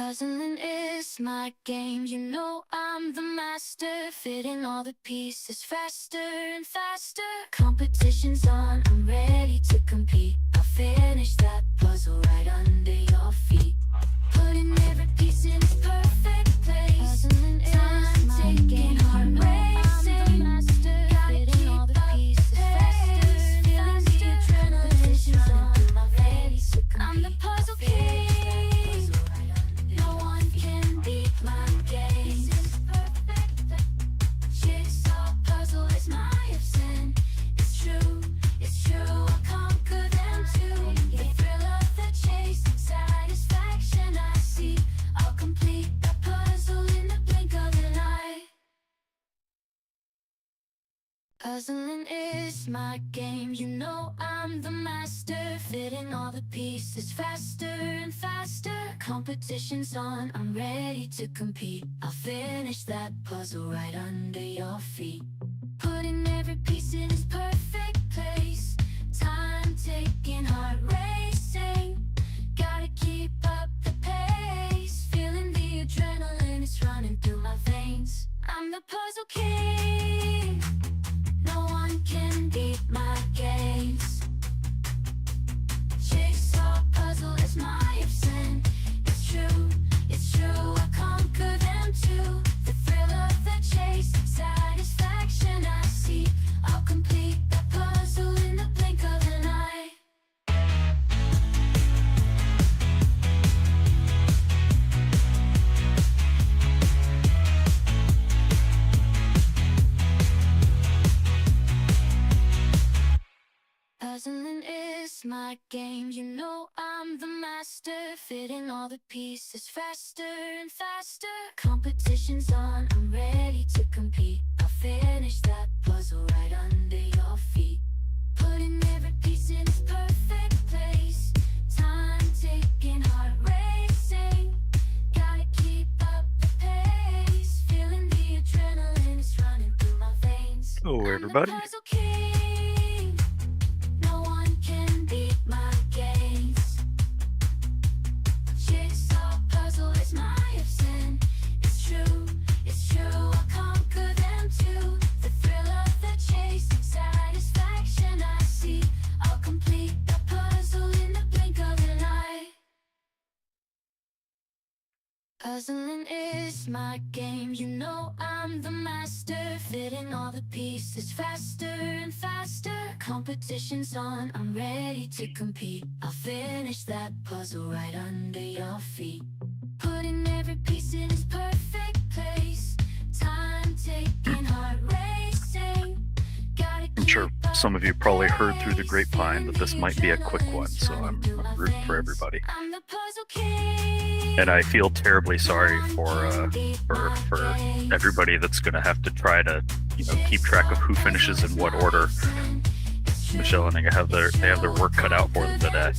Puzzling is my game, you know I'm the master. Fitting all the pieces faster and faster. Competition's on, I'm ready to compete. I'll finish that puzzle right under your feet. Putting every piece in its perfect place. Puzzling is my taking, heart racing. I'm the master, fitting all the pieces faster and faster. Competition's on, I'm ready to compete. I'm the puzzle king. No one can beat my game. Jigsaw puzzle is my obsession. It's true, I'll conquer them too. The thrill of the chase, satisfaction I see. I'll complete that puzzle in the blink of an eye. Puzzling is my game, you know I'm the master. Fitting all the pieces faster and faster. Competition's on, I'm ready to compete. I'll finish that puzzle right under your feet. Putting every piece in its perfect place. Time taking, heart racing. Gotta keep up the pace. Feeling the adrenaline, it's running through my veins. I'm the puzzle king. No one can beat my games. Jigsaw puzzle is my obsession. It's true, I conquer them too. The thrill of the chase, satisfaction I see. I'll complete that puzzle in the blink of an eye. Puzzling is my game, you know I'm the master. Fitting all the pieces faster and faster. Competition's on, I'm ready to compete. I'll finish that puzzle right under your feet. Putting every piece in its perfect place. Time taking, heart racing. Gotta keep up the pace. Feeling the adrenaline is running through my veins. Hello, I'm the everybody. puzzle king. No one can beat my games. Jigsaw puzzle is my obsession. It's true, I'll conquer them too. The thrill of the chase, satisfaction I see. I'll complete the puzzle in the blink of an eye. Puzzling is my game, you know I'm the master. Fitting all the pieces faster and faster. Competition's on, I'm ready to compete. I'll finish that puzzle right under your feet. Putting every piece in its perfect place. Time taking, heart racing. I'm sure some of you probably heard through the grapevine that this might be a quick one, so I'm rooting for everybody. I'm the puzzle king. And I feel terribly sorry for everybody that's going to have to try to, keep track of who finishes in what order. Michelle and I they have their work cut out for them today.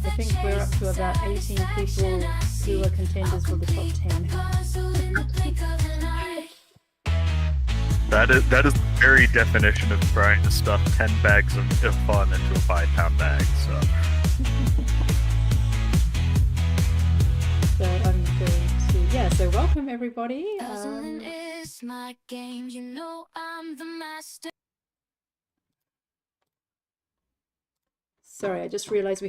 I think we're up to about 18 people who are contenders for the top 10. That is the very definition of trying to stuff 10 bags of fun into a 5-pound bag. So I'm going to, so welcome everybody. Puzzling is my game, you know I'm the master. Sorry, I just realized we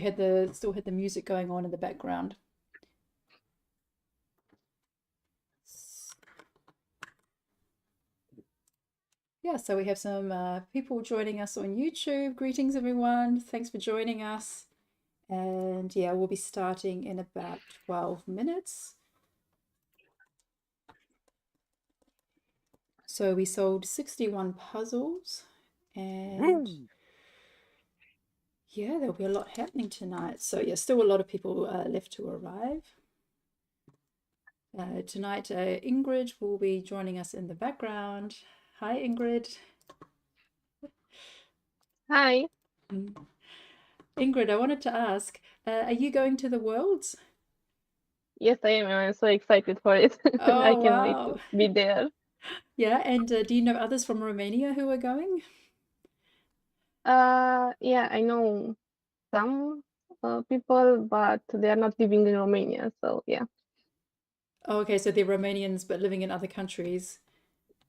still had the music going on in the background. Yeah, so we have some people joining us on YouTube. Greetings, everyone. Thanks for joining us. And yeah, we'll be starting in about 12 minutes. So we sold 61 puzzles and yeah, there'll be a lot happening tonight. So yeah, still a lot of people left to arrive. Tonight, Ingrid will be joining us in the background. Hi, Ingrid. Hi. Ingrid, I wanted to ask, are you going to the Worlds? Yes, I am. I'm so excited for it. Oh, I can't wow. wait to be there. Yeah, and do you know others from Romania who are going? Yeah, I know some people, but they are not living in Romania. So yeah, Oh, okay, so they're Romanians but living in other countries.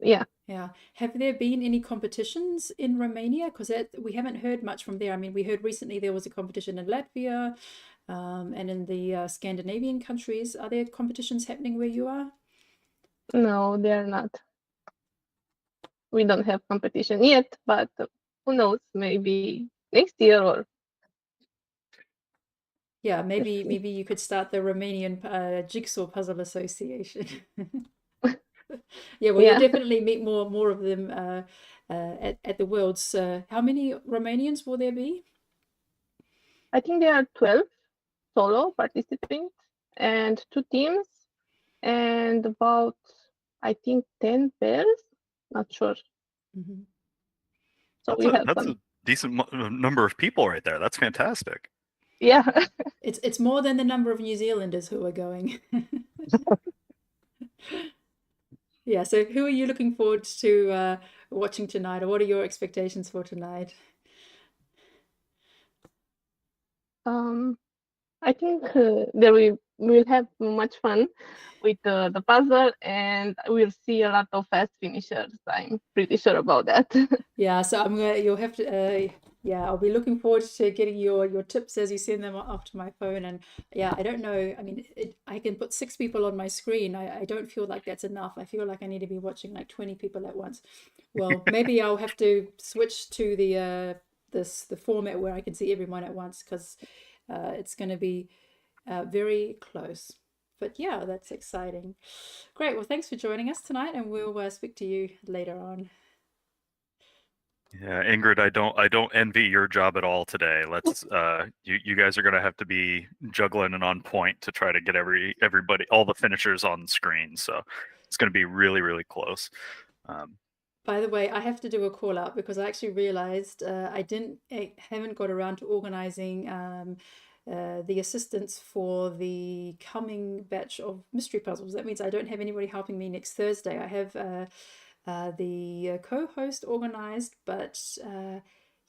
yeah. Yeah. Have there been any competitions in Romania? Because we haven't heard much from there. I mean, we heard recently there was a competition in Latvia, and in the Scandinavian countries. Are there competitions happening where you are? No, they are not. We don't have competition yet, but who knows? Maybe next year or Yeah, let's maybe see. you could start the Romanian Jigsaw Puzzle Association. Yeah, well, you'll Yeah, definitely meet more of them at the Worlds. How many Romanians will there be? I think there are 12 solo participants and 2 teams, and about I think 10 pairs. Not sure. Mhm. So we have That's a some. decent number of people right there. That's fantastic. Yeah. It's more than the number of New Zealanders who are going. Yeah, so who are you looking forward to watching tonight, or what are your expectations for tonight? um, I think there we will have much fun with the puzzle, and we'll see a lot of fast finishers. I'm pretty sure about that. Yeah, so you'll have to yeah, I'll be looking forward to getting your tips as you send them off to my phone. And yeah, I don't know. I mean, I can put 6 people on my screen. I don't feel like that's enough. I feel like I need to be watching like 20 people at once. Well, maybe I'll have to switch to the format where I can see everyone at once, because it's going to be very close. But yeah, that's exciting. Great. Well, thanks for joining us tonight, and we'll speak to you later on. Yeah, Ingrid, I don't envy your job at all today. Let's you guys are gonna have to be juggling and on point to try to get everybody all the finishers on the screen. So it's gonna be really, really close. Um, By the way, I have to do a call out because I actually realized I haven't got around to organizing the assistants for the coming batch of mystery puzzles. That means I don't have anybody helping me next Thursday. I have the co-host organized, but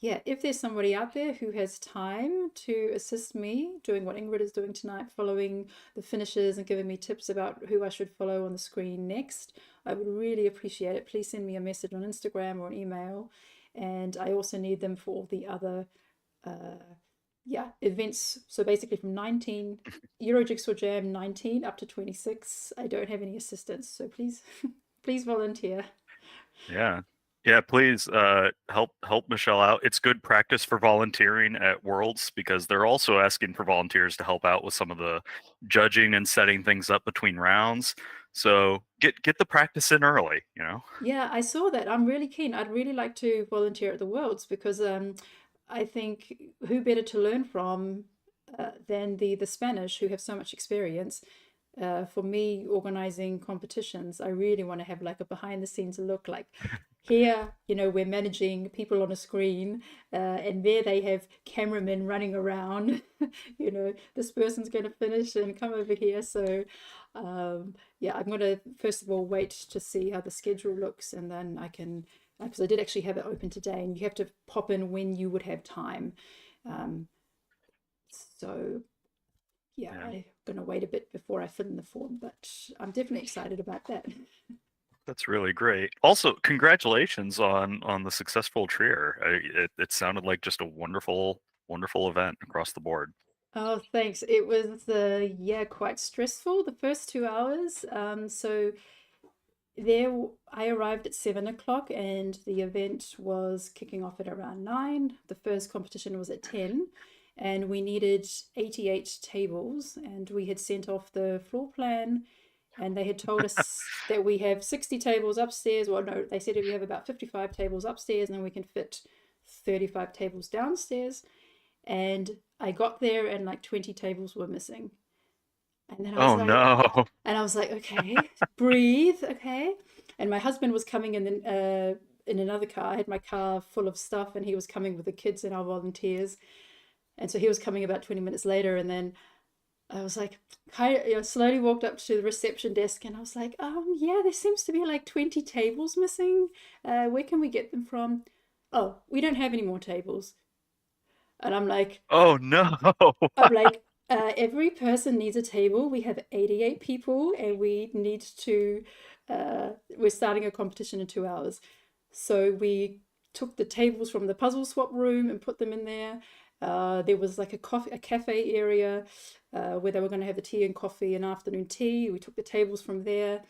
yeah, if there's somebody out there who has time to assist me doing what Ingrid is doing tonight, following the finishes and giving me tips about who I should follow on the screen next, I would really appreciate it. Please send me a message on Instagram or an email. And I also need them for all the other yeah, events. So basically from 19, Euro Jigsaw Jam 19 up to 26, I don't have any assistants. So please, please volunteer. yeah. Yeah, please help Michelle out. It's good practice for volunteering at Worlds because they're also asking for volunteers to help out with some of the judging and setting things up between rounds. So get the practice in early, you know. Yeah, I saw that. I'm really keen. I'd really like to volunteer at the Worlds because I think who better to learn from than the Spanish, who have so much experience. For me, organizing competitions, I really want to have like a behind the scenes look. Like here, we're managing people on a screen, and there they have cameramen running around. This person's going to finish and come over here. So yeah, I'm going to first of all wait to see how the schedule looks, and then I can, because I did actually have it open today, and you have to pop in when you would have time. Um, so yeah, Yeah. I'm going to wait a bit before I fill in the form, but I'm definitely excited about that. That's really great. Also, congratulations on the successful Trier. It sounded like just a wonderful event across the board. Oh, thanks. It was, yeah, quite stressful the first 2 hours. So I arrived at 7 o'clock, and the event was kicking off at around 9. The first competition was at 10, and we needed 88 tables, and we had sent off the floor plan, and they had told us that we have 60 tables upstairs. Well, no, they said we have about 55 tables upstairs, and then we can fit 35 tables downstairs. And I got there, and like 20 tables were missing. And then I was Oh like, no. okay, breathe, okay. And my husband was coming in another car. I had my car full of stuff, and he was coming with the kids and our volunteers. And so he was coming about 20 minutes later, and then I was like, slowly walked up to the reception desk, and I was like, yeah, there seems to be like 20 tables missing. Where can we get them from? Oh, we don't have any more tables. And I'm like, Oh no. every person needs a table. We have 88 people, and we need to. We're starting a competition in 2 hours, so we took the tables from the puzzle swap room and put them in there. There was like a cafe area where they were going to have the tea and coffee and afternoon tea. We took the tables from there.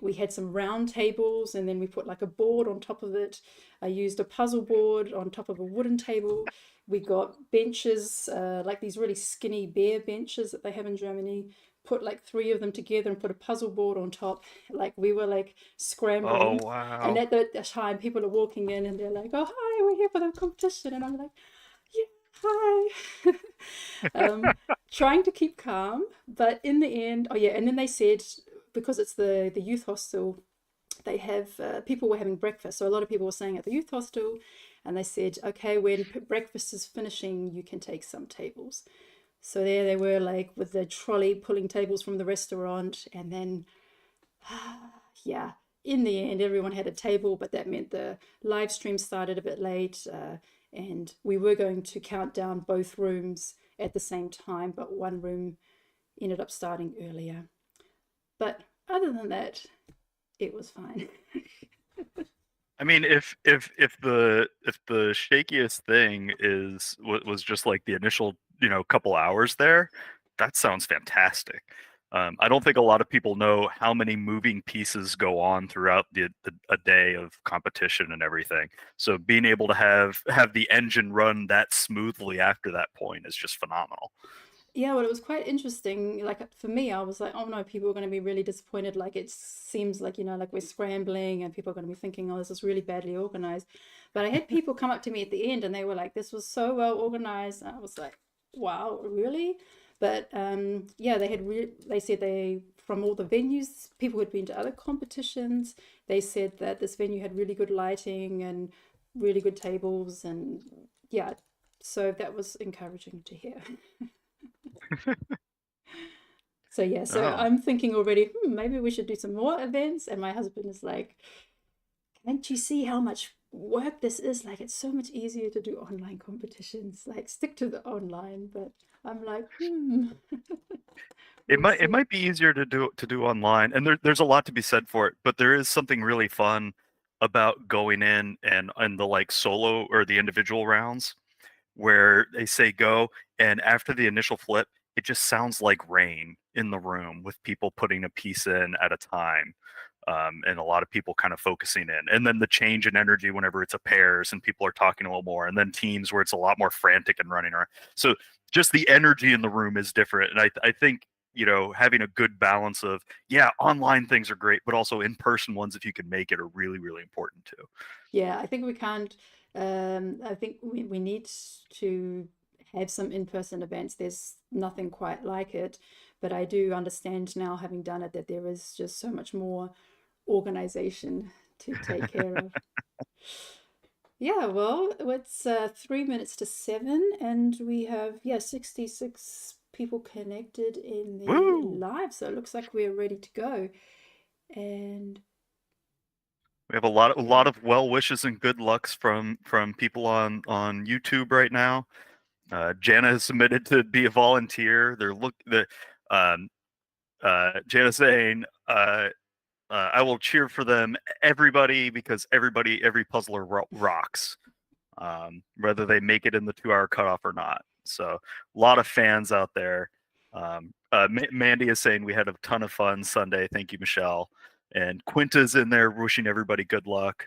We had some round tables, and then we put like a board on top of it. I used a puzzle board on top of a wooden table. We got benches, like these really skinny bear benches that they have in Germany. Put like 3 of them together and put a puzzle board on top. Like we were like Oh scrambling. And wow. at the time, people are walking in and they're like, "Oh, hi, we're here for the competition." And I'm like, "Yeah, hi." Trying to keep calm, but in the end, oh yeah, and then they said, because it's the youth hostel, they have people were having breakfast, so a lot of people were staying at the youth hostel, and they said, okay, when breakfast is finishing, you can take some tables. So there they were, like with the trolley pulling tables from the restaurant, and then yeah, in the end, everyone had a table, but that meant the live stream started a bit late, and we were going to count down both rooms at the same time, but one room ended up starting earlier. But other than that, it was fine. I mean, if the shakiest thing was just like the initial, couple hours there, that sounds fantastic. I don't think a lot of people know how many moving pieces go on throughout a day of competition and everything. So being able to have the engine run that smoothly after that point is just phenomenal. Yeah, well, it was quite interesting. Like for me, I was like, oh no, people are going to be really disappointed. Like it seems like, like we're scrambling and people are going to be thinking, oh, this is really badly organized. But I had people come up to me at the end and they were like, this was so well organized. And I was like, wow, really? But yeah, they said they, from all the venues, people who had been to other competitions, they said that this venue had really good lighting and really good tables. And yeah, so that was encouraging to hear. So yeah, so Oh, I'm thinking already, maybe we should do some more events. And my husband is like, can't you see how much work this is? Like, it's so much easier to do online competitions. Like, stick to the online. But I'm like, it we'll might it see. might be easier to do online, and there's a lot to be said for it. But there is something really fun about going in and the like solo or the individual rounds where they say go, and after the initial flip, it just sounds like rain in the room with people putting a piece in at a time, and a lot of people kind of focusing in. And then the change in energy whenever it's a pairs and people are talking a little more, and then teams where it's a lot more frantic and running around. So just the energy in the room is different, and I think having a good balance of online things are great, but also in person ones if you can make it are really really important too. Yeah, I think we can't. I think we need to have some in-person events. There's nothing quite like it, but I do understand now, having done it, that there is just so much more organization to take care of. Yeah, well, it's 3 minutes to 7, and we have 66 people connected in the Woo! live, so it looks like we're ready to go. And We have a lot of well wishes and good lucks from people on YouTube right now. Jana has submitted to be a volunteer. Um, Jana saying, "I will cheer for them, everybody, because every puzzler rocks, whether they make it in the 2 hour cutoff or not." So a lot of fans out there. Mandy is saying we had a ton of fun Sunday. Thank you, Michelle. And Quinta's in there wishing everybody good luck.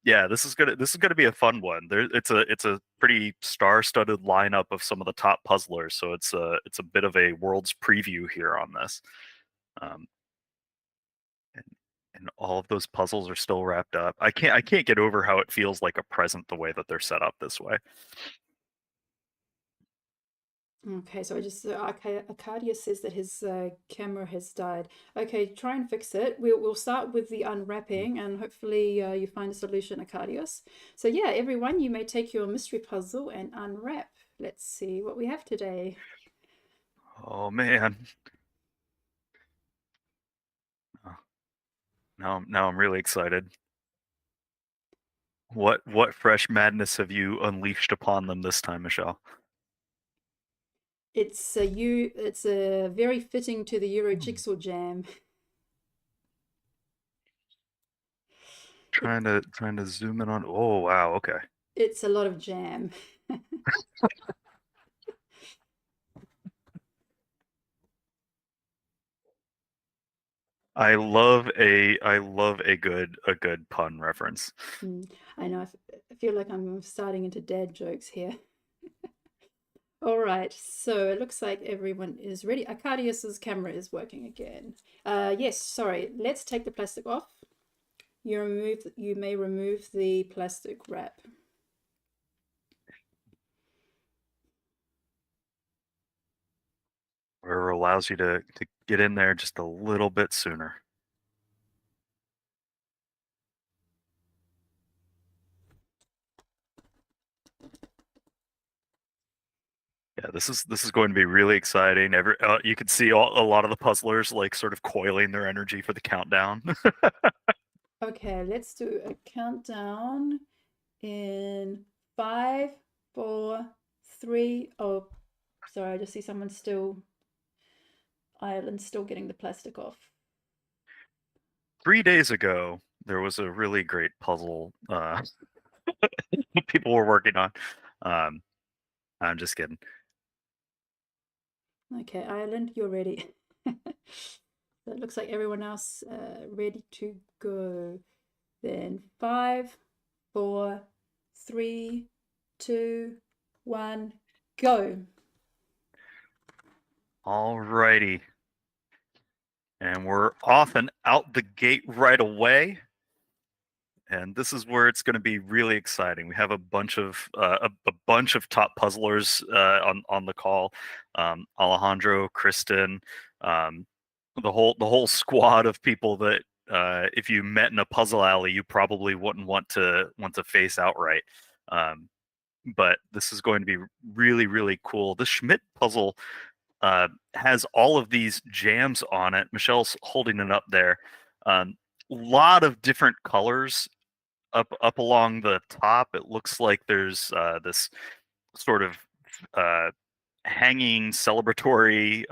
Yeah, this is gonna be a fun one. It's a pretty star-studded lineup of some of the top puzzlers, so it's a bit of a world's preview here on this. Um, and, and all of those puzzles are still wrapped up. I can't get over how it feels like a present the way that they're set up this way. okay, so I just Arcadia says that his camera has died. Okay, try and fix it. We'll start with the unwrapping, and hopefully you find a solution, Arcadius. So yeah, everyone, you may take your mystery puzzle and unwrap. Let's see what we have today. Oh man. Oh, now I'm really excited. What fresh madness have you unleashed upon them this time, Michelle? It's a very fitting to the Euro Jigsaw Jam. Trying to zoom in on. Oh wow, okay. It's a lot of jam. I love a good pun reference. I know. I feel like I'm starting into dad jokes here. All right, so it looks like everyone is ready. Arcadius's camera is working again. Yes, sorry. Let's take the plastic off. You may remove the plastic wrap. Whatever allows you to get in there just a little bit sooner. Yeah, this is going to be really exciting. You can see a lot of the puzzlers like sort of coiling their energy for the countdown. Okay, let's do a countdown in 5, 4, 3. Oh, sorry, I just see someone Ireland's still getting the plastic off. 3 days ago, there was a really great puzzle people were working on. I'm just kidding. Okay, Ireland, you're ready. So it looks like everyone else ready to go. Then 5, 4, 3, 2, 1, go. Alrighty. And we're off and out the gate right away. And this is where it's going to be really exciting. We have a bunch of top puzzlers on the call. Alejandro, Kristen, the whole squad of people that if you met in a puzzle alley, you probably wouldn't want to face outright. But this is going to be really, really cool. The Schmidt puzzle has all of these jams on it. Michelle's holding it up there. Lot of different colors up along the top. It looks like there's this sort of hanging celebratory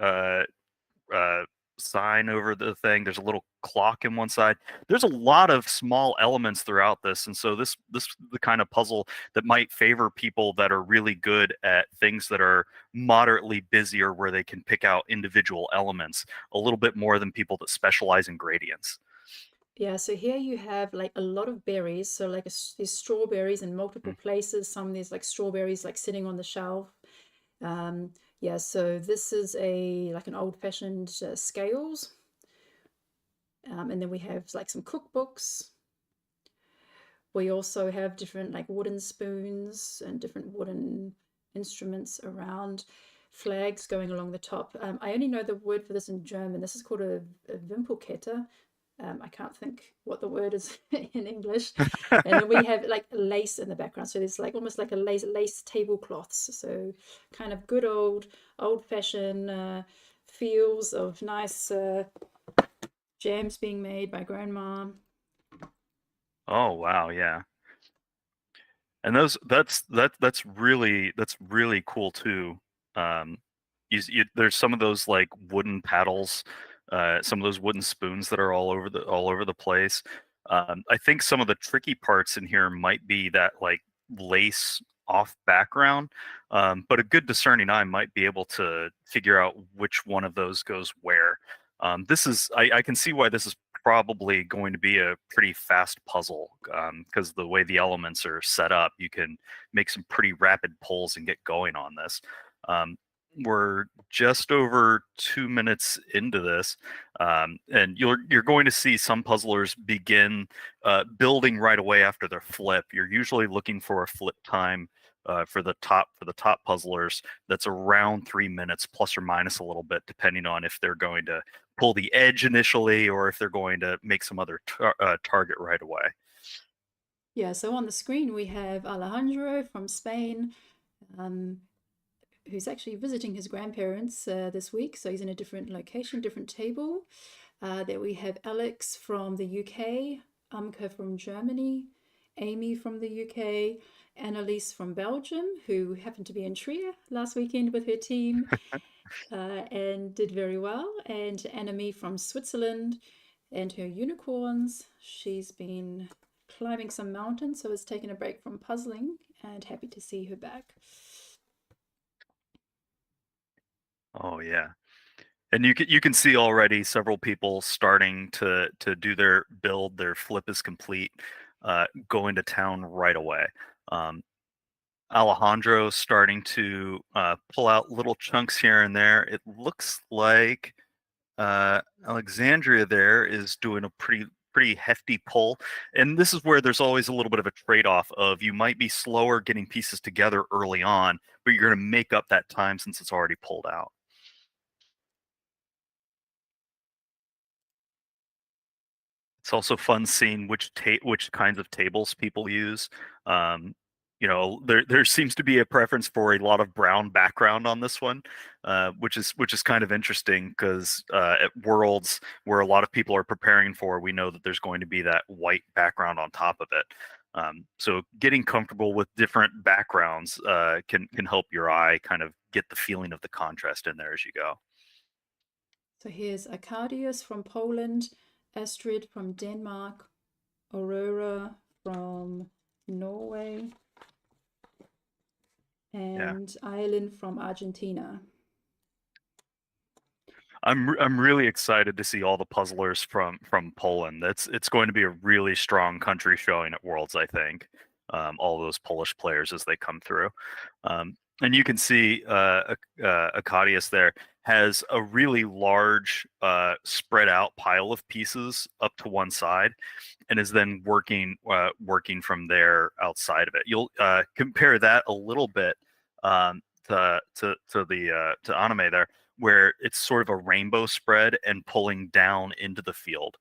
sign over the thing. There's a little clock in one side. There's a lot of small elements throughout this, and so this the kind of puzzle that might favor people that are really good at things that are moderately busier, where they can pick out individual elements a little bit more than people that specialize in gradients. Yeah, so here you have like a lot of berries. So like these strawberries in multiple places. Some of these like strawberries like sitting on the shelf. Yeah, so this is like an old-fashioned scales. And then we have like some cookbooks. We also have different like wooden spoons and different wooden instruments around, flags going along the top. I only know the word for this in German. This is called a Wimpelkette. I can't think what the word is in English. And then we have like lace in the background. So there's like almost like a lace tablecloths. So kind of good old-fashioned feels of nice jams being made by grandma. Oh wow, yeah. And that's really cool too. There's some of those like wooden paddles, some of those wooden spoons that are all over the place. I think some of the tricky parts in here might be that like lace off background, but a good discerning eye might be able to figure out which one of those goes where. I can see why this is probably going to be a pretty fast puzzle, because the way the elements are set up, you can make some pretty rapid pulls and get going on this. We're just over 2 minutes into this, and you're going to see some puzzlers begin building right away after their flip. You're usually looking for a flip time for the top puzzlers that's around 3 minutes, plus or minus a little bit, depending on if they're going to pull the edge initially or if they're going to make some other target right away. Yeah, so on the screen we have Alejandro from Spain, who's actually visiting his grandparents this week. So he's in a different location, different table. There we have Alex from the UK, Amka from Germany, Amy from the UK, Annalise from Belgium, who happened to be in Trier last weekend with her team and did very well, and Annemie from Switzerland and her unicorns. She's been climbing some mountains, so has taken a break from puzzling, and happy to see her back. Oh yeah. And you can see already several people starting to do their build. Their flip is complete, going to town right away. Alejandro starting to pull out little chunks here and there. It looks like Alexandria there is doing a pretty hefty pull, and this is where there's always a little bit of a trade-off of you might be slower getting pieces together early on, but you're going to make up that time since it's already pulled out. It's also fun seeing which kinds of tables people use. You know, there seems to be a preference for a lot of brown background on this one, which is kind of interesting because at Worlds, where a lot of people are preparing for, we know that there's going to be that white background on top of it. So getting comfortable with different backgrounds can help your eye kind of get the feeling of the contrast in there as you go. So here's Arcadius from Poland, Astrid from Denmark, Aurora from Norway, and Eileen from Argentina. I'm really excited to see all the puzzlers from Poland. It's going to be a really strong country showing at Worlds, I think. All those Polish players as they come through, and you can see Acadius there has a really large spread out pile of pieces up to one side, and is then working from there outside of it. You'll compare that a little bit to anime there, where it's sort of a rainbow spread and pulling down into the field.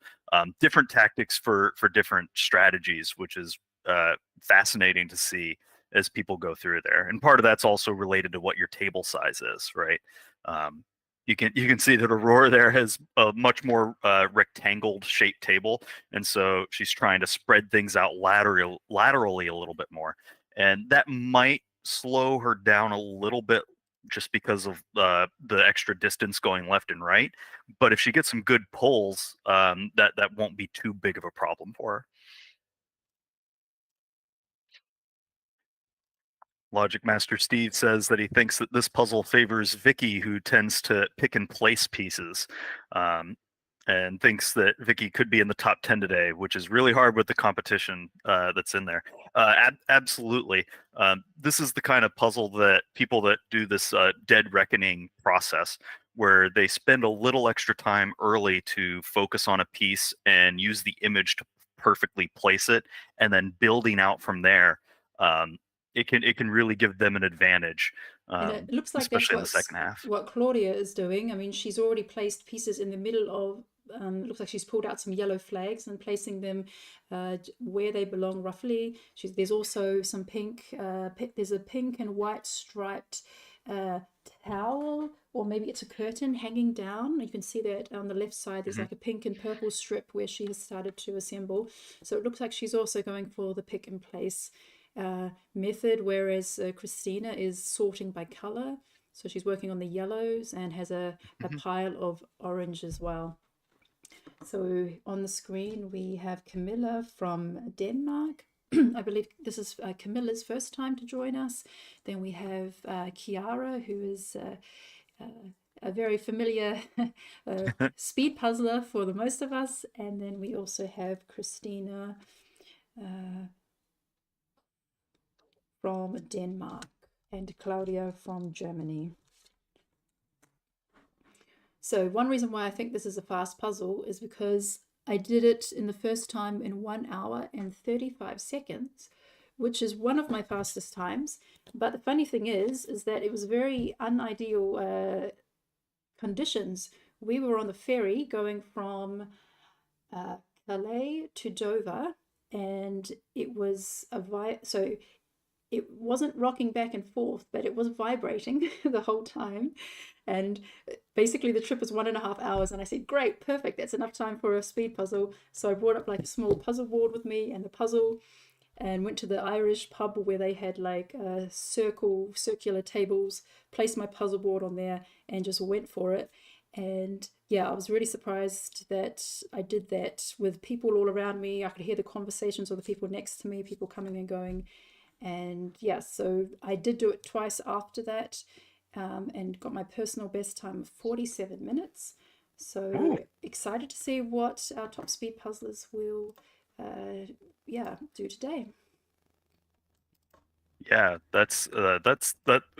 Different tactics for different strategies, which is fascinating to see as people go through there. And part of that's also related to what your table size is, right? You can see that Aurora there has a much more rectangled shaped table, and so she's trying to spread things out laterally a little bit more, and that might slow her down a little bit just because of the extra distance going left and right. But if she gets some good pulls, that won't be too big of a problem for her. Logic Master Steve says that he thinks that this puzzle favors Vicky, who tends to pick and place pieces, and thinks that Vicky could be in the top 10 today, which is really hard with the competition that's in there. Absolutely. This is the kind of puzzle that people that do this dead reckoning process, where they spend a little extra time early to focus on a piece and use the image to perfectly place it, and then building out from there. It can really give them an advantage, And it looks like that's especially in the second half. what Claudia is doing. I mean, she's already placed pieces in the middle of, it looks like she's pulled out some yellow flags and placing them where they belong roughly. There's also some pink, there's a pink and white striped towel, or maybe it's a curtain hanging down. You can see that on the left side there's like a pink and purple strip where she has started to assemble. So it looks like she's also going for the pick and place method, whereas Christina is sorting by color. So she's working on the yellows and has a pile of orange as well. So on the screen we have Camilla from Denmark. I believe this is Camilla's first time to join us. Then we have Chiara, who is a very familiar speed puzzler for the most of us. And then we also have Christina from Denmark and Claudia from Germany. So one reason why I think this is a fast puzzle is because I did it in the first time in 1 hour and 35 seconds, which is one of my fastest times. But the funny thing is that it was very unideal conditions. We were on the ferry going from Calais to Dover, and it was so it wasn't rocking back and forth, but it was vibrating the whole time. And basically the trip was 1.5 hours, and I said, great, perfect, that's enough time for a speed puzzle. So I brought up like a small puzzle board with me and the puzzle, and went to the Irish pub where they had like circular tables, placed my puzzle board on there and just went for it. And yeah, I was really surprised that I did that with people all around me. I could hear the conversations of the people next to me, people coming and going. And yeah, so I did do it twice after that, and got my personal best time of 47 minutes. So Ooh. excited to see what our top speed puzzlers will do today. Yeah,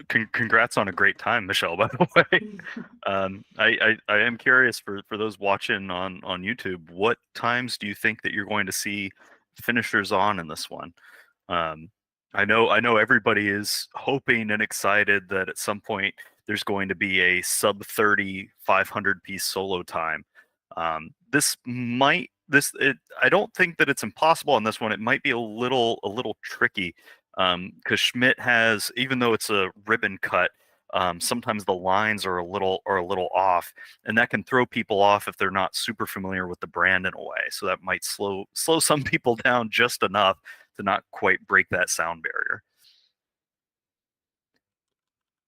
congrats on a great time, Michelle, by the way. I am curious for those watching on YouTube, what times do you think that you're going to see finishers on in this one? I know everybody is hoping and excited that at some point there's going to be a sub 30 500 piece solo time. I don't think that it's impossible on this one. It might be a little tricky, because Schmidt has, even though it's a ribbon cut, sometimes the lines are a little off, and that can throw people off if they're not super familiar with the brand in a way. So that might slow some people down just enough to not quite break that sound barrier.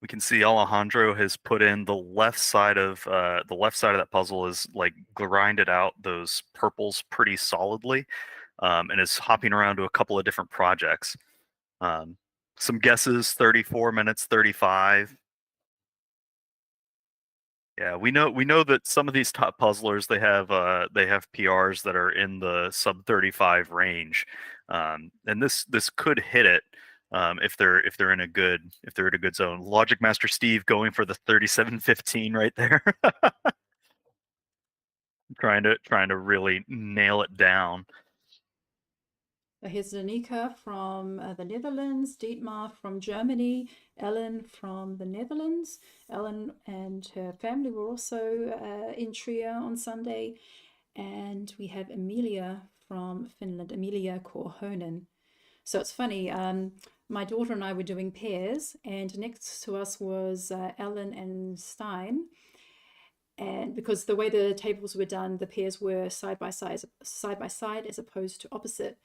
We can see Alejandro has put in the left side of that puzzle is like grinded out those purples pretty solidly, and is hopping around to a couple of different projects. Some guesses: 34 minutes, 35. Yeah, we know that some of these top puzzlers, they have PRs that are in the sub 35 range, and this could hit it, if they're in a good zone. Logic Master Steve going for the 37:15 right there, trying to really nail it down. Here's Danica from the Netherlands, Dietmar from Germany, Ellen from the Netherlands. Ellen and her family were also in Trier on Sunday. And we have Emilia from Finland, Emilia Korhonen. So it's funny, my daughter and I were doing pairs, and next to us was Ellen and Stein. And because the way the tables were done, the pairs were side by side as opposed to opposite.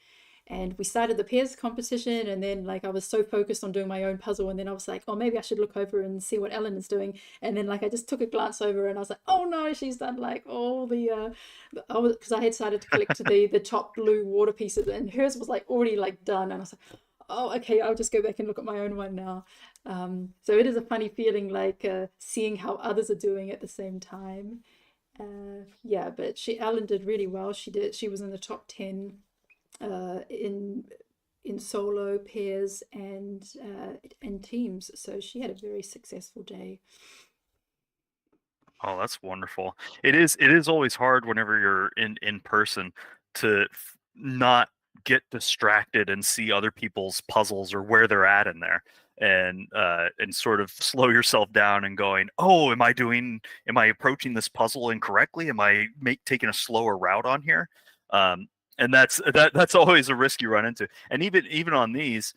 And we started the pairs competition, and then like I was so focused on doing my own puzzle, and then I was like, oh, maybe I should look over and see what Ellen is doing. And then like I just took a glance over and I was like, oh no, she's done like all the because I had started to collect the top blue water pieces, and hers was like already like done, and I was like, oh, okay, I'll just go back and look at my own one now. So it is a funny feeling, like seeing how others are doing at the same time. Yeah, but Ellen did really well. She was in the top 10 in solo, pairs, and teams. So she had a very successful day. Oh, that's wonderful. It is always hard whenever you're in person to not get distracted and see other people's puzzles or where they're at in there, and sort of slow yourself down and going, oh, am I approaching this puzzle incorrectly? Am I taking a slower route on here? And that's always a risk you run into. And even on these,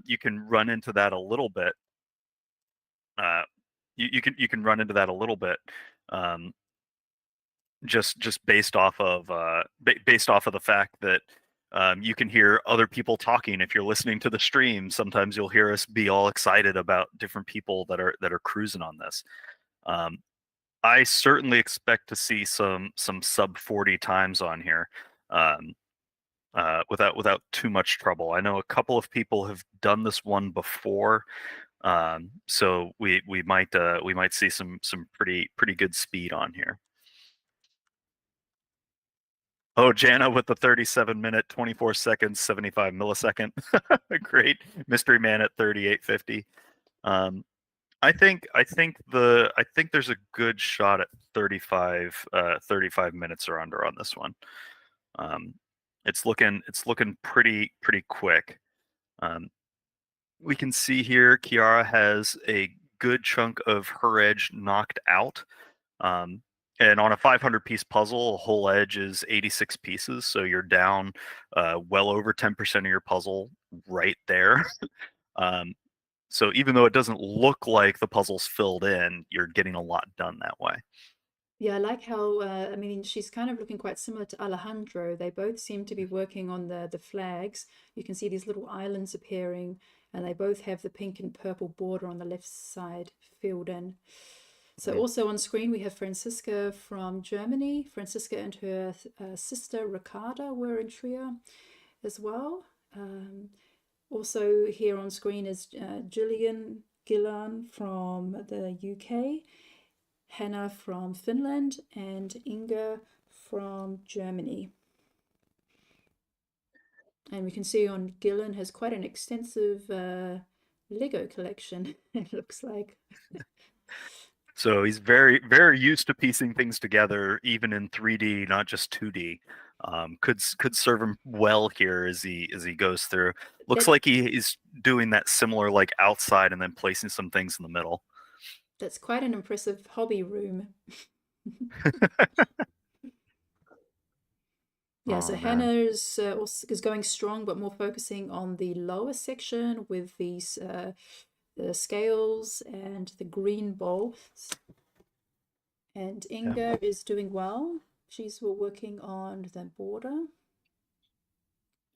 you can run into that a little bit. You can run into that a little bit, just based off of the fact that you can hear other people talking. If you're listening to the stream, sometimes you'll hear us be all excited about different people that are cruising on this. I certainly expect to see some sub 40 times on here, without too much trouble. I know a couple of people have done this one before, so we might see some pretty good speed on here. Oh, Jana with the 37 minute, 24 seconds, 75 millisecond. Great. Mystery Man at 38:50. I think there's a good shot at 35 minutes or under on this one. It's looking pretty quick. We can see here Kiara has a good chunk of her edge knocked out. And on a 500 piece puzzle, a whole edge is 86 pieces. So you're down well over 10% of your puzzle right there. So even though it doesn't look like the puzzle's filled in, you're getting a lot done that way. Yeah, I like how I mean she's kind of looking quite similar to Alejandro. They both seem to be working on the flags. You can see these little islands appearing, and they both have the pink and purple border on the left side filled in. So Mhm. also on screen we have Franziska from Germany. Franziska and her sister Ricarda were in Trier as well. Also here on screen is Gillian Gillan from the UK, Hannah from Finland, and Inga from Germany. And we can see on Gillan has quite an extensive Lego collection, it looks like. So he's very, very used to piecing things together, even in 3D, not just 2D. Could serve him well here as he goes through. Looks That like he's doing that similar like outside and then placing some things in the middle. that's quite an impressive hobby room. Yeah, so Oh man, Hannah is also is going strong, but more focusing on the lower section with these the scales and the green bowl. And yeah. Inga is doing well. She's working on the border.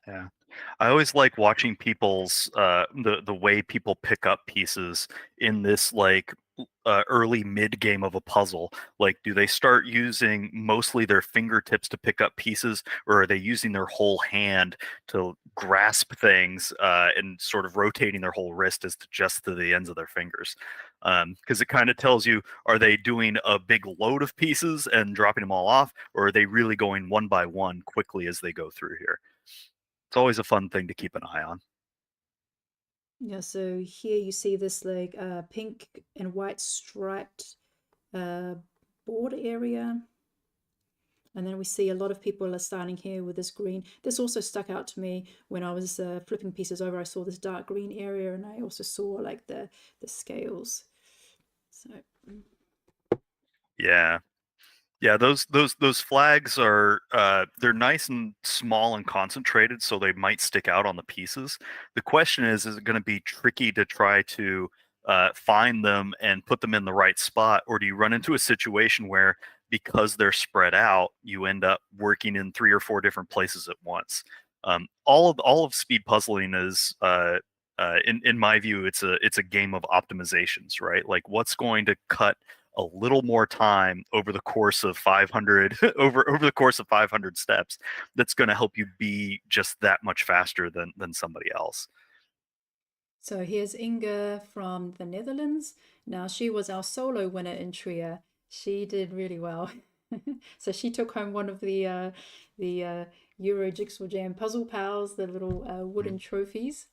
Yeah. I always like watching people's the way people pick up pieces in this like early mid game of a puzzle. Like, do they start using mostly their fingertips to pick up pieces, or are they using their whole hand to grasp things and sort of rotating their whole wrist as to just to the ends of their fingers? Because it kind of tells you, are they doing a big load of pieces and dropping them all off, or are they really going one by one quickly as they go through here? It's always a fun thing to keep an eye on. Yeah, so here you see this like pink and white striped uh, border area. And then we see a lot of people are starting here with this green. This also stuck out to me when I was flipping pieces over. I saw this dark green area, and I also saw like the scales. So Yeah. Yeah, those flags are they're nice and small and concentrated, so they might stick out on the pieces. The question is it going to be tricky to try to find them and put them in the right spot, or do you run into a situation where because they're spread out, you end up working in 3 or 4 different places at once? All of speed puzzling is in my view, it's a game of optimizations, right? Like what's going to cut a little more time over the course of 500 over the course of 500 steps that's going to help you be just that much faster than somebody else. so here's Inga from the Netherlands. Now she was our solo winner in Trier. She did really well. So she took home one of the Euro Jigsaw Jam puzzle pals, the little wooden Mm. trophies.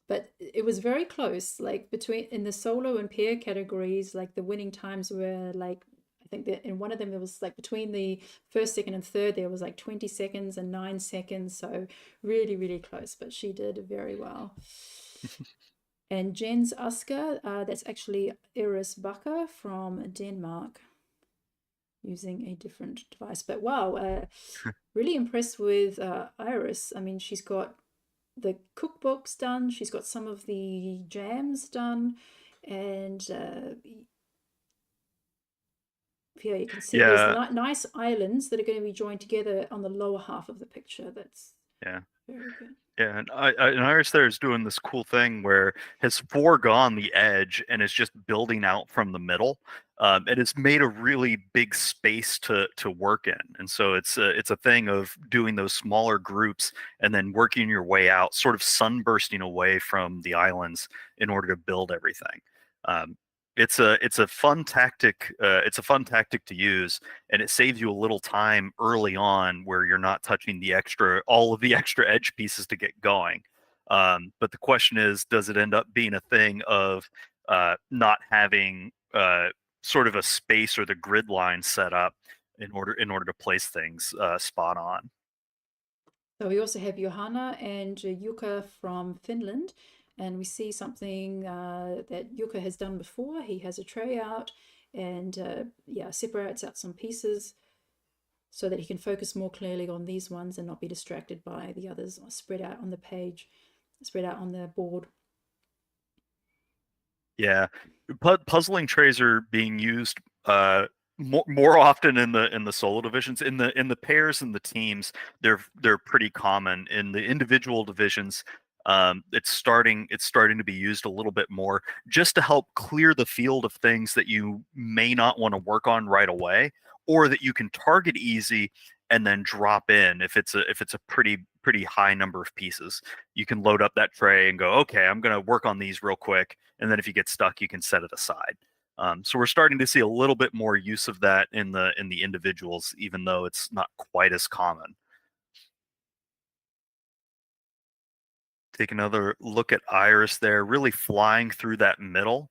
But it was very close, like between in the solo and pair categories, like the winning times were like I think that in one of them there was like between the first, second, and third there was like 20 seconds and 9 seconds, so really, really close, but she did very well. And Jens Asker, that's actually Iris Bakker from Denmark using a different device. But wow, really impressed with Iris. I mean, she's got the cookbooks done, she's got some of the jams done, and yeah, you can see there's Yeah, nice islands that are going to be joined together on the lower half of the picture. That's yeah. very good. Yeah, and Iris there is doing this cool thing where has foregone the edge and is just building out from the middle, and it's made a really big space to work in. And so it's a thing of doing those smaller groups and then working your way out, sort of sunbursting away from the islands in order to build everything. Um, it's a fun tactic. It's a fun tactic to use, and it saves you a little time early on where you're not touching all of the extra edge pieces to get going. But the question is, does it end up being a thing of not having sort of a space or the grid line set up in order to place things spot on? So we also have Johanna and Jukka from Finland, and we see something that Jukka has done before. He has a tray out and yeah, separates out some pieces so that he can focus more clearly on these ones and not be distracted by the others spread out on the page, spread out on the board. Yeah, puzzling trays are being used more often in the solo divisions. In the pairs and the teams, they're pretty common. In the individual divisions, it's starting to be used a little bit more, just to help clear the field of things that you may not want to work on right away, or that you can target easy and then drop in if it's a pretty high number of pieces. You can load up that tray and go, okay, I'm going to work on these real quick, and then if you get stuck, you can set it aside. So we're starting to see a little bit more use of that in the individuals, even though it's not quite as common. Take another look at Iris there, really flying through that middle.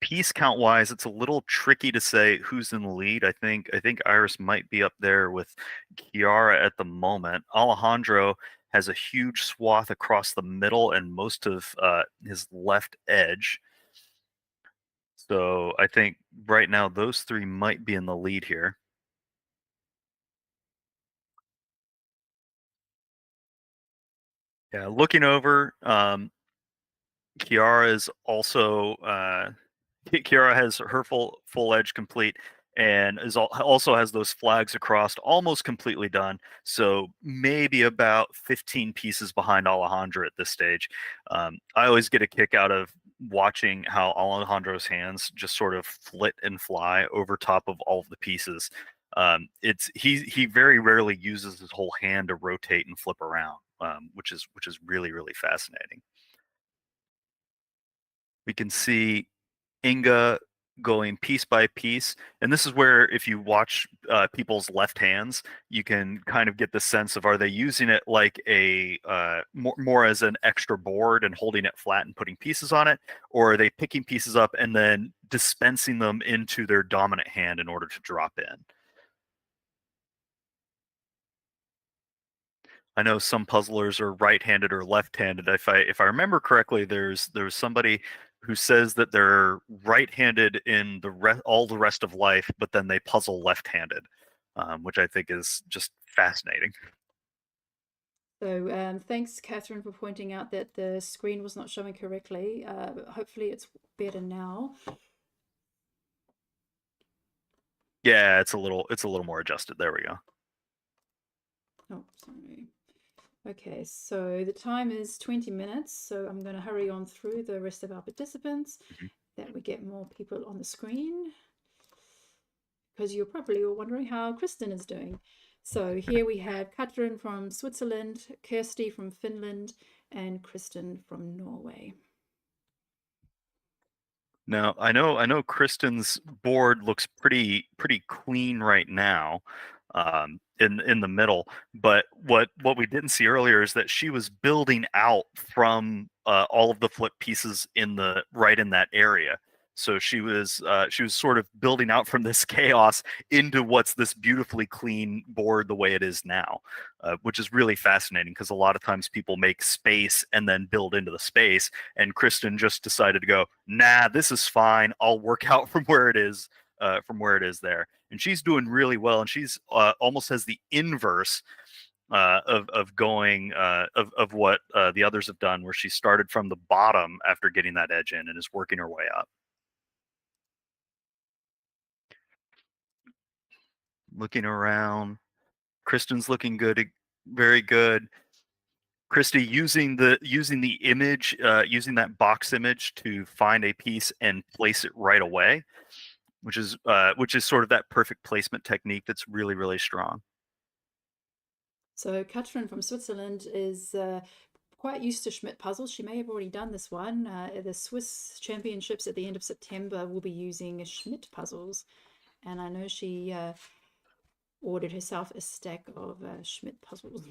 Piece count wise, it's a little tricky to say who's in the lead. I think Iris might be up there with Kiara at the moment. Alejandro has a huge swath across the middle and most of his left edge. So I think right now those three might be in the lead here. Yeah, looking over, Kiara is also Kiara has her full edge complete, and also has those flags across, almost completely done. So maybe about 15 pieces behind Alejandro at this stage. I always get a kick out of watching how Alejandro's hands just sort of flit and fly over top of all of the pieces. He very rarely uses his whole hand to rotate and flip around, which is really fascinating. We can see Inga going piece by piece, and this is where, if you watch people's left hands, you can kind of get the sense of, are they using it like a more as an extra board and holding it flat and putting pieces on it, or are they picking pieces up and then dispensing them into their dominant hand in order to drop in? I know some puzzlers are right-handed or left-handed. If I remember correctly, there's somebody who says that they're right-handed in all the rest of life, but then they puzzle left-handed, which I think is just fascinating. So thanks, Catherine, for pointing out that the screen was not showing correctly. Hopefully it's better now. Yeah, it's a little more adjusted. There we go. Oh, sorry. Okay, so the time is 20 minutes, so I'm going to hurry on through the rest of our participants, that we get more people on the screen, because you're probably all wondering how Kristen is doing. So here we have Katrin from Switzerland, Kirsty from Finland, and Kristen from Norway. Now, I know Kristen's board looks pretty clean right now, in the middle. But what we didn't see earlier is that she was building out from all of the flip pieces in that area. So she was sort of building out from this chaos into what's this beautifully clean board the way it is now, which is really fascinating, because a lot of times people make space and then build into the space, and Kristen just decided to go, nah, this is fine. I'll work out from where it is there. And she's doing really well, and she's almost has the inverse of going of what the others have done, where she started from the bottom after getting that edge in and is working her way up. Looking around, Kristen's looking good, very good. Christy using the image, using that box image to find a piece and place it right away, which is sort of that perfect placement technique that's really strong. So Katrin from Switzerland is quite used to Schmidt puzzles. She may have already done this one. The Swiss Championships at the end of September will be using Schmidt puzzles, and I know she ordered herself a stack of Schmidt puzzles.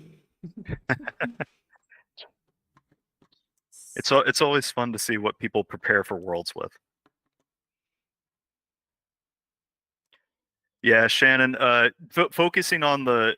It's always fun to see what people prepare for Worlds with. Yeah, Shannon, focusing on the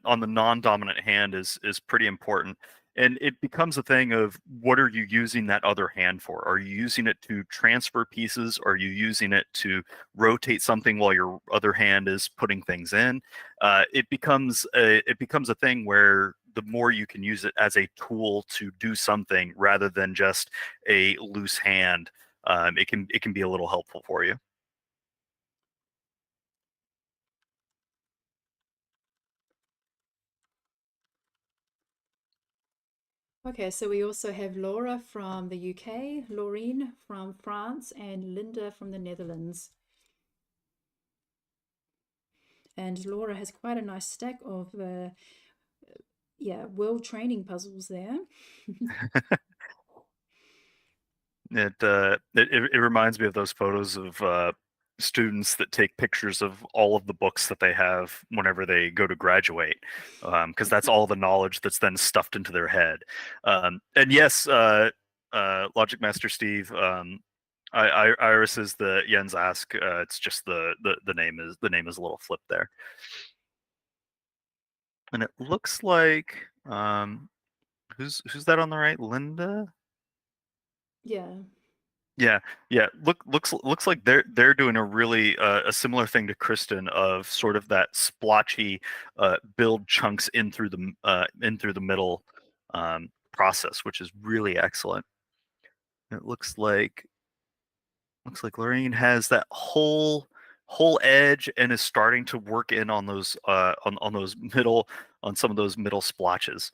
non-dominant hand is pretty important, and it becomes a thing of, what are you using that other hand for? Are you using it to transfer pieces? Are you using it to rotate something while your other hand is putting things in? It becomes a thing where the more you can use it as a tool to do something rather than just a loose hand, it can be a little helpful for you. Okay, so we also have Laura from the UK, Laureen from France, and Linda from the Netherlands. And Laura has quite a nice stack of world training puzzles there. It reminds me of those photos of students that take pictures of all of the books that they have whenever they go to graduate, because that's all the knowledge that's then stuffed into their head. And yes, Logic Master Steve, Iris is the Jens Ask. It's just the name is a little flip there, and it looks like who's that on the right? Linda. Yeah. Yeah. Looks like they're doing a really a similar thing to Kristen of sort of that splotchy build chunks in through the middle process, which is really excellent. It looks like Lorraine has that whole edge and is starting to work in on those on some of those middle splotches.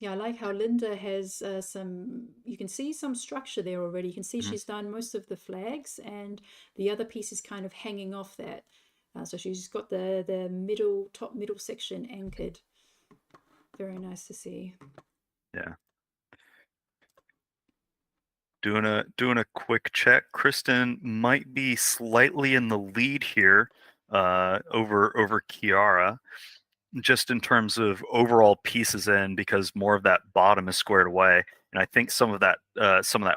Yeah, I like how Linda has you can see some structure there already. You can see she's done most of the flags and the other piece is kind of hanging off that. So she's got the top middle section anchored. Very nice to see. Yeah. Doing a quick check. Kristen might be slightly in the lead here over Kiara, just in terms of overall pieces in, because more of that bottom is squared away, and I think some of that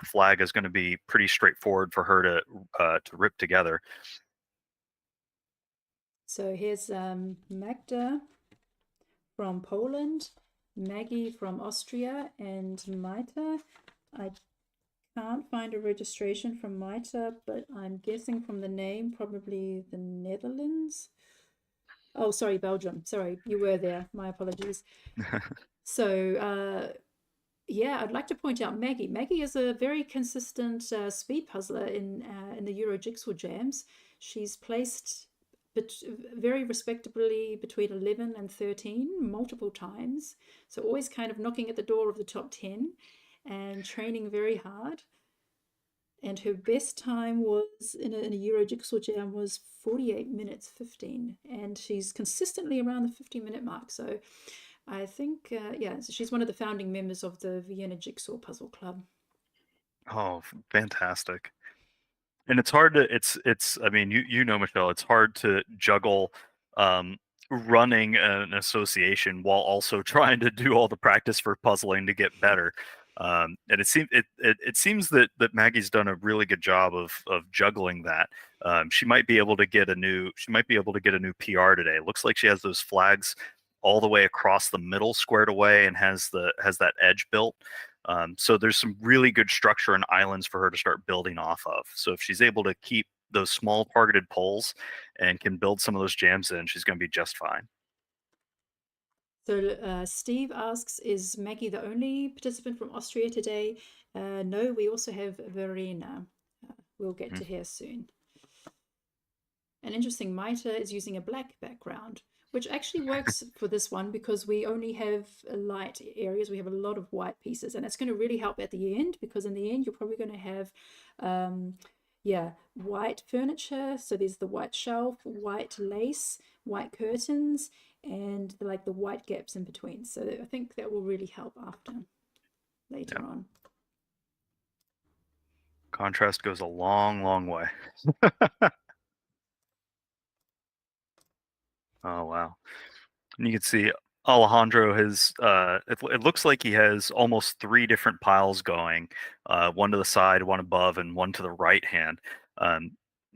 flag is going to be pretty straightforward for her to rip together. So here's Magda from Poland, Maggie from Austria, and Maita. I can't find a registration from Maita, but I'm guessing from the name, probably the Netherlands. Oh, sorry, Belgium. Sorry, you were there. My apologies. So, yeah, I'd like to point out Maggie. Maggie is a very consistent speed puzzler in the Euro Jigsaw Jams. She's placed very respectably between 11 and 13 multiple times. So always kind of knocking at the door of the top 10 and training very hard. And her best time was in a Euro Jigsaw Jam was 48 minutes 15, and she's consistently around the 50-minute mark. So I think so she's one of the founding members of the Vienna Jigsaw Puzzle Club. Oh, fantastic! And it's hard to I mean, you know, Michelle, it's hard to juggle running an association while also trying to do all the practice for puzzling to get better. And it seems that Maggie's done a really good job of juggling that. She might be able to get a new PR today. It looks like she has those flags all the way across the middle squared away and has that edge built. So there's some really good structure and islands for her to start building off of. So if she's able to keep those small targeted poles and can build some of those jams in, she's going to be just fine. So Steve asks, is Maggie the only participant from Austria today? No, we also have Verena. We'll get to her soon. And interesting, Maita is using a black background, which actually works for this one because we only have light areas. We have a lot of white pieces, and it's going to really help at the end, because in the end you're probably going to have white furniture. So there's the white shelf, white lace, white curtains, and like the white gaps in between. So I think that will really help later on. Contrast goes a long way. Oh wow. And you can see Alejandro has it looks like he has almost 3 different piles going, one to the side, one above, and one to the right hand.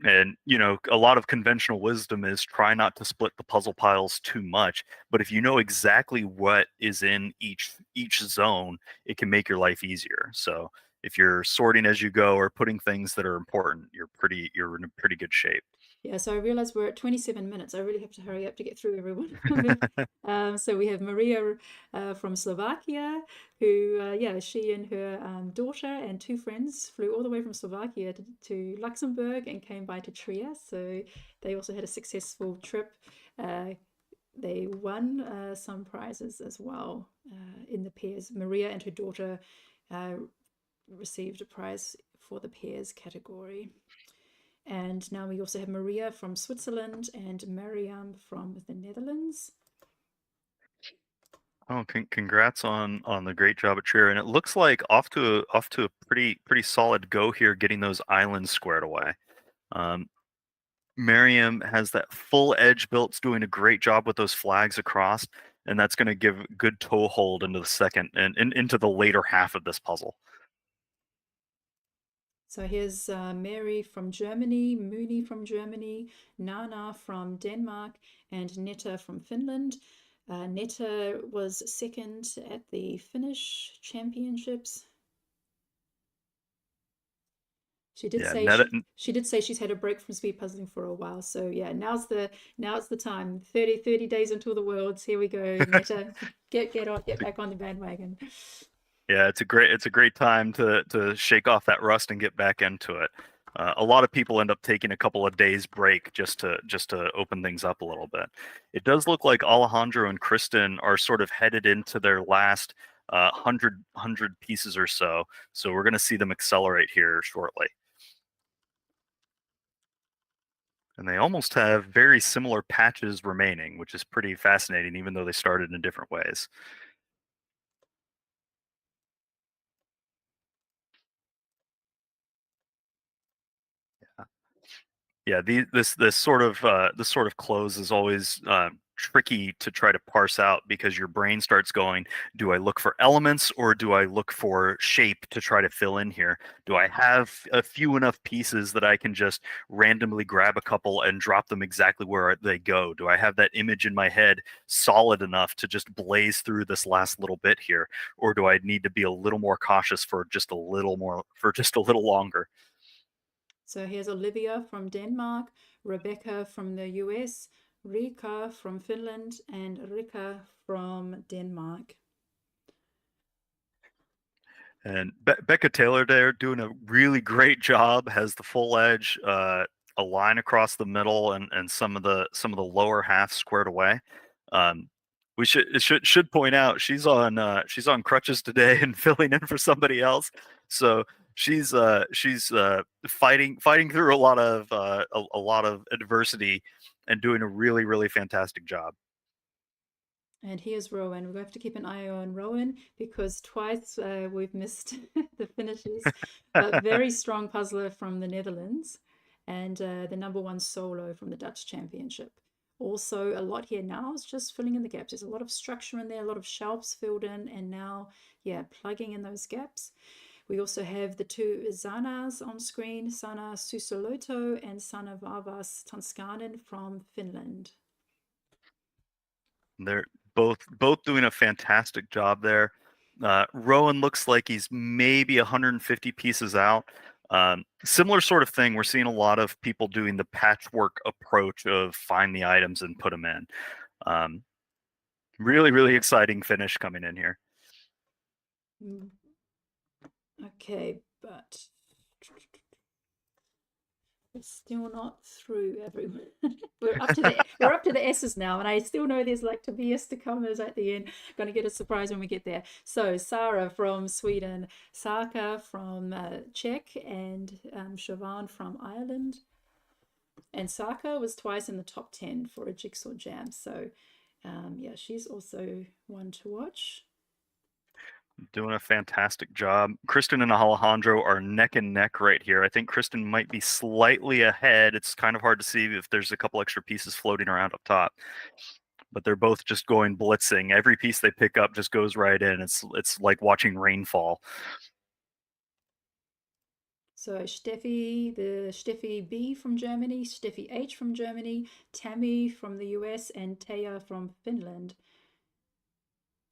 And you know, a lot of conventional wisdom is try not to split the puzzle piles too much, but if you know exactly what is in each zone, it can make your life easier. So if you're sorting as you go or putting things that are important, you're in a pretty good shape. Yeah, so I realize we're at 27 minutes. I really have to hurry up to get through everyone. So we have Maria from Slovakia, who, yeah, she and her daughter and two friends flew all the way from Slovakia to Luxembourg and came by to Trieste. So they also had a successful trip. They won some prizes as well in the pairs. Maria and her daughter received a prize for the pairs category. And now we also have Maria from Switzerland and Mariam from the Netherlands. Oh, congrats on the great job at Trier, and it looks like off to a pretty solid go here, getting those islands squared away. Miriam has that full edge built, it's doing a great job with those flags across, and that's going to give good toehold into the second and into the later half of this puzzle. So here's Mary from Germany, Mooney from Germany, Nana from Denmark, and Netta from Finland. Netta was second at the Finnish championships. She did say she did say she's had a break from speed puzzling for a while. So yeah, now's the time. 30 days until the Worlds. Here we go, Netta. get back on the bandwagon. Yeah, it's a great time to shake off that rust and get back into it. A lot of people end up taking a couple of days break just to open things up a little bit. It does look like Alejandro and Kristen are sort of headed into their last 100 pieces or so. So we're going to see them accelerate here shortly. And they almost have very similar patches remaining, which is pretty fascinating, even though they started in different ways. Yeah, this sort of close is always tricky to try to parse out, because your brain starts going, do I look for elements or do I look for shape to try to fill in here? Do I have a few enough pieces that I can just randomly grab a couple and drop them exactly where they go? Do I have that image in my head solid enough to just blaze through this last little bit here? Or do I need to be a little more cautious for just a little longer? So here's Olivia from Denmark, Rebecca from the US, Rika from Finland, and Rika from Denmark. And Becca Taylor there doing a really great job, has the full edge, a line across the middle, and some of the lower half squared away. We should point out she's on crutches today and filling in for somebody else. So she's fighting through a lot of adversity and doing a really fantastic job. And here's Rowan. We have to keep an eye on Rowan because twice we've missed the finishes. But very strong puzzler from the Netherlands, and the #1 solo from the Dutch Championship. Also a lot here now is just filling in the gaps. There's a lot of structure in there, a lot of shelves filled in, and now, yeah, plugging in those gaps. We also have the two Sanas on screen, Sana Susoloto and Sana Varvas Tanskanen from Finland. They're both doing a fantastic job there. Rowan looks like he's maybe 150 pieces out. Similar sort of thing. We're seeing a lot of people doing the patchwork approach of find the items and put them in. Really exciting finish coming in here. Okay, but it's still not through everyone. we're up to the S's now, and I still know there's like Tobias to come at the end. Gonna get a surprise when we get there. So Sarah from Sweden, Saka from Czech, and Siobhan from Ireland. And Saka was twice in the top 10 for a Jigsaw Jam. So yeah, she's also one to watch. Doing a fantastic job. Kristen and Alejandro are neck and neck right here. I think Kristen might be slightly ahead. It's kind of hard to see if there's a couple extra pieces floating around up top. But they're both just going blitzing. Every piece they pick up just goes right in. It's like watching rainfall. So Steffi B from Germany, Steffi H from Germany, Tammy from the US, and Taya from Finland.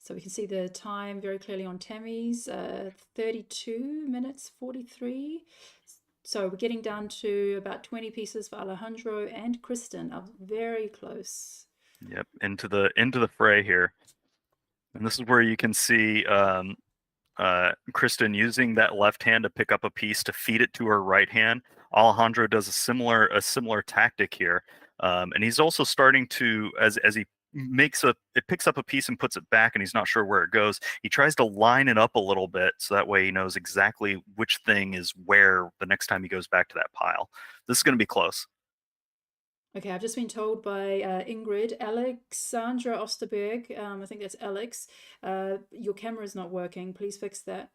So we can see the time very clearly on Tammy's, 32 minutes 43. So we're getting down to about 20 pieces for Alejandro and Kristen. Are very close. Yep, into the fray here. And this is where you can see Kristen using that left hand to pick up a piece to feed it to her right hand. Alejandro does a similar tactic here, and he's also starting to, as he picks up a piece and puts it back, and he's not sure where it goes. He tries to line it up a little bit so that way he knows exactly which thing is where the next time he goes back to that pile. This is going to be close. Okay, I've just been told by Ingrid, Alexandra Osterberg, I think that's Alex, your camera is not working. Please fix that.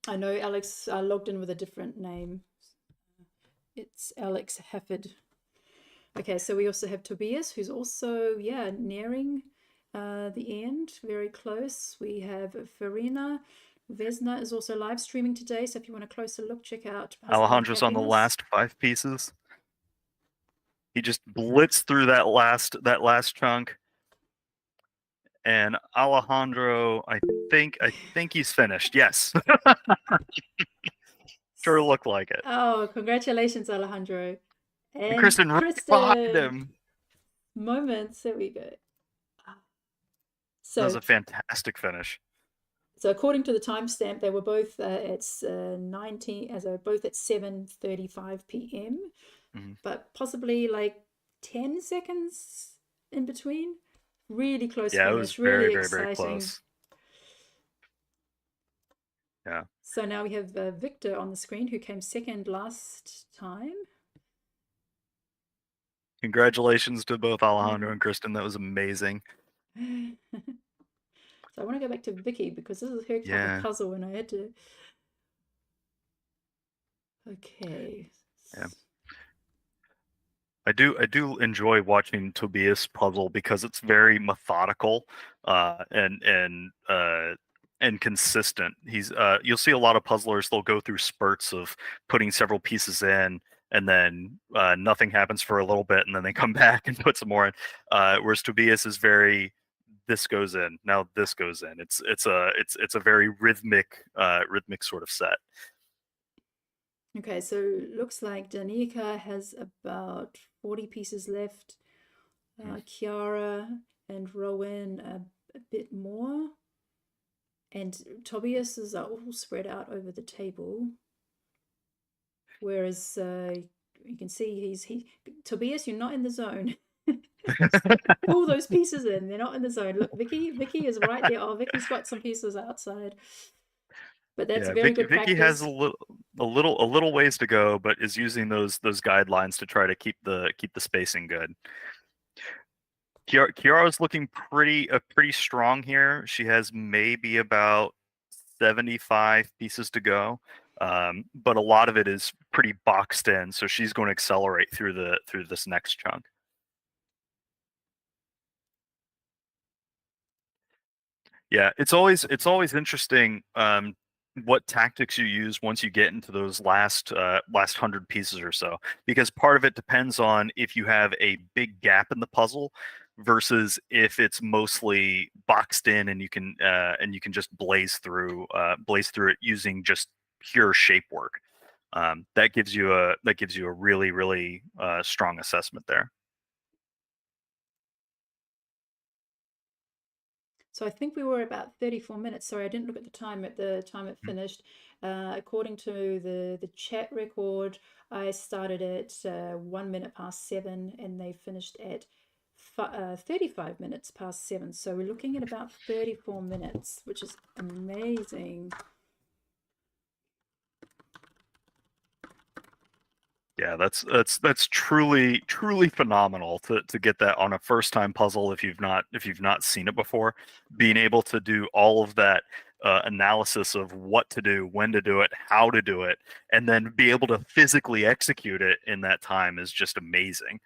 I know Alex logged in with a different name. It's Alex Hefford. Okay, so we also have Tobias, who's also, yeah, nearing the end, very close. We have Farina. Vesna is also live streaming today, so if you want a closer look, check out Alejandro's on the last 5 pieces. He just blitzed through that last chunk. And Alejandro, I think he's finished. Yes. Sure looked like it. Oh, congratulations, Alejandro. And Kristen right behind him. Moments. There we go. So that was a fantastic finish. So according to the timestamp, they were both at 7:35 p.m. But possibly like 10 seconds in between. Really close finish. It was really very, exciting. very close. Yeah. So now we have Victor on the screen, who came second last time. Congratulations to both Alejandro and Kristen. That was amazing. So I want to go back to Vicky because this is her type of puzzle, and I had to. Okay. Yeah. I do enjoy watching Tobias puzzle because it's very methodical and consistent. He's you'll see a lot of puzzlers, they'll go through spurts of putting several pieces in and then nothing happens for a little bit and then they come back and put some more in. Whereas Tobias is very, this goes in, now this goes in. It's a very rhythmic sort of set. Okay, so looks like Danica has about 40 pieces left. Chiara and Rowan a bit more. And Tobias's are all spread out over the table. Whereas you can see Tobias, you're not in the zone. Pull those pieces in. They're not in the zone. Look, Vicky is right there. Oh, Vicky's got some pieces outside. But that's very good practice. Vicky has a little ways to go, but is using those guidelines to try to keep the spacing good. Chiara's looking pretty strong here. She has maybe about 75 pieces to go, but a lot of it is pretty boxed in, so she's going to accelerate through this next chunk. Yeah, it's always interesting what tactics you use once you get into those last 100 pieces or so, because part of it depends on if you have a big gap in the puzzle versus if it's mostly boxed in and you can just blaze through it using just pure shape work. That gives you a really strong assessment there. So I think we were about 34 minutes. Sorry, I didn't look at the time at the time it finished. According to the chat record, I started at 1 minute past 7 and they finished at 35 minutes past 7. So we're looking at about 34 minutes, which is amazing. Yeah, that's truly phenomenal to get that on a first time puzzle if you've not seen it before. Being able to do all of that analysis of what to do, when to do it, how to do it, and then be able to physically execute it in that time is just amazing.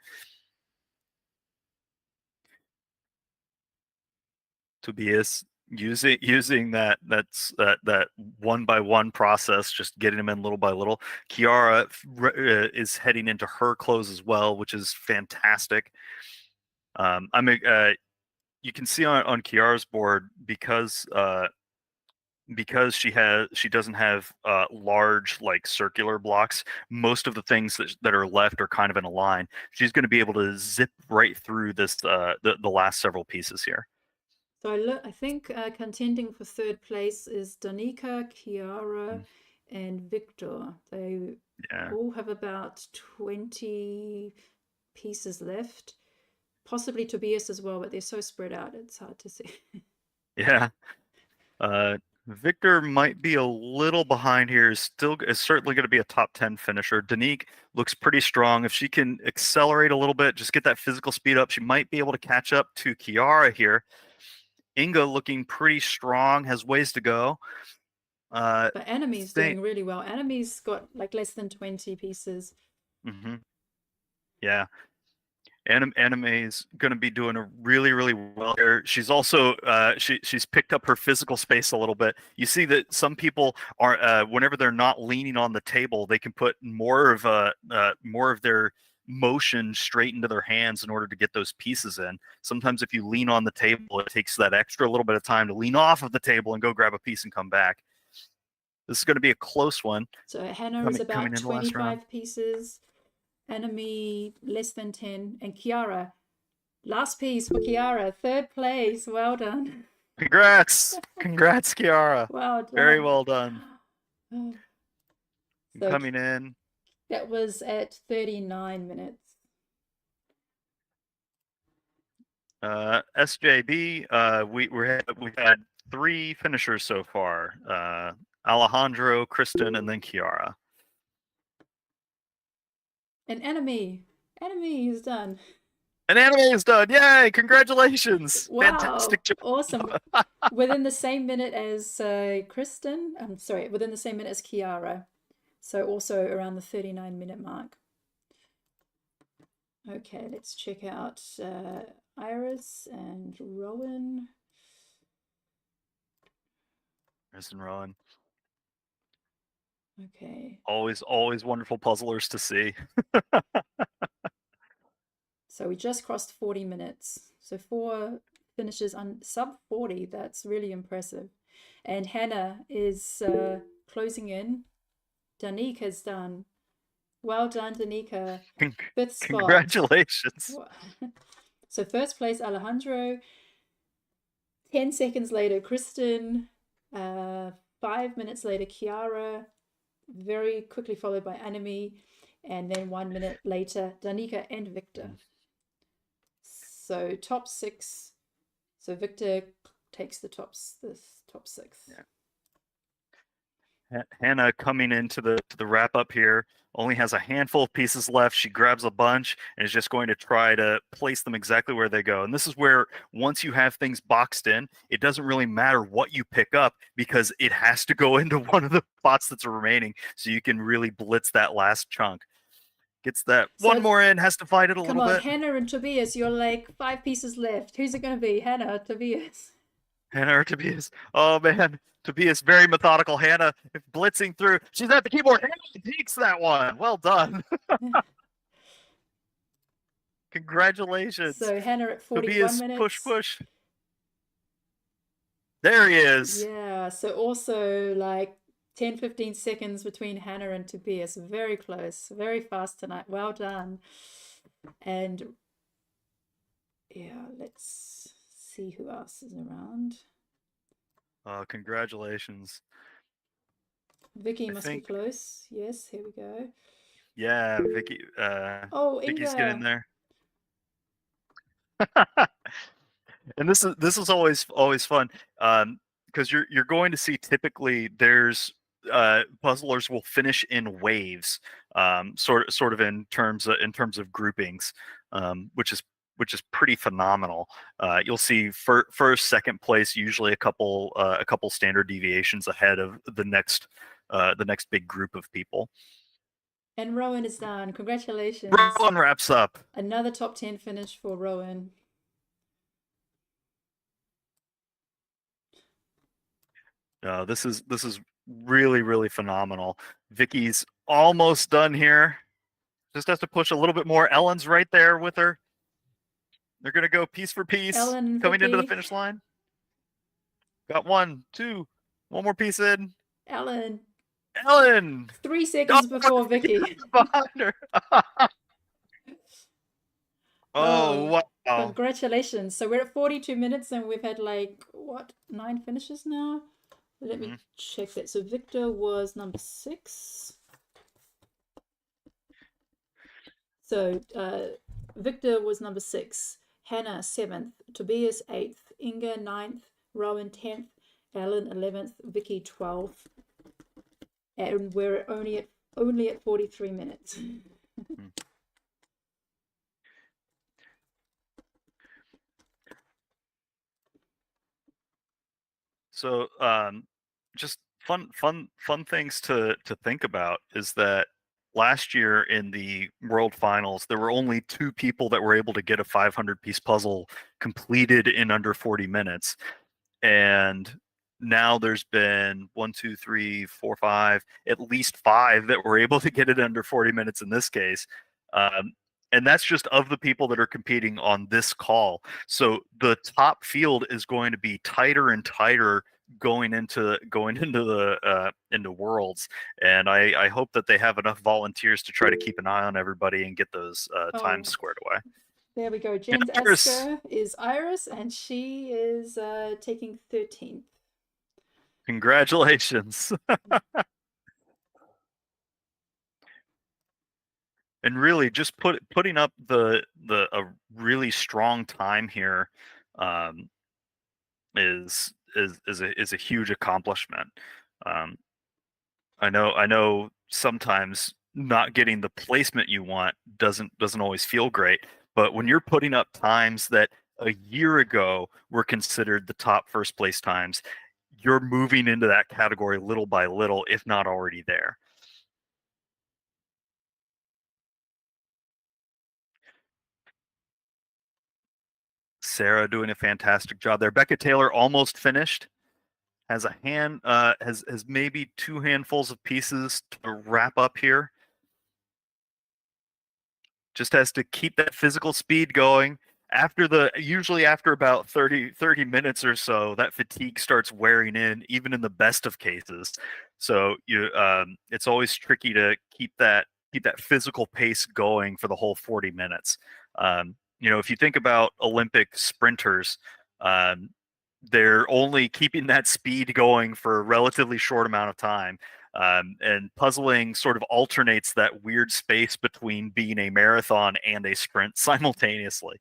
Tobias using that one by one process, just getting them in little by little. Chiara is heading into her close as well, which is fantastic. You can see on Chiara's board, because because she doesn't have large like circular blocks. Most of the things that are left are kind of in a line. She's going to be able to zip right through this the last several pieces here. So I think contending for third place is Danica, Chiara, and Victor. They all have about 20 pieces left. Possibly Tobias as well, but they're so spread out, it's hard to see. Yeah. Victor might be a little behind here. Is certainly going to be a top 10 finisher. Danique looks pretty strong. If she can accelerate a little bit, just get that physical speed up, she might be able to catch up to Chiara here. Inga looking pretty strong, has ways to go. But Anime's doing really well. Anime's got like less than 20 pieces. Yeah. Anime is going to be doing a really, really well here. She's also she's picked up her physical space a little bit. You see that some people are whenever they're not leaning on the table, they can put more of their motion straight into their hands in order to get those pieces in. Sometimes if you lean on the table, it takes that extra little bit of time to lean off of the table and go grab a piece and come back. This is going to be a close one. So Hannah is about 25 pieces. Enemy less than 10, and Chiara, last piece for Chiara, third place. Well done. Congrats, Chiara. Well done. Very well done. So coming in. That was at 39 minutes. SJB, we had 3 finishers so far. Alejandro, Kristen, and then Chiara. An enemy is done. An anime is done. Yay! Congratulations. Wow. Fantastic job. Awesome. Within the same minute as Kristen. I'm sorry, within the same minute as Chiara. So also around the 39-minute mark. Okay, let's check out Iris and Rowan. Iris and Rowan. Okay. Always wonderful puzzlers to see. So we just crossed 40 minutes. So 4 finishes on sub 40. That's really impressive. And Hannah is closing in. Danica is done. Well done, Danica. 5th spot. Congratulations. So first place, Alejandro. 10 seconds later, Kristen. 5 minutes later, Chiara. Very quickly followed by Anime. And then 1 minute later, Danica and Victor. So top 6. So Victor takes the top 6. Yeah. Hannah coming into the wrap up here only has a handful of pieces left. She grabs a bunch and is just going to try to place them exactly where they go. And this is where once you have things boxed in, it doesn't really matter what you pick up because it has to go into one of the spots that's remaining so you can really blitz that last chunk. Gets that one more in, has to fight it a little bit. Come on, Hannah and Tobias, you're like 5 pieces left. Who's it going to be? Hannah or Tobias? Hannah or Tobias. Oh, man. Tobias, very methodical. Hannah blitzing through. She's at the keyboard. Hannah takes that one. Well done. Congratulations. So Hannah at 41 Tobias, minutes. push. There he is. Yeah, so also like 10-15 seconds between Hannah and Tobias. Very close. Very fast tonight. Well done. And yeah, let's see who else is around. Congratulations. Vicky must be close. Yes, here we go. Yeah, Vicky. Vicky's Inga. getting there. And this is always fun because you're going to see typically there's puzzlers will finish in waves, sort of in terms of groupings, which is pretty phenomenal. You'll see first, second place usually a couple standard deviations ahead of the next big group of people. And Rowan is done. Congratulations. Rowan wraps up. Another top 10 finish for Rowan. This is really phenomenal. Vicky's almost done here. Just has to push a little bit more. Ellen's right there with her. They're going to go piece for piece, Ellen, coming Vicky. into the finish line. Got 1, 2, One more piece in. Ellen, Ellen. 3 seconds before Vicky. Behind her. Oh, wow. Congratulations. So we're at 42 minutes and we've had like, what, 9 finishes now? Let me check that. So Victor was number 6. So Victor was number 6. Hannah 7th. Tobias 8th. Inga 9th. Rowan 10th. Alan 11th. Vicky 12th. And we're only at 43 minutes. So just fun things to think about is that last year in the World Finals, there were only 2 people that were able to get a 500-piece puzzle completed in under 40 minutes. And now there's been 1, 2, 3, 4, 5, at least 5 that were able to get it under 40 minutes in this case. And that's just of the people that are competing on this call. So the top field is going to be tighter and tighter going into the into Worlds, and I hope that they have enough volunteers to try to keep an eye on everybody and get those times squared away. There we go. Jen's Asker is Iris, and she is taking 13th. Congratulations. And really, just putting up a really strong time here is a huge accomplishment. I know sometimes not getting the placement you want doesn't always feel great, but when you're putting up times that a year ago were considered the top first place times, you're moving into that category little by little, if not already there. Sarah doing a fantastic job there. Becca Taylor almost finished. Has a has maybe 2 handfuls of pieces to wrap up here. Just has to keep that physical speed going. Usually after about 30 minutes or so, that fatigue starts wearing in, even in the best of cases. So it's always tricky to keep that physical pace going for the whole 40 minutes. If you think about Olympic sprinters, they're only keeping that speed going for a relatively short amount of time. And puzzling sort of alternates that weird space between being a marathon and a sprint simultaneously.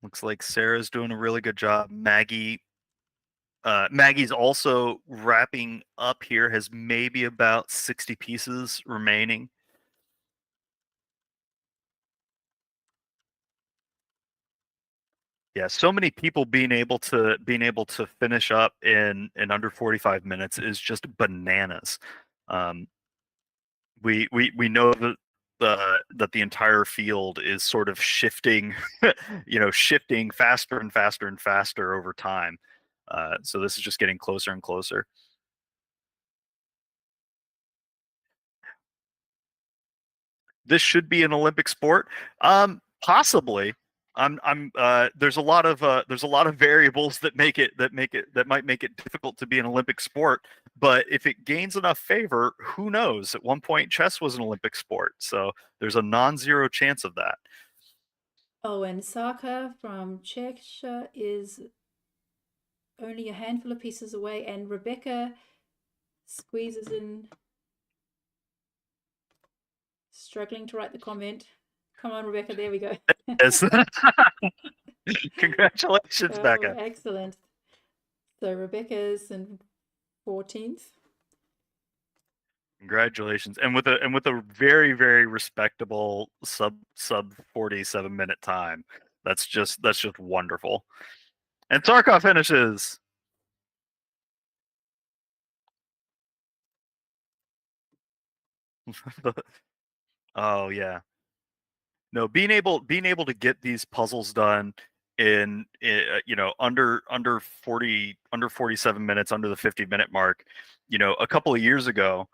Looks like Sarah's doing a really good job. Maggie's also wrapping up here, has maybe about 60 pieces remaining. Yeah, so many people being able to finish up in under 45 minutes is just bananas. We know that the entire field is sort of shifting, shifting faster and faster and faster over time. So this is just getting closer and closer. This should be an Olympic sport. Possibly. There's a lot of variables that might make it difficult to be an Olympic sport. But if it gains enough favor, who knows? At one point, chess was an Olympic sport, so there's a non-zero chance of that. Oh, and Saka from Czechia is only a handful of pieces away, and Rebecca squeezes in. Struggling to write the comment. Come on, Rebecca. There we go. Yes. Congratulations, Becca. Excellent. So Rebecca's in 14th. Congratulations, and with a very, very respectable sub 47-minute time. That's just wonderful. And Tarkov finishes. Oh yeah. No, being able to get these puzzles done in under 47 minutes, under the 50-minute mark. A couple of years ago,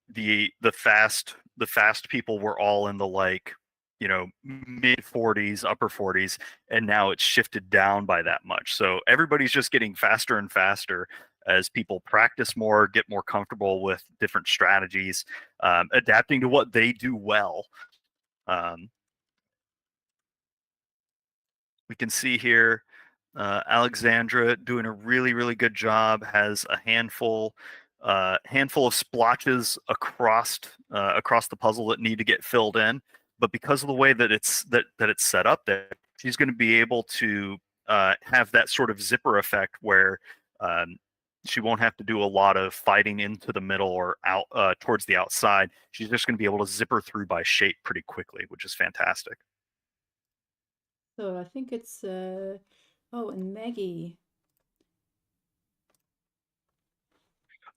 the fast people were all in the like mid 40s, upper 40s, and now it's shifted down by that much. So everybody's just getting faster and faster as people practice more, get more comfortable with different strategies, adapting to what they do well. We can see here Alexandra doing a really, really good job, has a handful of splotches across the puzzle that need to get filled in. But because of the way that it's set up there, she's going to be able to have that sort of zipper effect where she won't have to do a lot of fighting into the middle or out towards the outside. She's just going to be able to zipper through by shape pretty quickly, which is fantastic. So I think it's oh, and Maggie.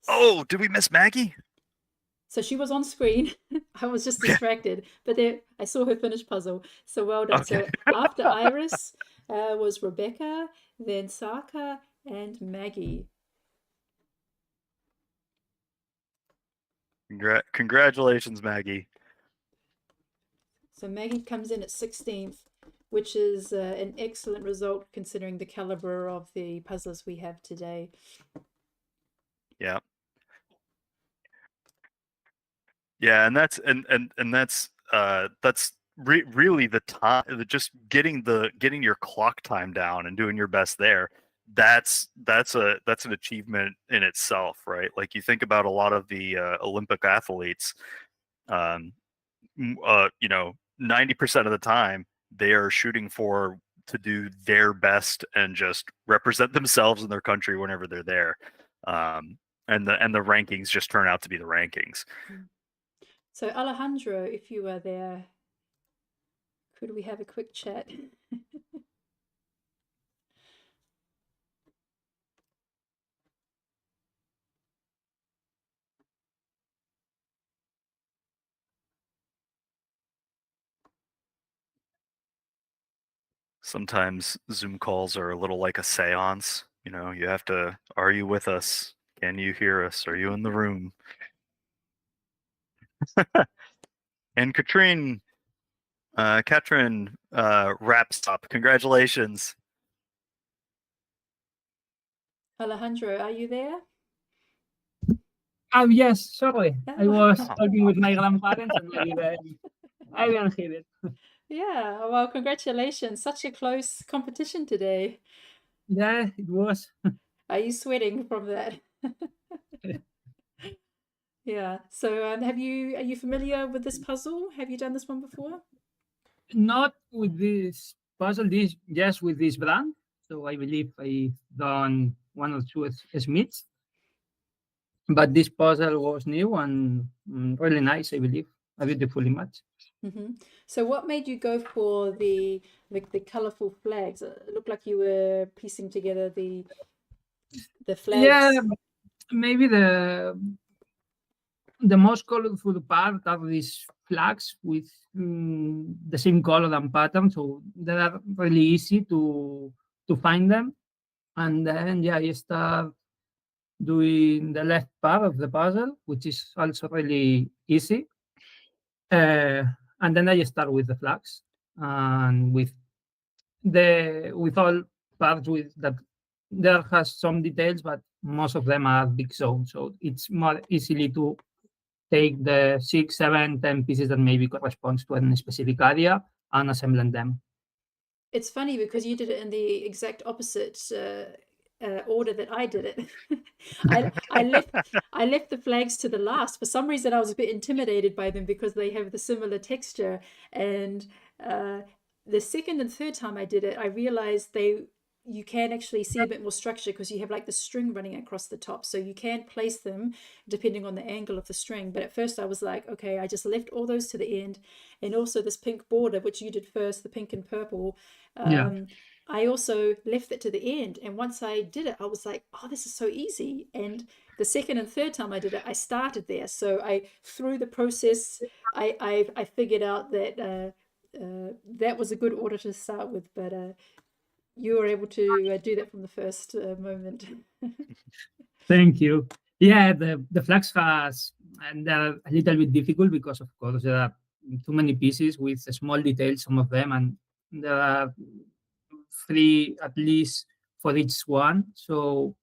Oh, did we miss Maggie? So she was on screen. I was just distracted, but there I saw her finished puzzle. So well done. Okay. So after Iris was Rebecca, then Saka and Maggie. Congratulations, Maggie. So Maggie comes in at 16th, which is an excellent result considering the caliber of the puzzles we have today. Yeah. Yeah, and that's really the time, just getting your clock time down and doing your best there. That's an achievement in itself, right? Like you think about a lot of the Olympic athletes, 90% of the time they are shooting to do their best and just represent themselves and their country whenever they're there. And the rankings just turn out to be the rankings. So Alejandro, if you are there, could we have a quick chat? Sometimes Zoom calls are a little like a seance. You have to, are you with us? Can you hear us? Are you in the room? And Katrin wraps up. Congratulations. Alejandro, are you there? Oh, yes, sorry. I was Oh. talking with my grandparents and I didn't hear it. Yeah, well, congratulations. Such a close competition today. Yeah, it was. Are you sweating from that? Yeah. So are you familiar with this puzzle? Have you done this one before? Not with this puzzle, just with this brand. So I believe I've done one or two Schmidts. But this puzzle was new and really nice, I believe. A beautiful image. Mm-hmm. So what made you go for the colorful flags? It looked like you were piecing together the flags. Yeah, maybe the most colorful part are these flags with the same color and pattern, so they are really easy to find them. And then I start doing the left part of the puzzle, which is also really easy. And then I start with the flags and with all parts with that there has some details, but most of them are big zones, so it's more easily to take the 6, 7, 10 pieces that maybe corresponds to a specific area and assemble them. It's funny because you did it in the exact opposite order that I did it. I left the flags to the last. For some reason, I was a bit intimidated by them because they have the similar texture. And the second and third time I did it, I realized you can actually see a bit more structure because you have like the string running across the top. So you can place them depending on the angle of the string. But at first I was like, okay, I just left all those to the end. And also this pink border, which you did first, the pink and purple. I also left it to the end. And once I did it, I was like, oh, this is so easy. And the second and third time I did it, I started there. So through the process, I figured out that that was a good order to start with. But you were able to do that from the first moment. Thank you. Yeah, the flags and they're a little bit difficult because of course there are too many pieces with small details, some of them, and there are 3 at least for each one. So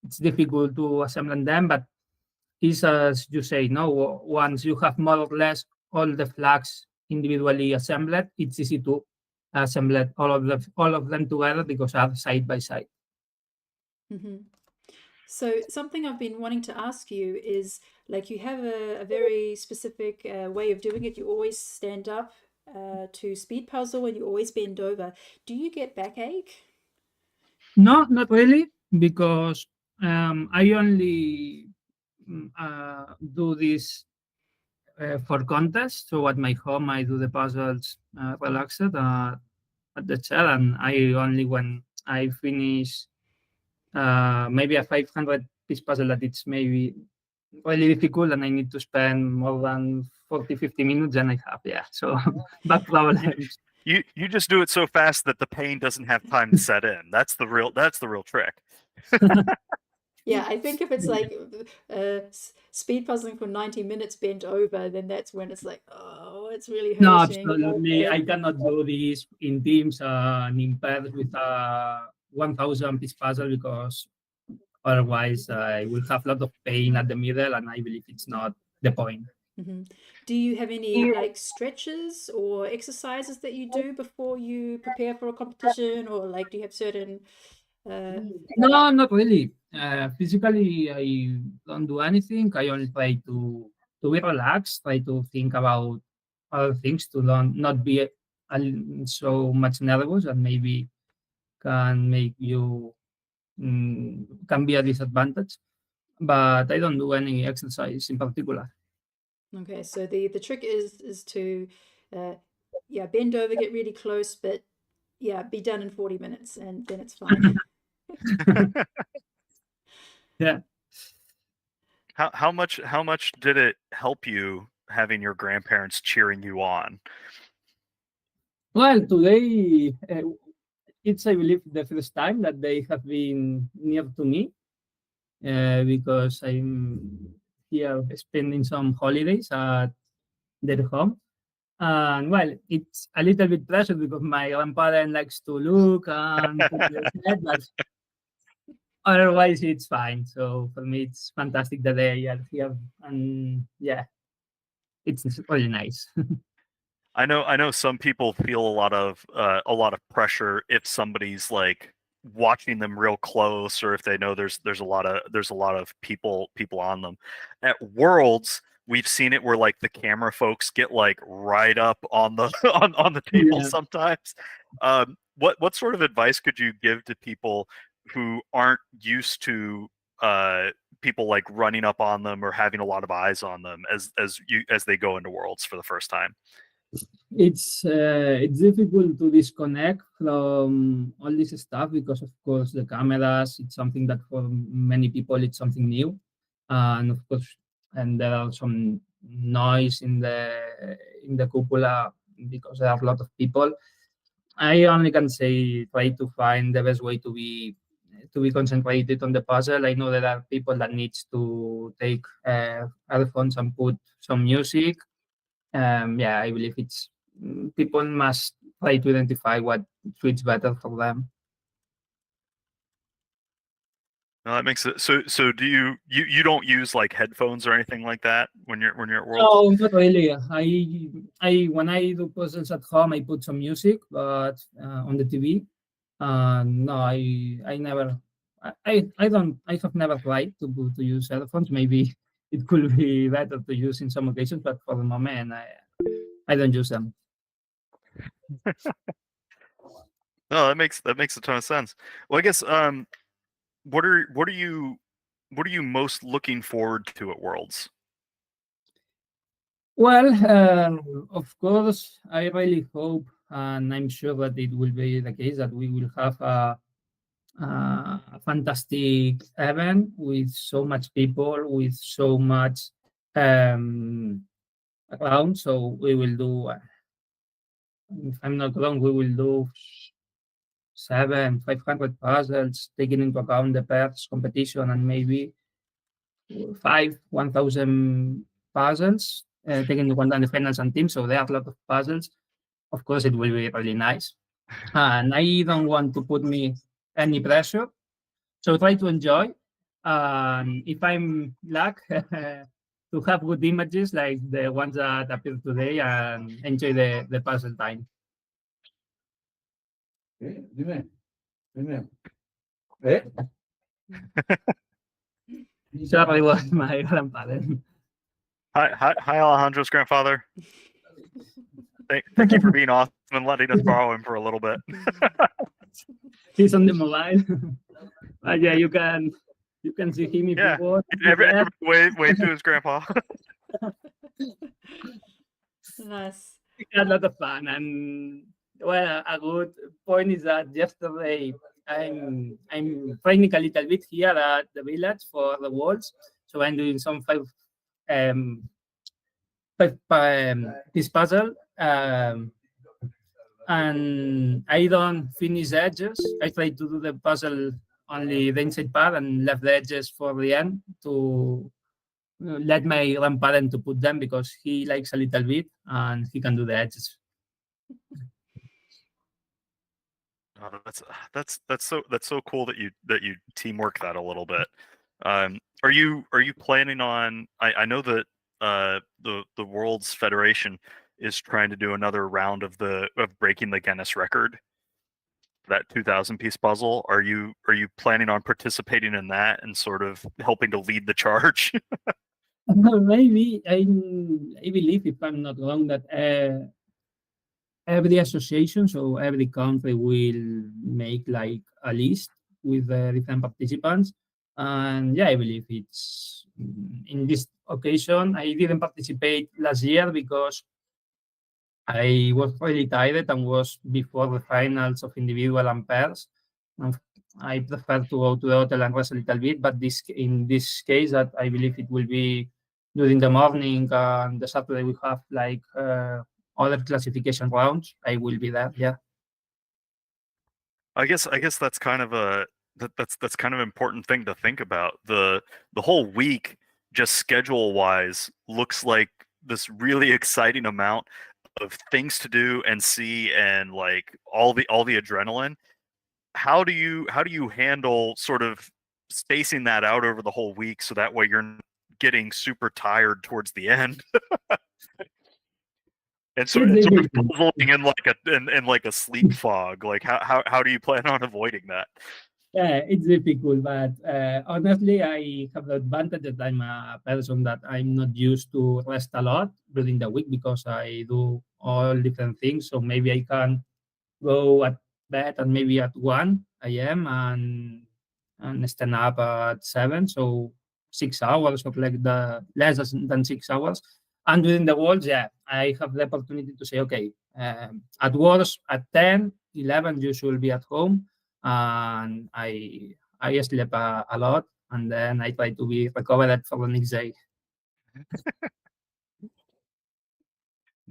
it's difficult to assemble them, but is as you say, no, once you have more or less all the flags individually assembled, it's easy to assemble all of them together because are side by side. So something I've been wanting to ask you is, like, you have a very specific way of doing it. You always stand up to speed puzzle and you always bend over. Do you get backache? No, not really, because I only do this for contest. So at my home, I do the puzzles relaxed at the chair, and I only when I finish maybe a 500 piece puzzle that it's maybe really difficult and I need to spend more than 40-50 minutes, and I have so back problems. You just do it so fast that the pain doesn't have time to set in. That's the real trick. Yeah, I think if it's like speed puzzling for 90 minutes bent over, then that's when it's like, oh, it's really hurting. No, absolutely. But I cannot do this in teams and in pairs with a 1,000 piece puzzle, because otherwise I will have a lot of pain at the middle, and I believe it's not the point. do you have any like stretches or exercises that you do before you prepare for a competition, or like do you have certain No, not really. Physically, I don't do anything. I only try to be relaxed, try to think about other things, to not be so much nervous, and maybe can make you can be a disadvantage. But I don't do any exercise in particular. Okay, so the trick is to bend over, get really close, but be done in 40 minutes, and then it's fine. Yeah. How much did it help you having your grandparents cheering you on? Well, today it's, I believe, the first time that they have been near to me, because I'm here spending some holidays at their home. And well, it's a little bit pressure because my grandparent likes to look and put their head, but otherwise it's fine. So for me, it's fantastic that they are here, and it's really nice. I know some people feel a lot of pressure if somebody's like watching them real close, or if they know there's a lot of people on them. At Worlds, we've seen it where like the camera folks get like right up on the on the table sometimes. What sort of advice could you give to people who aren't used to people like running up on them or having a lot of eyes on them as they go into Worlds for the first time? It's difficult to disconnect from all this stuff, because of course the cameras, it's something that for many people it's something new, and of course, and there are some noise in the cupola because there are a lot of people. I only can say try to find the best way to be concentrated on the puzzle. I know there are people that needs to take headphones and put some music. I believe it's people must try to identify what fits better for them. No, that makes it so. Do you don't use like headphones or anything like that when you're at Worlds? No, not really. I when I do puzzles at home, I put some music, but on the TV. No, I never. I have never tried to use headphones. Maybe it could be better to use in some occasions, but for the moment, I don't use them. No, that makes a ton of sense. Well, I guess what are you most looking forward to at Worlds? Well, of course, I really hope, and I'm sure that it will be the case, that we will have a fantastic event with so much people, with so much around. So we will do, if I'm not wrong, we will do 500 puzzles, taking into account the pairs competition, and maybe 1,000 puzzles taking into account the finals and teams. So there are a lot of puzzles. Of course, it will be really nice. And I don't want to put me any pressure. So try to enjoy. If I'm luck, to have good images like the ones that appear today and enjoy the puzzle time. Sorry, was my grandparent. Hi, Alejandro's grandfather. Thank you for being awesome and letting us borrow him for a little bit. He's on the mobile. Yeah, you can see him if Yeah. you want. Everybody wave to his grandpa. Nice. We had a lot of fun, and well, a good point is that yesterday I'm training a little bit here at the village for the walls, so I'm doing some five piece puzzle, and I don't finish the edges. I try to do the puzzle only the inside part and left the edges for the end to let my grandparent to put them because he likes a little bit and he can do the edges. Oh, that's so cool that you teamwork that a little bit. Are you planning on? I know that the World's Federation is trying to do another round of breaking the Guinness record. That 2,000 piece puzzle. Are you planning on participating in that and sort of helping to lead the charge? Maybe I believe, if I'm not wrong, that every association, so every country will make like a list with the different participants. And yeah, I believe it's in this occasion. I didn't participate last year because I was really tired and was before the finals of individual and pairs. And I prefer to go to the hotel and rest a little bit, but in this case, that I believe it will be during the morning and the Saturday we have like other classification rounds. I will be there. Yeah. I guess that's kind of that's kind of important thing to think about. The whole week, just schedule wise, looks like this really exciting amount of things to do and see, and like all the adrenaline. How do you handle sort of spacing that out over the whole week so that way you're not getting super tired towards the end? And sort of puzzling in like a sleep fog. Like how do you plan on avoiding that? Yeah, it's difficult, but honestly, I have the advantage that I'm a person that I'm not used to rest a lot during the week because I do all different things. So maybe I can go at bed and maybe at 1 a.m. and stand up at 7. So 6 hours of like the less than 6 hours. And during the walls, yeah, I have the opportunity to say, okay, at worst at 10, 11, you should be at home. And I sleep a lot, and then I try to be recovered for the next day.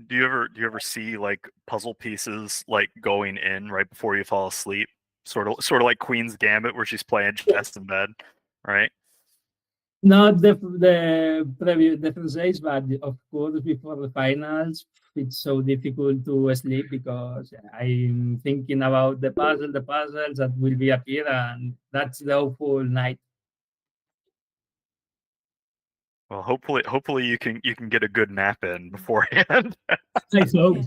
Do you ever see like puzzle pieces like going in right before you fall asleep? Sort of like Queen's Gambit where she's playing chess in bed, right? Not the previous the first days, but of course before the finals, it's so difficult to sleep because I'm thinking about the puzzles that will be appear, and that's the awful night. Well, hopefully you can get a good nap in beforehand. I hope.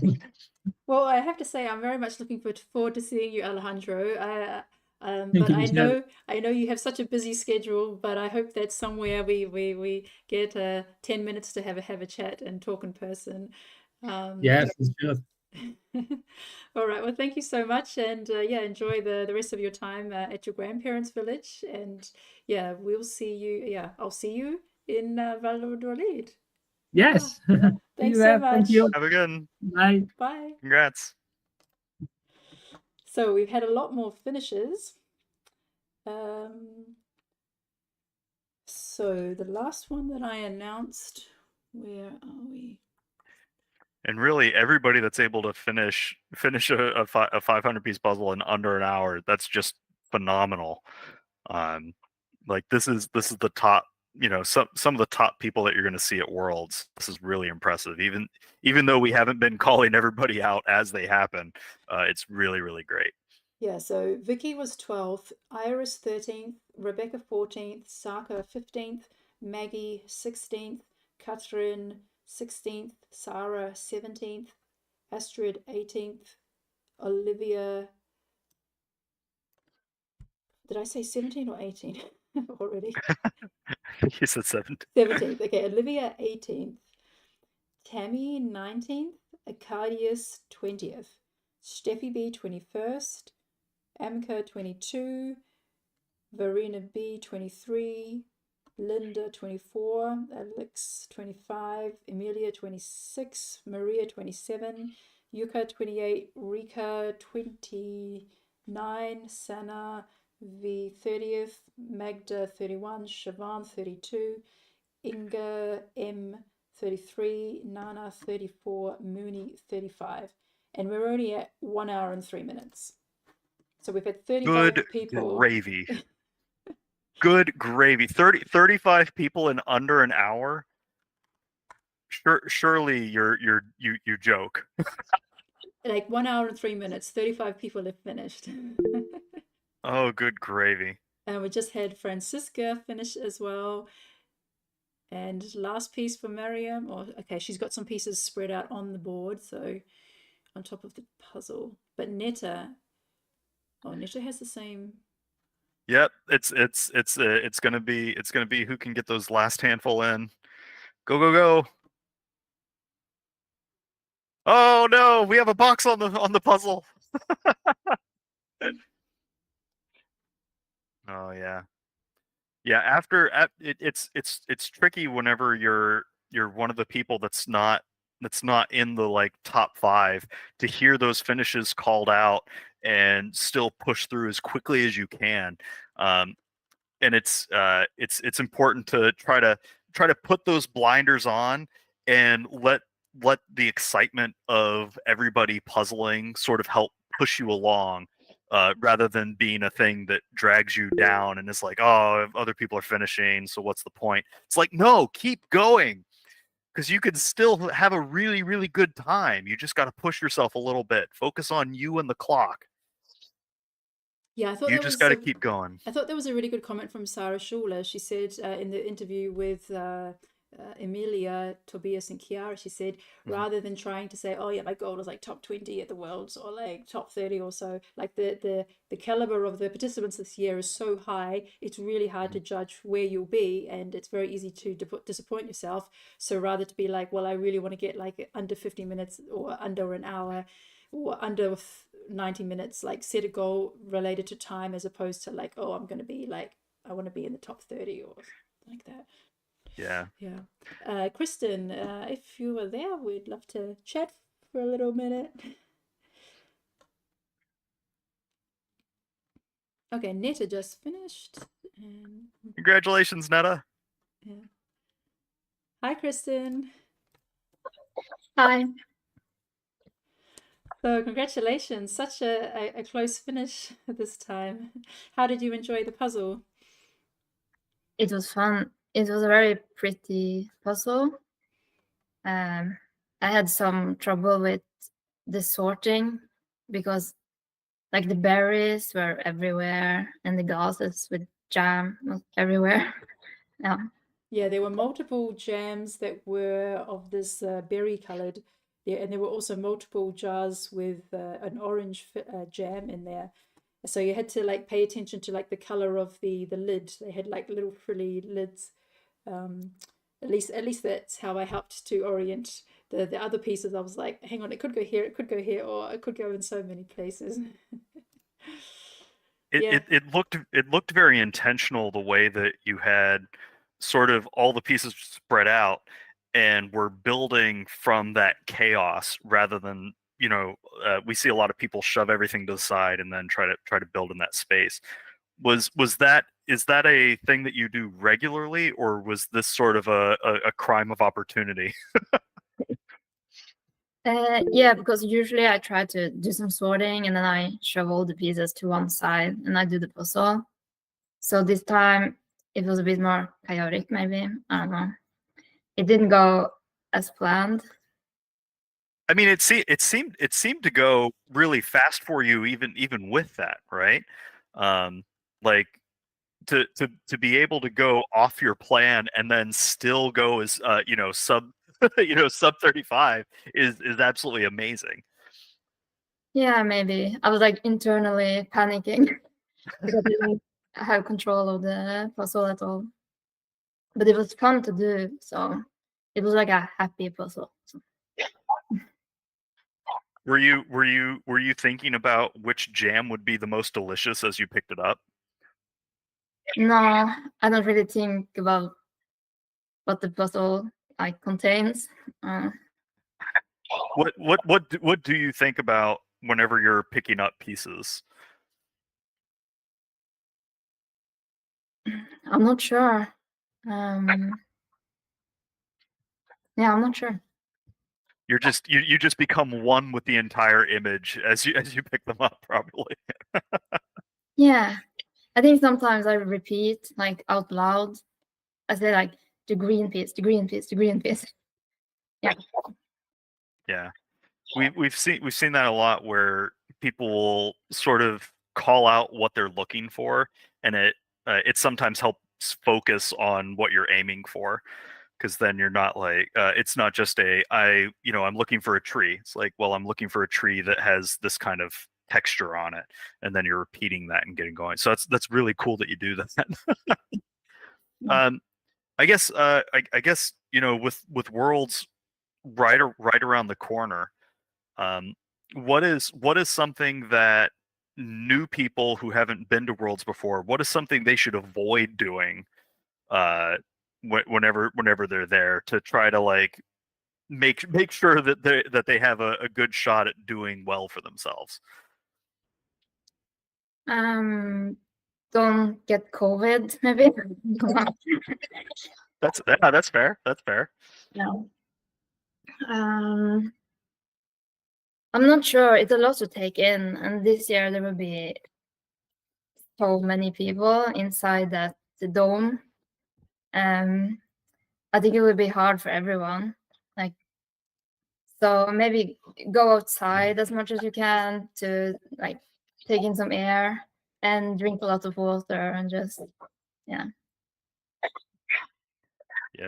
Well, I have to say, I'm very much looking forward to seeing you, Alejandro. Thank But you, I Michelle. know you have such a busy schedule, but I hope that somewhere we get 10 minutes to have a chat and talk in person. Yes, for sure. All right. Well, thank you so much, and yeah, enjoy the rest of your time at your grandparents' village. And yeah, we'll see you. Yeah, I'll see you in Valladolid. Yes. See Thanks you so there. Thank much. you. Have a good one. Bye. Bye. Congrats. So we've had a lot more finishes. So the last one that I announced, where are we? And really, everybody that's able to finish a 500 piece puzzle in under an hour, that's just phenomenal. Like this is the top some of the top people that you're going to see at Worlds. This is really impressive. Even though we haven't been calling everybody out as they happen, it's really, really great. Yeah, so Vicky was 12th, Iris 13th, Rebecca 14th, Saka 15th, Maggie 16th, Catherine 16th, Sarah 17th, Astrid 18th, Olivia. Did I say 17 or 18 already? You said 17th. 17th. Okay, Olivia 18th, Tammy 19th, Arcadius 20th, Steffi B 21st, Amka 22, Verena B 23, Linda 24, Alex 25, Emilia 26, Maria 27, Yuka 28, Rika 29, Sana V 30th, Magda 31, Siobhan 32, Inga M 33, Nana 34, Mooney 35. And we're only at 1 hour and 3 minutes. So we've had 35 Good people. gravy. Good gravy. 35 people in under an hour. Surely you joke. Like 1 hour and 3 minutes, 35 people have finished. Oh, good gravy. And we just had Francisca finish as well. And last piece for Miriam. Okay, she's got some pieces spread out on the board, so on top of the puzzle. But Netta has the same. Yep, it's gonna be who can get those last handful in. Go go go! Oh no, we have a box on the puzzle. Oh yeah, yeah. It's tricky whenever you're one of the people that's not in the like top 5 to hear those finishes called out and still push through as quickly as you can. And it's important to try to put those blinders on and let the excitement of everybody puzzling sort of help push you along, rather than being a thing that drags you down and is like, oh, other people are finishing, so what's the point? It's like, no, keep going, because you can still have a really, really good time. You just got to push yourself a little bit. Focus on you and the clock. Yeah, I thought you just got to keep going. I thought there was a really good comment from Sarah Schuler. She said in the interview with Emilia, Tobias, and Chiara, she said, rather than trying to say, oh yeah, my goal is like top 20 at the Worlds or like top 30 or so, like the caliber of the participants this year is so high, it's really hard to judge where you'll be, and it's very easy to disappoint yourself. So rather to be like, well, I really want to get like under 50 minutes or under an hour or under 90 minutes, like set a goal related to time, as opposed to like, oh, I'm going to be like, I want to be in the top 30 or like that. Yeah. Kristen, if you were there, we'd love to chat for a little minute. Okay, Netta just finished. And Congratulations, Netta. yeah. Hi, Kristen. Hi. So congratulations, such a close finish this time. How did you enjoy the puzzle? It was fun. It was a very pretty puzzle. I had some trouble with the sorting because like the berries were everywhere and the glasses with jam was everywhere. Yeah, there were multiple jams that were of this berry colored. Yeah, and there were also multiple jars with an orange jam in there. So you had to like pay attention to like the color of the lid. They had like little frilly lids. At least that's how I helped to orient the other pieces. I was like, hang on, it could go here, it could go here, or it could go in so many places. It looked very intentional, the way that you had sort of all the pieces spread out and were building from that chaos, rather than we see a lot of people shove everything to the side and then try to build in that space. Is that a thing that you do regularly, or was this sort of a crime of opportunity? Yeah, because usually I try to do some sorting and then I shove all the pieces to one side and I do the puzzle. So this time it was a bit more chaotic, maybe. I don't know. It didn't go as planned. I mean, it seemed to go really fast for you, even with that, right? Like to be able to go off your plan and then still go as sub sub 35 is absolutely amazing. Yeah, maybe. I was like internally panicking because I didn't have control of the puzzle at all. But it was fun to do, so it was like a happy puzzle. So. Were you thinking about which jam would be the most delicious as you picked it up? No, I don't really think about what the puzzle like contains. What do you think about whenever you're picking up pieces? I'm not sure. Yeah, I'm not sure. You just become one with the entire image as you pick them up, probably. Yeah, I think sometimes I repeat like out loud. I say like the green piece, the green piece, the green piece. Yeah. Yeah, we've seen that a lot where people will sort of call out what they're looking for, and it sometimes helps focus on what you're aiming for, because then you're not like it's not just I'm looking for a tree. It's like, well, I'm looking for a tree that has this kind of texture on it, and then you're repeating that and getting going. So that's really cool that you do that. I guess with Worlds right around the corner, what is something that new people who haven't been to Worlds before, what is something they should avoid doing whenever they're there, to try to like make sure that they have a good shot at doing well for themselves? Don't get COVID, maybe. That's fair. That's fair. No. I'm not sure. It's a lot to take in, and this year there will be so many people inside the dome. I think it will be hard for everyone. Like, so maybe go outside as much as you can to like take in some air and drink a lot of water and just Yeah,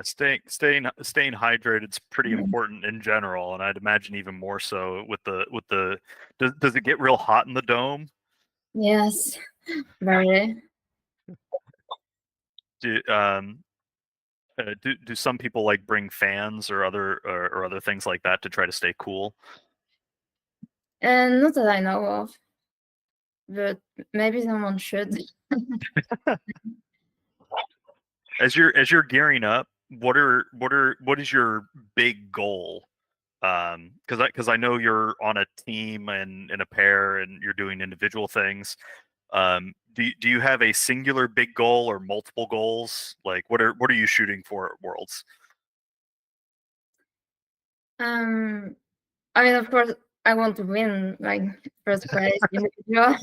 staying hydrated is pretty important in general, and I'd imagine even more so with the does it get real hot in the dome? Yes, very. Do some people like bring fans or other things like that to try to stay cool? And not that I know of, but maybe someone should. As you're gearing up, what is your big goal? Because I know you're on a team and in a pair and you're doing individual things. Do you have a singular big goal or multiple goals? Like what are you shooting for at Worlds? I mean, of course, I want to win like first place individual,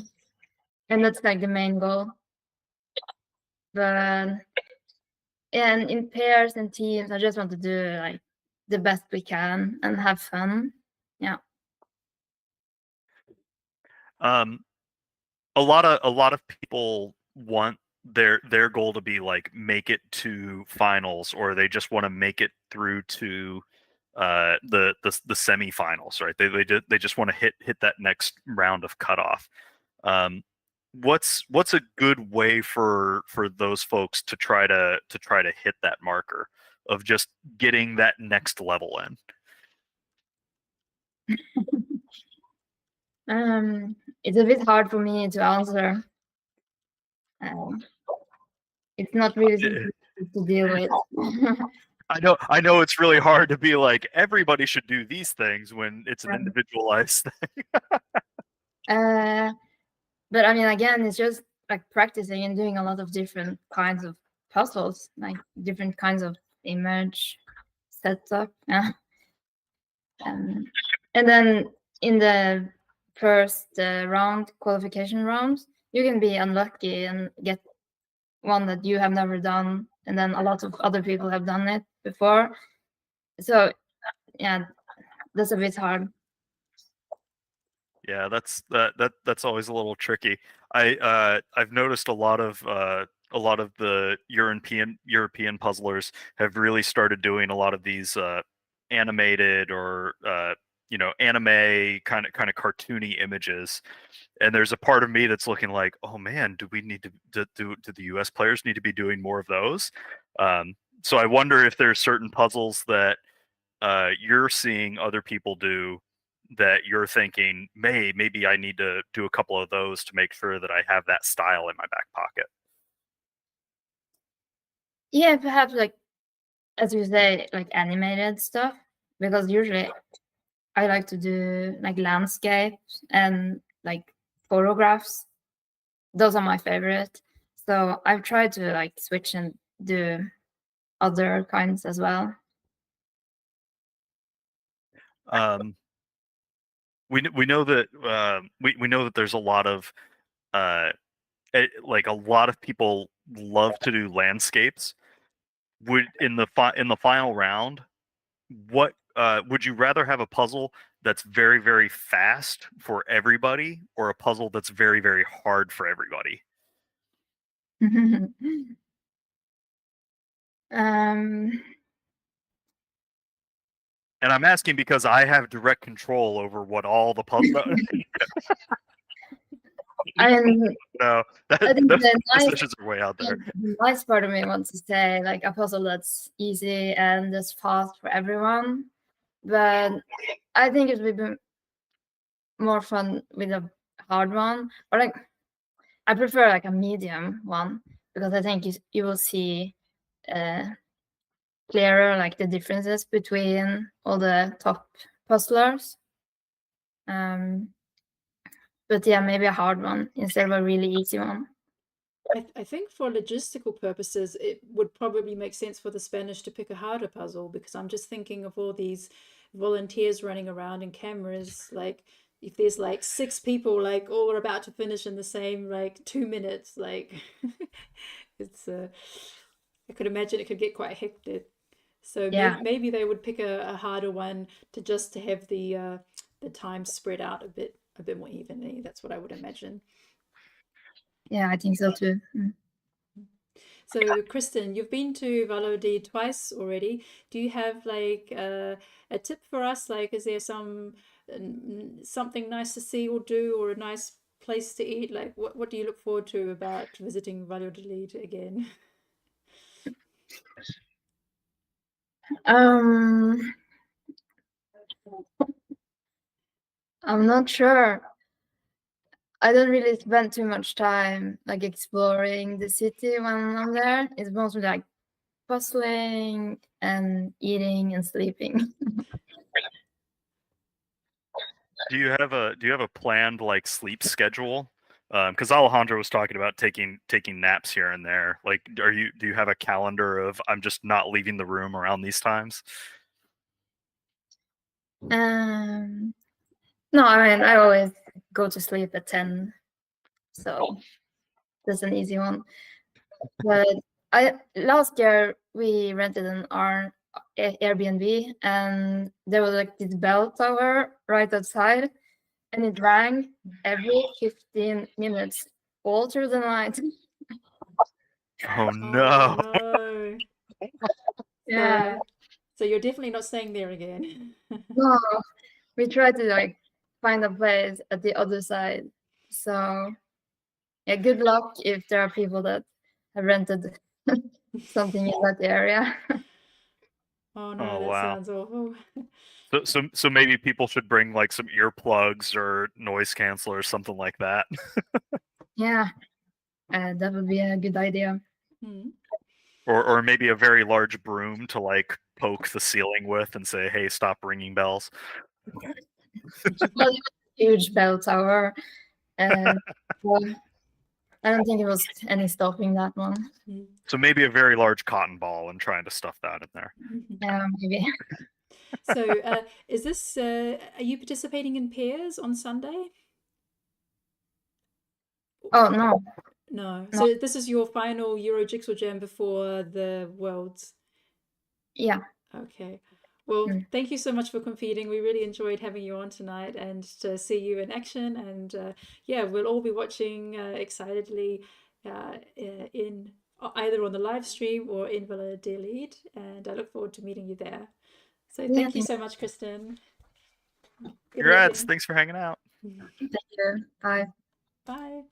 and that's like the main goal. But and in pairs and teams, I just want to do like the best we can and have fun. Yeah. A lot of people want their goal to be like make it to finals, or they just want to make it through to the semifinals, right? They just want to hit that next round of cutoff. What's a good way for those folks to try to hit that marker of just getting that next level in? It's a bit hard for me to answer. It's not really something to deal with. I know it's really hard to be like everybody should do these things when it's an individualized thing. But I mean, again, it's just like practicing and doing a lot of different kinds of puzzles, like different kinds of image setup. Yeah. And then in the first round, qualification rounds, you can be unlucky and get one that you have never done, and then a lot of other people have done it before. So yeah, that's a bit hard. Yeah, that's always a little tricky. I've noticed a lot of the European puzzlers have really started doing a lot of these animated or anime kind of cartoony images. And there's a part of me that's looking like, oh man, do we need to do the US players need to be doing more of those? So I wonder if there's certain puzzles that you're seeing other people do that you're thinking, maybe I need to do a couple of those to make sure that I have that style in my back pocket. Yeah, perhaps like, as you say, like animated stuff, because usually I like to do like landscapes and like photographs. Those are my favorite. So I've tried to like switch and do other kinds as well. We know that we know that there's a lot of like a lot of people love to do landscapes. Would in the final round, what would you rather have a puzzle that's very, very fast for everybody, or a puzzle that's very, very hard for everybody? And I'm asking because I have direct control over what all the puzzles. No, I think those the decisions are way out there. nice part of me wants to say like a puzzle that's easy and that's fast for everyone, but I think it would be more fun with a hard one, or like I prefer like a medium one, because I think you will see clearer like the differences between all the top puzzlers. But yeah, maybe a hard one instead of a really easy one. I think for logistical purposes, it would probably make sense for the Spanish to pick a harder puzzle, because I'm just thinking of all these volunteers running around and cameras. Like if there's like 6 people like all about to finish in the same like 2 minutes, like it's I could imagine it could get quite hectic. So Yeah. maybe they would pick a harder one to have the time spread out a bit more evenly. That's what I would imagine. Yeah, I think so too. So, Kristen, you've been to Valladolid twice already. Do you have like a tip for us? Like, is there something nice to see or do, or a nice place to eat? Like, what do you look forward to about visiting Valladolid again? I'm not sure. I don't really spend too much time like exploring the city when I'm there. It's mostly like puzzling and eating and sleeping. Do you have a planned like sleep schedule? Because Alejandro was talking about taking naps here and there. Like, do you have a calendar of I'm just not leaving the room around these times? No, I mean I always go to sleep at 10, so that's an easy one. But last year we rented an Airbnb, and there was like this bell tower right outside, and it rang every 15 minutes all through the night. Oh no! Oh, no. Yeah. So you're definitely not staying there again. No, we tried to like find a place at the other side. So yeah, good luck if there are people that have rented something in that area. Oh no, Oh that wow! sounds awful. So maybe people should bring like some earplugs or noise canceller or something like that. Yeah, that would be a good idea. Hmm. Or maybe a very large broom to like poke the ceiling with and say, "Hey, stop ringing bells." Well, huge bell tower, and well, I don't think it was any stopping that one. So maybe a very large cotton ball and trying to stuff that in there. Yeah, maybe. So, is this? Are you participating in pairs on Sunday? Oh no. No. No. So this is your final Euro Jigsaw Jam before the Worlds. Yeah. Okay. Well, Mm. thank you so much for competing. We really enjoyed having you on tonight and to see you in action. And yeah, we'll all be watching excitedly in either on the live stream or in Villa Delete. And I look forward to meeting you there. So Yeah, thank you so much, Kristen. Good Congrats. looking. Thanks for hanging out. Thank you. Bye. Bye.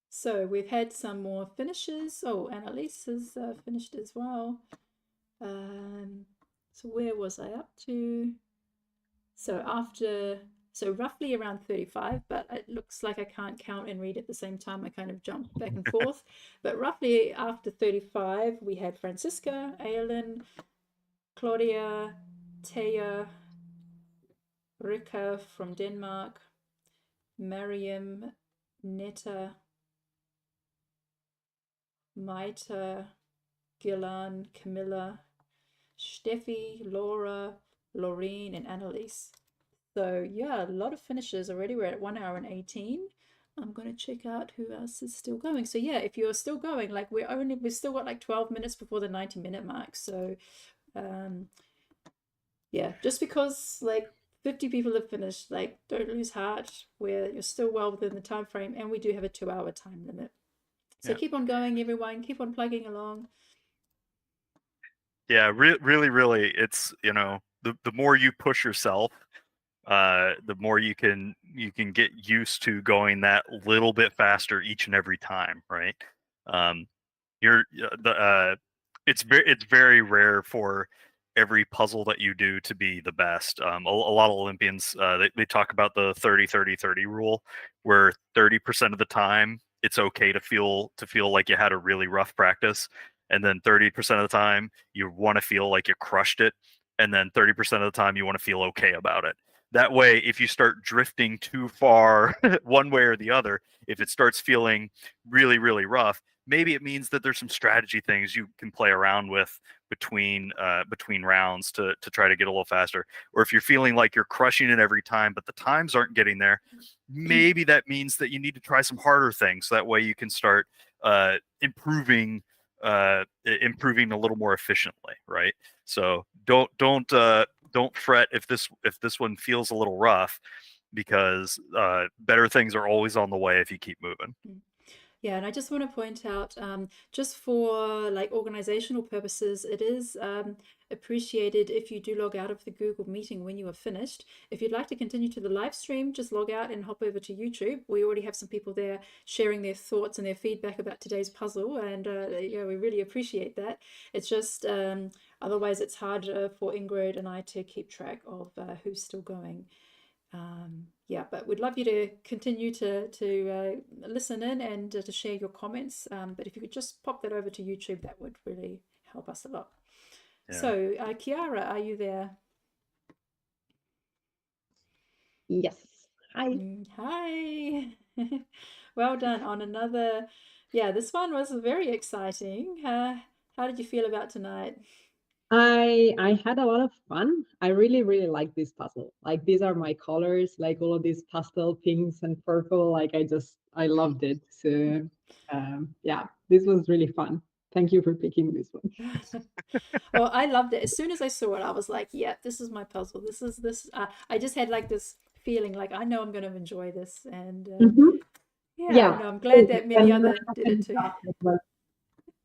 So we've had some more finishes. Oh, Annalise has finished as well. So where was I up to? So roughly around 35, but it looks like I can't count and read at the same time. I kind of jump back and forth. But roughly after 35, we had Francisca, Aylin, Claudia, Taya, Rika from Denmark, Mariam, Netta, Maita, Gilan, Camilla, Steffi, Laura, Laureen, and Annalise. So yeah, a lot of finishes already. We're at 1 hour and 18. I'm going to check out who else is still going. So yeah, if you're still going, like we've still got like 12 minutes before the 90-minute mark. So yeah, just because like 50 people have finished, like don't lose heart. You're still well within the time frame, and we do have a 2-hour time limit. So Yeah. keep on going, everyone. Keep on plugging along. Yeah, really, it's, you know, the more you push yourself, the more you can get used to going that little bit faster each and every time, right? It's very rare for every puzzle that you do to be the best. A lot of Olympians they talk about the 30-30-30 rule, where 30% of the time it's okay to feel like you had a really rough practice, and then 30% of the time you want to feel like you crushed it, and then 30% of the time you want to feel okay about it. That way, if you start drifting too far one way or the other, if it starts feeling really rough, maybe it means that there's some strategy things you can play around with between rounds to try to get a little faster. Or if you're feeling like you're crushing it every time, but the times aren't getting there, maybe that means that you need to try some harder things. So that way you can start improving a little more efficiently, right? So don't fret if this one feels a little rough, because better things are always on the way if you keep moving. Yeah, and I just want to point out, just for like organizational purposes, it is appreciated if you do log out of the Google meeting when you are finished. If you'd like to continue to the live stream, just log out and hop over to YouTube. We already have some people there sharing their thoughts and their feedback about today's puzzle, and yeah, we really appreciate that. It's just otherwise it's hard for Ingrid and I to keep track of who's still going. Yeah, but we'd love you to continue to listen in and to share your comments. But if you could just pop that over to YouTube, that would really help us a lot. Yeah. So, Kiara, are you there? Yes. Hi. Hi. Well done on another. Yeah, this one was very exciting. How did you feel about tonight? I had a lot of fun. I really like this puzzle. Like, these are my colors, like all of these pastel pinks and purple. Like, I loved it. So yeah, this was really fun. Thank you for picking this one. Well, I loved it. As soon as I saw it, I was like, yeah, this is my puzzle. This. I just had like this feeling like I know I'm going to enjoy this. And yeah, no, I'm glad that many others did it too.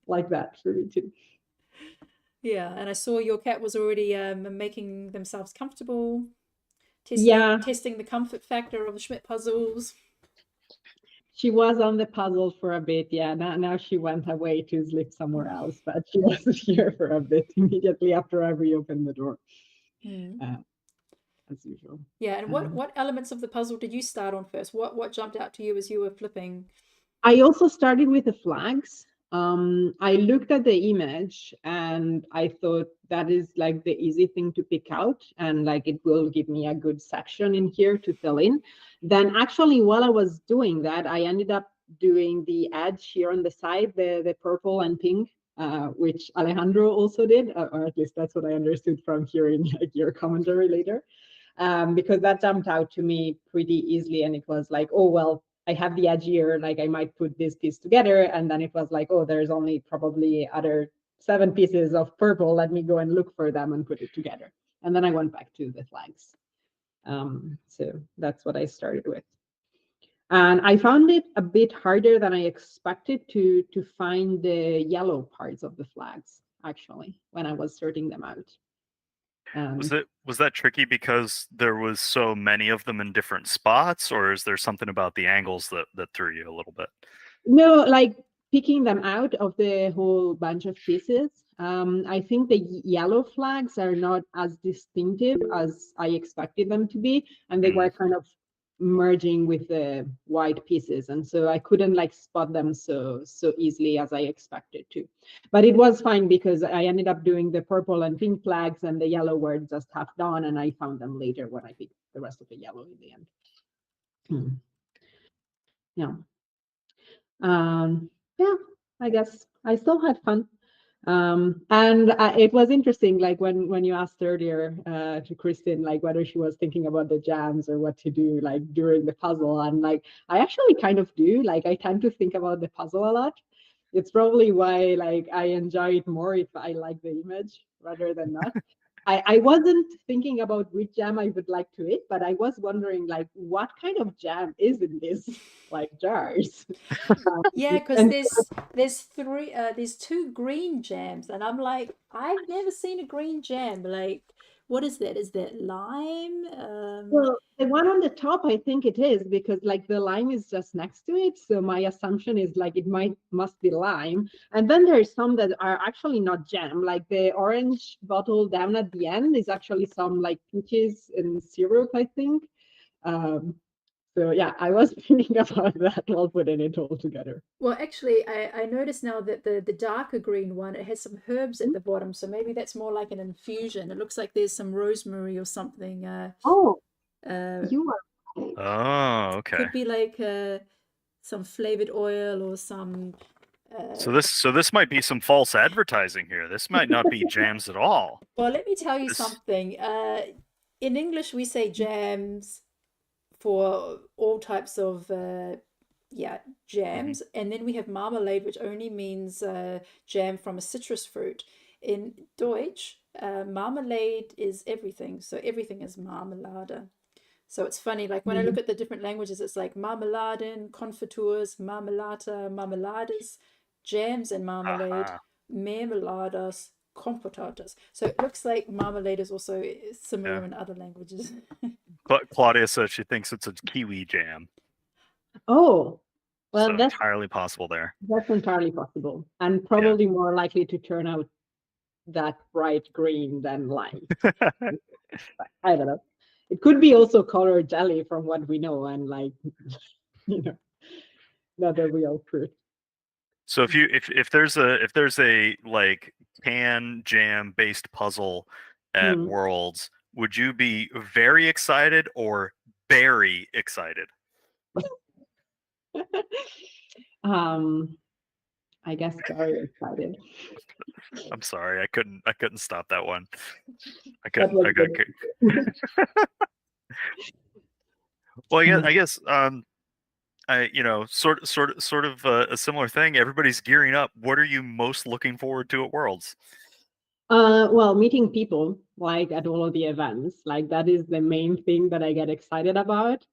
Like that for me too. Yeah, and I saw your cat was already making themselves comfortable, testing the comfort factor of the Schmidt puzzles. She was on the puzzle for a bit, yeah. Now she went away to sleep somewhere else, but she wasn't here for a bit immediately after I reopened the door, as usual. Yeah, and what elements of the puzzle did you start on first? What jumped out to you as you were flipping? I also started with the flags. I looked at the image and I thought that is like the easy thing to pick out, and like it will give me a good section in here to fill in. Then actually while I was doing that, I ended up doing the edge here on the side, the purple and pink, which Alejandro also did, or at least that's what I understood from hearing like your commentary later. because that jumped out to me pretty easily. And it was like, oh, well, I have the edge here, like I might put this piece together. And then it was like, oh, there's only probably other 7 pieces of purple. Let me go and look for them and put it together. And then I went back to the flags. So that's what I started with. And I found it a bit harder than I expected to find the yellow parts of the flags, actually, when I was sorting them out. Was that tricky because there was so many of them in different spots, or is there something about the angles that threw you a little bit? No, like picking them out of the whole bunch of pieces. I think the yellow flags are not as distinctive as I expected them to be, and they were kind of merging with the white pieces, and so I couldn't like spot them so easily as I expected to. But it was fine because I ended up doing the purple and pink flags, and the yellow were just half done, and I found them later when I picked the rest of the yellow in the end. Yeah. Yeah, I guess I still had fun. And it was interesting, like when you asked earlier to Kristin, like whether she was thinking about the jams or what to do like during the puzzle. And like, I actually kind of do, like I tend to think about the puzzle a lot. It's probably why like I enjoy it more if I like the image rather than not. I wasn't thinking about which jam I would like to eat, but I was wondering like what kind of jam is in this like jars. Yeah, because there's 2 green jams, and I'm like, I've never seen a green jam. Like, what is that? Is that lime? Well, the one on the top, I think it is, because like the lime is just next to it. So my assumption is like it must be lime. And then there's some that are actually not jam. Like the orange bottle down at the end is actually some like peaches and syrup, I think. So yeah, I was thinking about that while putting it all together. Well, actually, I noticed now that the darker green one, it has some herbs at the bottom, so maybe that's more like an infusion. It looks like there's some rosemary or something. Oh, Uh, you are right. Oh, okay. Could be like some flavored oil or some. So this might be some false advertising here. This might not be jams at all. Well, let me tell you This- something. In English, we say jams for all types of jams, and then we have marmalade, which only means jam from a citrus fruit. In Deutsch, marmalade is everything, so everything is Marmelade. So it's funny, like when I look at the different languages, it's like Marmeladen, Konfitures, Marmelata, Marmelades, jams and marmalade, mermeladas, compotatas. So it looks like marmalade is also similar in other languages. Claudia says she thinks it's a kiwi jam. Oh, well, So that's entirely possible there. That's entirely possible, and probably more likely to turn out that bright green than lime. I don't know. It could be also colored jelly from what we know, and like, you know, not a real fruit. So if there's a like pan jam based puzzle at Worlds, would you be very excited or very excited? I guess very excited. I'm sorry, I couldn't stop that one. That was good. Well, I guess sort of a similar thing. Everybody's gearing up. What are you most looking forward to at Worlds? Well, meeting people like at all of the events, like that is the main thing that I get excited about.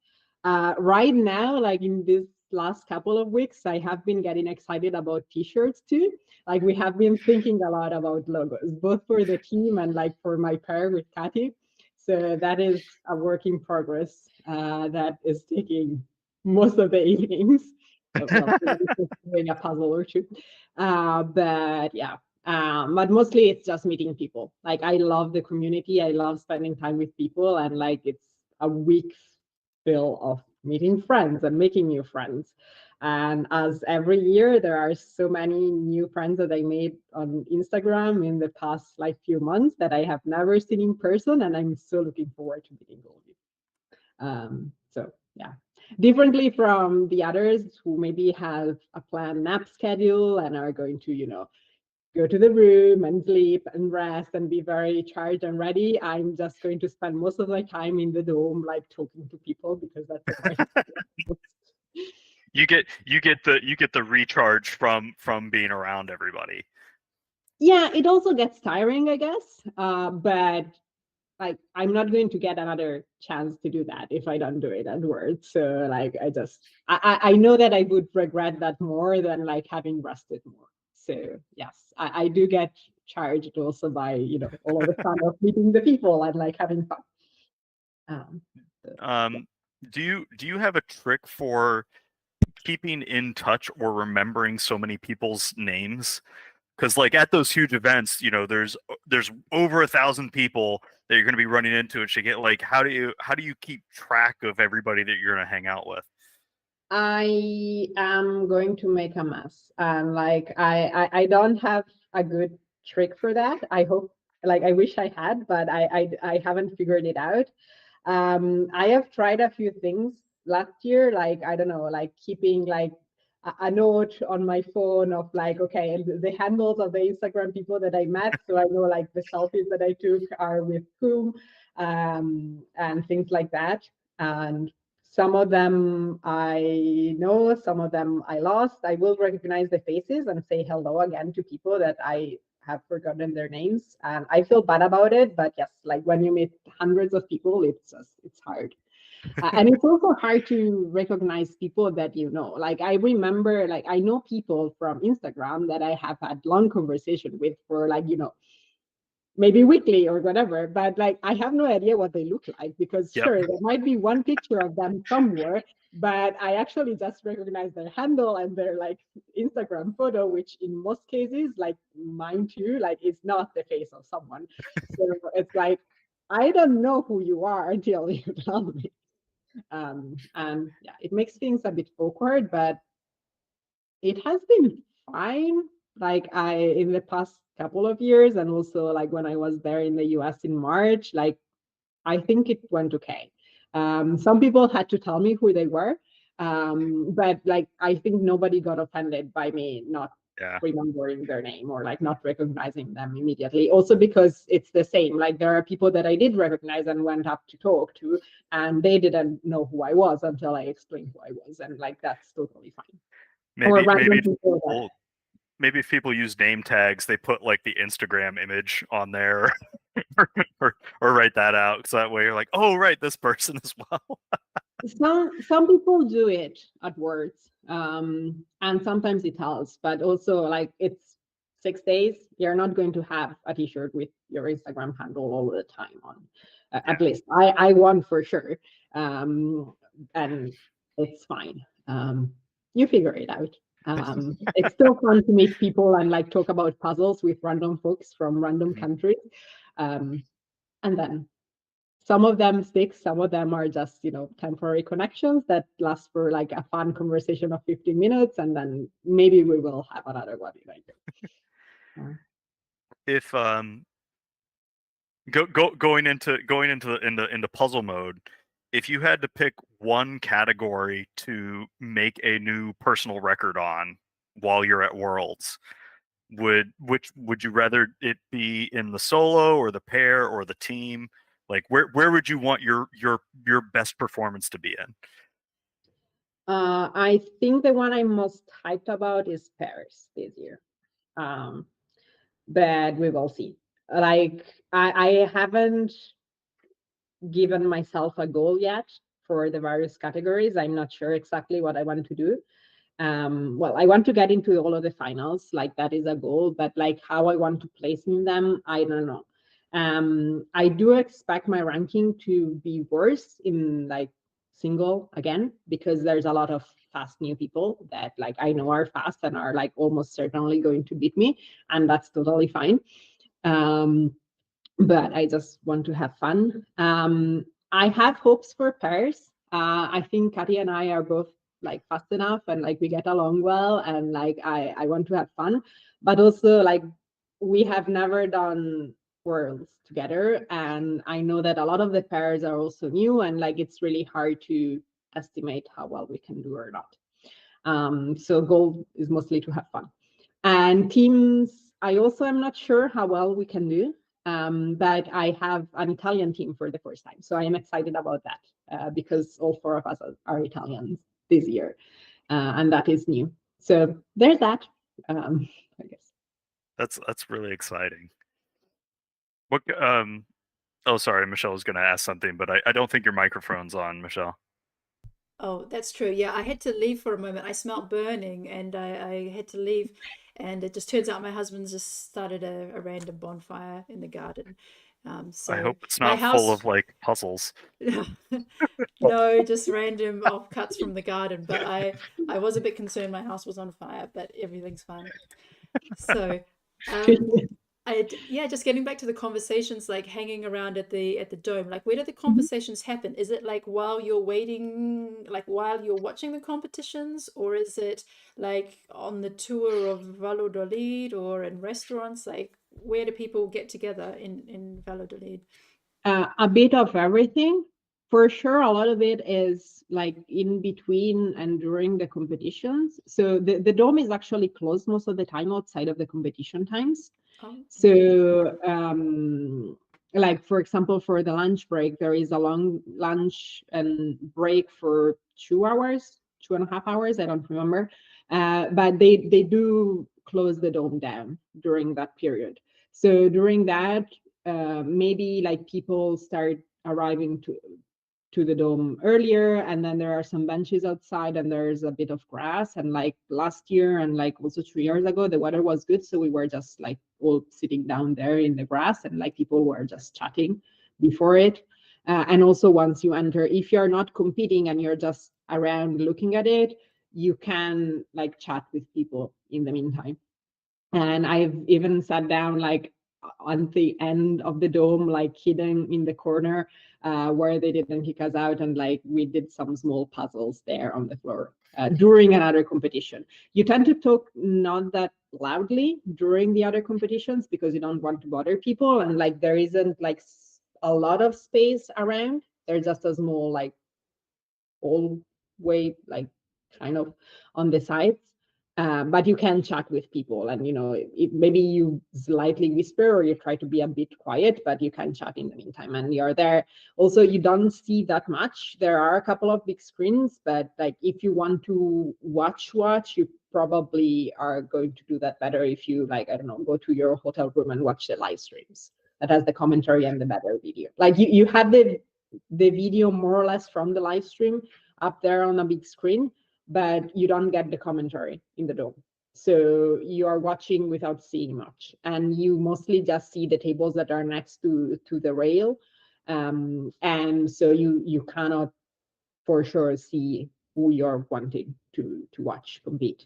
Right now, like in this last couple of weeks, I have been getting excited about t-shirts too. Like we have been thinking a lot about logos, both for the team and like for my pair with Kathy. So that is a work in progress that is taking most of the evenings. Well, doing a puzzle or two. But yeah. But mostly it's just meeting people. Like I love the community. I love spending time with people, and like it's a week full of meeting friends and making new friends. And as every year, there are so many new friends that I made on Instagram in the past like few months that I have never seen in person, and I'm so looking forward to meeting all of you. So yeah, differently from the others who maybe have a planned nap schedule and are going to, go to the room and sleep and rest and be very charged and ready. I'm just going to spend most of my time in the dome, like talking to people, because that's what I You get the recharge from being around everybody. Yeah, it also gets tiring, I guess. But like, I'm not going to get another chance to do that if I don't do it at work. So like, I know that I would regret that more than like having rested more. So yes, I do get charged also by, you know, all of the fun of meeting the people and like having fun. Do you have a trick for keeping in touch or remembering so many people's names? Because like at those huge events, you know, there's over 1,000 people that you're going to be running into, and you get like, how do you keep track of everybody that you're going to hang out with? I am going to make a mess, and like I don't have a good trick for that. I hope, like, I wish I had, but I haven't figured it out. I have tried a few things last year, like, I don't know, like keeping like a note on my phone of like, okay, the handles of the Instagram people that I met, so I know like the selfies that I took are with whom, and things like that. And some of them I know, some of them I lost. I will recognize the faces and say hello again to people that I have forgotten their names, and I feel bad about it. But yes, like when you meet hundreds of people, it's hard. And it's also hard to recognize people that you know. Like I remember, like I know people from Instagram that I have had long conversation with for like, you know, maybe weekly or whatever, but like I have no idea what they look like, because Yep. sure, there might be one picture of them somewhere, but I actually just recognize their handle and their like Instagram photo, which in most cases, like mine too, like it's not the face of someone. So it's like, I don't know who you are until you tell me. And yeah, it makes things a bit awkward, but it has been fine. Like in the past couple of years, and also like when I was there in the US in March, like I think it went okay. Some people had to tell me who they were, but like I think nobody got offended by me not Yeah. remembering their name or like not recognizing them immediately. Also because it's the same. Like there are people that I did recognize and went up to talk to, and they didn't know who I was until I explained who I was, and like that's totally fine. Or random people that maybe if people use name tags, they put like the Instagram image on there, or write that out, so that way you're like, oh right, this person as well. some people do it at words, and sometimes it helps, but also like it's 6 days, you're not going to have a t-shirt with your Instagram handle all the time on. At least I want for sure, and it's fine. You figure it out. It's still fun to meet people and like talk about puzzles with random folks from random countries, and then some of them stick, some of them are just, you know, temporary connections that last for like a fun conversation of 15 minutes, and then maybe we will have another one later. If going into puzzle mode, if you had to pick one category to make a new personal record on while you're at Worlds, would you rather it be in the solo or the pair or the team? Like where would you want your best performance to be in? I think the one I'm most hyped about is Paris this year, but we will see. Like I haven't given myself a goal yet for the various categories. I'm not sure exactly what I want to do. Well, I want to get into all of the finals, like that is a goal, but like how I want to place in them, I don't know. I do expect my ranking to be worse in like single again, because there's a lot of fast new people that like I know are fast and are like almost certainly going to beat me, and that's totally fine. But I just want to have fun. I have hopes for pairs. I think Katia and I are both like fast enough, and like we get along well, and like I want to have fun, but also like we have never done worlds together, and I know that a lot of the pairs are also new, and like it's really hard to estimate how well we can do or not. So goal is mostly to have fun. And teams, I also am not sure how well we can do, but I have an Italian team for the first time. So I am excited about that because all 4 of us are Italians this year, and that is new. So there's that, I guess. That's really exciting. What oh, sorry, Michelle was going to ask something, but I don't think your microphone's on, Michelle. Oh, that's true. Yeah, I had to leave for a moment. I smelled burning and I had to leave. And it just turns out my husband's just started a random bonfire in the garden. I So hope it's my not full house, of like puzzles. no, just random offcuts from the garden. But I was a bit concerned my house was on fire, but everything's fine. So, yeah, just getting back to the conversations, like hanging around at the dome. Like, where do the conversations happen? Is it like while you're waiting, like while you're watching the competitions, or is it like on the tour of Valladolid or in restaurants? Like, where do people get together in Valladolid? A bit of everything. For sure, a lot of it is like in between and during the competitions. So the dome is actually closed most of the time outside of the competition times. Oh, So like for example, for the lunch break, there is a long lunch and break for 2 hours, 2.5 hours, I don't remember. But they do close the dome down during that period. So during that, maybe like people start arriving to the dome earlier, and then there are some benches outside and there's a bit of grass. And like last year and like also 3 years ago, the weather was good, so we were just like all sitting down there in the grass and like people were just chatting before it. And also once you enter, if you're not competing and you're just around looking at it, you can like chat with people in the meantime. And I've even sat down like on the end of the dome, like hidden in the corner where they didn't kick us out. And like we did some small puzzles there on the floor during another competition. You tend to talk not that loudly during the other competitions because you don't want to bother people. And like there isn't like a lot of space around. There's just a small like all way like kind of on the sides. But you can chat with people and, you know, maybe you slightly whisper or you try to be a bit quiet, but you can chat in the meantime and you're there. Also, you don't see that much. There are a couple of big screens, but like if you want to watch, you probably are going to do that better if you like, I don't know, go to your hotel room and watch the live streams that has the commentary and the better video. Like you have the video more or less from the live stream up there on a big screen, but you don't get the commentary in the dome. So you are watching without seeing much, and you mostly just see the tables that are next to the rail, and so you cannot for sure see who you're wanting to watch compete.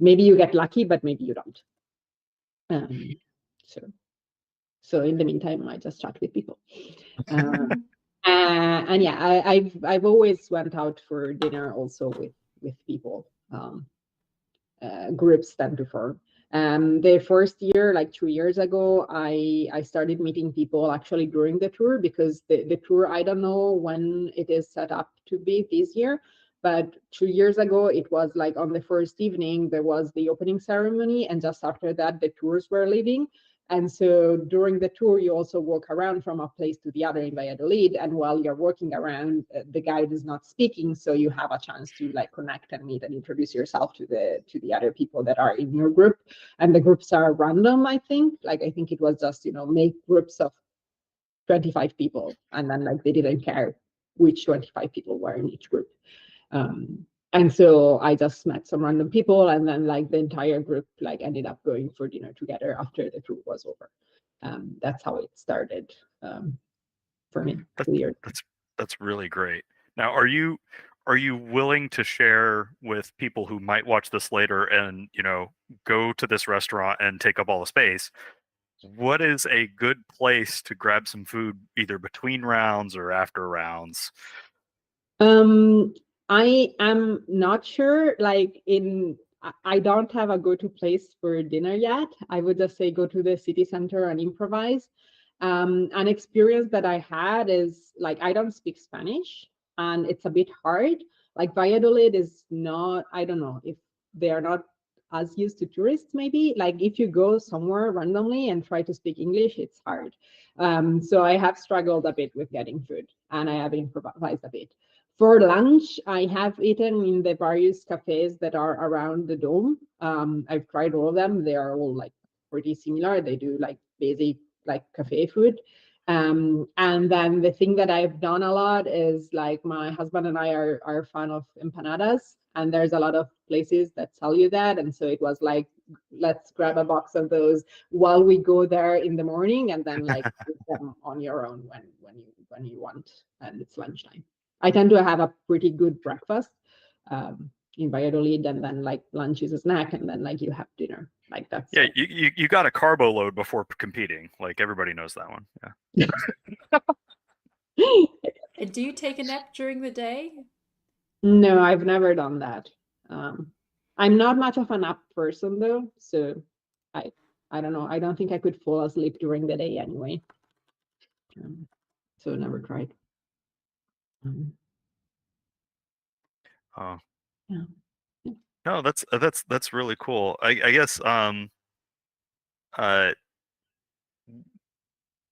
Maybe you get lucky, but maybe you don't. So in the meantime, I just chat with people. And yeah, I've always went out for dinner also with people. Groups tend to form. The first year, like 2 years ago, I started meeting people actually during the tour because the tour, I don't know when it is set up to be this year, but 2 years ago, it was like on the first evening, there was the opening ceremony, and just after that, the tours were leaving. And so during the tour, you also walk around from a place to the other in Valladolid. And while you're walking around, the guide is not speaking, so you have a chance to like connect and meet and introduce yourself to the other people that are in your group. And the groups are random, I think. Like I think it was just, you know, make groups of 25 people, and then like they didn't care which 25 people were in each group. And so I just met some random people, and then like the entire group like ended up going for dinner together after the tour was over. That's how it started for me. That's really great. Now, are you willing to share with people who might watch this later and, you know, go to this restaurant and take up all the space? What is a good place to grab some food either between rounds or after rounds? I am not sure. Like I don't have a go-to place for dinner yet. I would just say go to the city center and improvise. An experience that I had is like I don't speak Spanish and it's a bit hard. Like Valladolid is not, I don't know if they are not as used to tourists, maybe. Like if you go somewhere randomly and try to speak English, it's hard. So I have struggled a bit with getting food, and I have improvised a bit. For lunch, I have eaten in the various cafes that are around the dome. I've tried all of them. They are all like pretty similar. They do like basic like cafe food. And then the thing that I've done a lot is like my husband and I are a fan of empanadas, and there's a lot of places that sell you that. And so it was like, let's grab a box of those while we go there in the morning, and then like eat them on your own when you want, and it's lunchtime. I tend to have a pretty good breakfast in Valladolid, and then like lunch is a snack, and then like you have dinner. Like that's Yeah, you got a carbo load before competing. Like everybody knows that one. Yeah. And do you take a nap during the day? No, I've never done that. I'm not much of a nap person though, so I don't know. I don't think I could fall asleep during the day anyway. So never tried. Oh. Yeah. No, that's really cool. I guess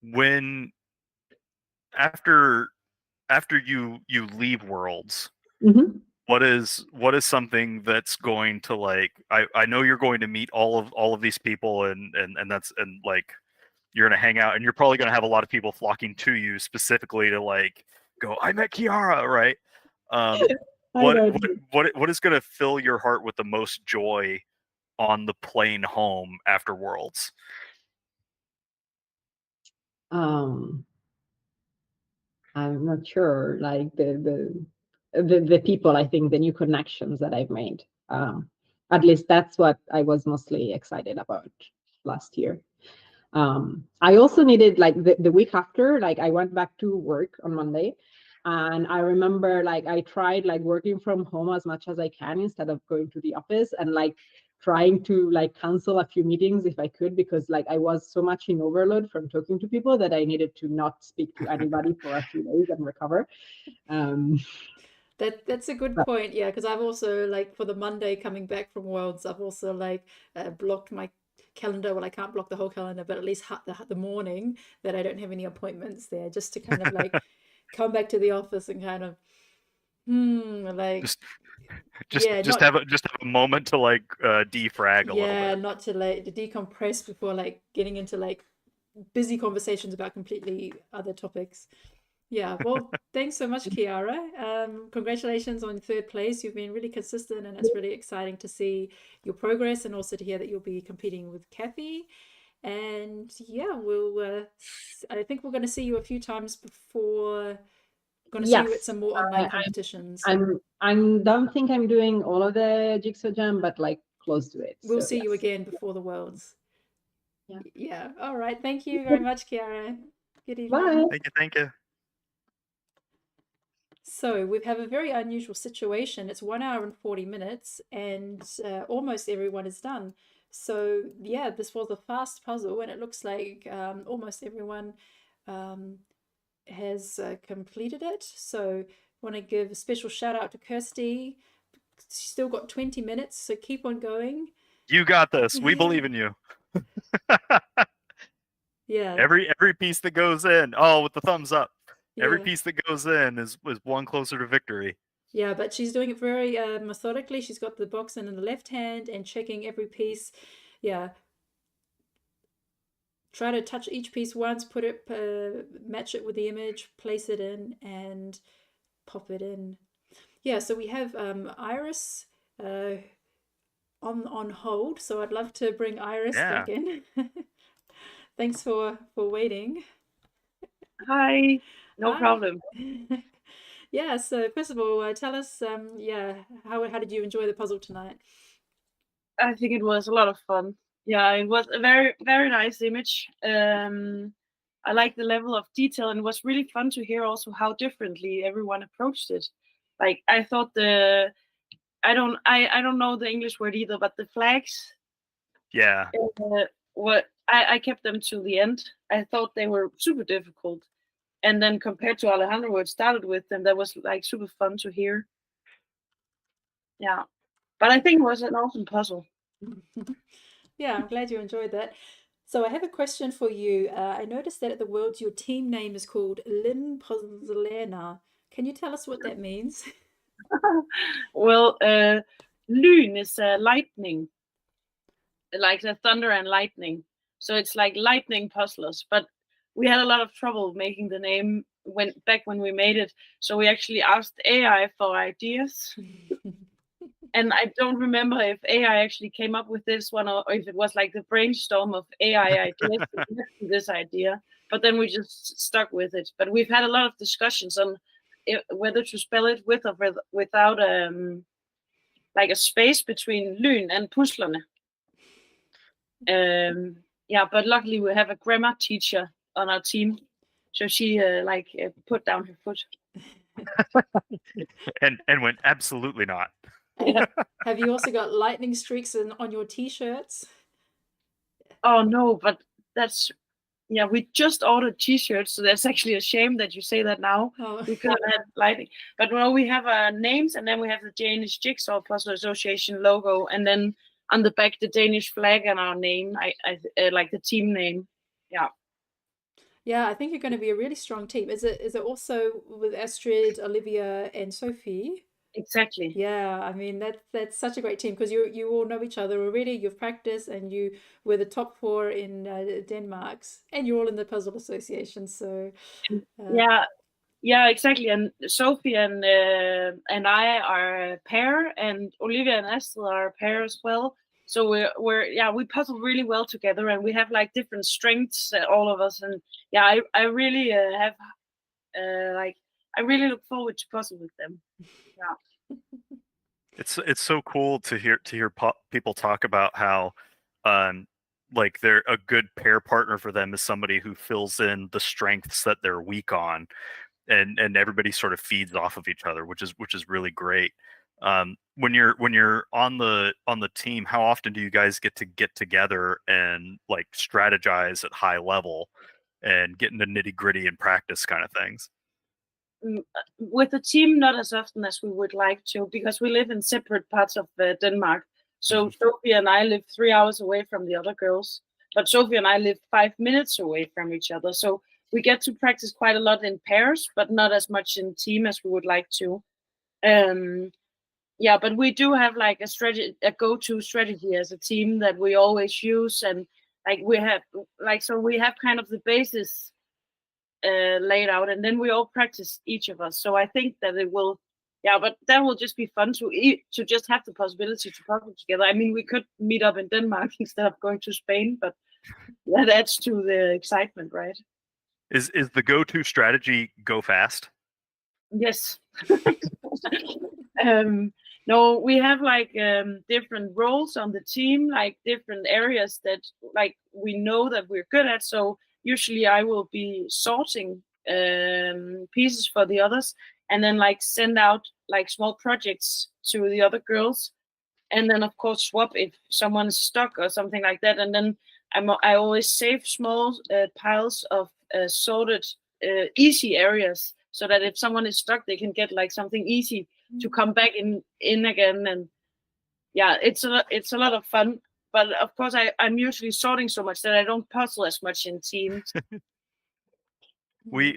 when after you leave Worlds, Mhm. what is something that's going to like I know you're going to meet all of these people and that's and like you're gonna hang out, and you're probably gonna have a lot of people flocking to you specifically to like go, I met Chiara, right? What is gonna fill your heart with the most joy on the plane home after Worlds? I'm not sure. Like the people, I think the new connections that I've made. At least that's what I was mostly excited about last year. I also needed like the week after, like I went back to work on Monday, and I remember like I tried like working from home as much as I can instead of going to the office, and like trying to like cancel a few meetings if I could, because like I was so much in overload from talking to people that I needed to not speak to anybody for a few days and recover. That's a good point, yeah, because I've also like for the Monday coming back from Worlds, I've also like blocked my calendar. Well, I can't block the whole calendar, but at least the morning that I don't have any appointments there, just to kind of like come back to the office and kind of like yeah, just not have a moment to like defrag a little yeah, bit. not to like to decompress before like getting into like busy conversations about completely other topics. Yeah, well, thanks so much, Chiara. Congratulations on third place. You've been really consistent, and it's really exciting to see your progress, and also to hear that you'll be competing with Kathy. And yeah, I think we're going to see you a few times before. Going to see you at some more online competitions. I don't think I'm doing all of the Jigsaw Jam, but like close to it. We'll So, see you yes. again before the Worlds. Yeah. Yeah. All right. Thank you very much, Chiara. Good evening. Bye. Thank you. So we have a very unusual situation. It's 1 hour and 40 minutes, and almost everyone is done. So yeah, this was a fast puzzle, and it looks like almost everyone has completed it. So I want to give a special shout out to Kirsty. She's still got 20 minutes, so keep on going. You got this. We believe in you. Yeah. Every piece that goes in. Oh, with the thumbs up. Every Yeah. piece that goes in is one closer to victory. Yeah, but she's doing it very methodically. She's got the box in the left hand and checking every piece. Yeah. Try to touch each piece once, put it, match it with the image, place it in, and pop it in. Yeah, so we have Iris on hold. So I'd love to bring Iris back in. Thanks for waiting. Hi, no problem. Yeah, so first of all, tell us, yeah, how did you enjoy the puzzle tonight? I think it was a lot of fun. Yeah, it was a very, very nice image. I like the level of detail, and it was really fun to hear also how differently everyone approached it. Like I thought I don't know the English word either, but the flags. Yeah. I kept them to the end. I thought they were super difficult. And then compared to Alejandro, who had started with them, that was like super fun to hear. Yeah. But I think it was an awesome puzzle. Yeah, I'm glad you enjoyed that. So I have a question for you. I noticed that at the Worlds, your team name is called Lin Pozlena. Can you tell us what that means? Well, Lyn is lightning, like the thunder and lightning. So it's like lightning puzzlers. But we had a lot of trouble making the name when we made it. So we actually asked AI for ideas. And I don't remember if AI actually came up with this one or if it was like the brainstorm of AI ideas to get to this idea. But then we just stuck with it. But we've had a lot of discussions on whether to spell it with or without like a space between Lyn and puslerne. Yeah, but luckily we have a grammar teacher on our team, so she put down her foot. and went absolutely not. And have you also got lightning streaks on your t-shirts? Oh no, but that's we just ordered t-shirts, so that's actually a shame that you say that now. Oh. We could have had lightning, but well, we have our names, and then we have the Danish Jigsaw Puzzle Association logo, and then on the back the Danish flag and our name. I like the team name. Yeah. Yeah, I think you're going to be a really strong team. Is it also with Astrid, Olivia, and Sophie? Exactly. Yeah, I mean that's such a great team because you all know each other already. You've practiced and you were the top 4 in Denmark's, and you're all in the puzzle association. So yeah, exactly. And Sophie and I are a pair, and Olivia and Astrid are a pair as well. So we puzzle really well together, and we have like different strengths, all of us. And yeah, I really have I really look forward to puzzle with them. Yeah. It's so cool to hear people talk about how like they're a good pair partner for them is somebody who fills in the strengths that they're weak on, and everybody sort of feeds off of each other, which is really great. When you're on the team, how often do you guys get together and like strategize at high level and get into nitty gritty and practice kind of things? With the team, not as often as we would like to, because we live in separate parts of Denmark. So Sophie and I live 3 hours away from the other girls, but Sophie and I live 5 minutes away from each other. So we get to practice quite a lot in pairs, but not as much in team as we would like to. Yeah, but we do have like a go-to strategy as a team that we always use, and like we have kind of the basis laid out, and then we all practice each of us. So I think that it will, but that will just be fun to just have the possibility to puzzle together. I mean, we could meet up in Denmark instead of going to Spain, but that adds to the excitement, right? Is the go-to strategy go fast? Yes. No, we have like different roles on the team, like different areas that like we know that we're good at. So usually I will be sorting pieces for the others, and then like send out like small projects to the other girls, and then of course swap if someone's stuck or something like that. And then I always save small piles of sorted easy areas, so that if someone is stuck, they can get like something easy to come back in again. And yeah, it's a lot of fun. But of course, I'm usually sorting so much that I don't puzzle as much in teams. We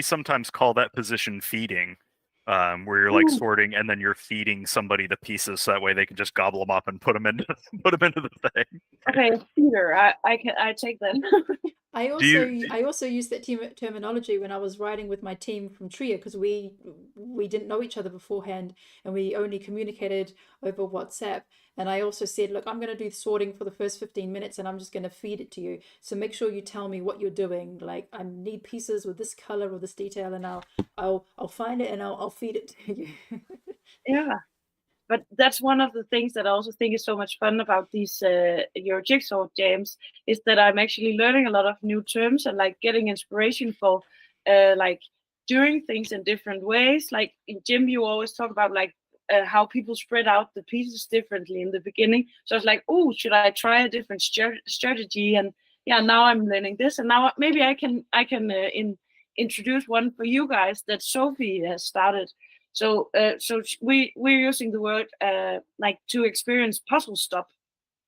sometimes call that position feeding, where you're like sorting and then you're feeding somebody the pieces so that way they can just gobble them up and put them into the thing. Okay, feeder. I take that. I also use that terminology when I was riding with my team from Trier, because we didn't know each other beforehand and we only communicated over WhatsApp. And I also said, look, I'm going to do sorting for the first 15 minutes and I'm just going to feed it to you. So make sure you tell me what you're doing. Like, I need pieces with this color or this detail, and I'll find it and I'll feed it to you. Yeah. But that's one of the things that I also think is so much fun about these Euro Jigsaw Jams, is that I'm actually learning a lot of new terms and like getting inspiration for like doing things in different ways. Like in gym, you always talk about like how people spread out the pieces differently in the beginning. So it's like, oh, should I try a different strategy? And yeah, now I'm learning this, and now maybe I can introduce one for you guys that Sophie has started. So we're using the word like to experience puzzle stop.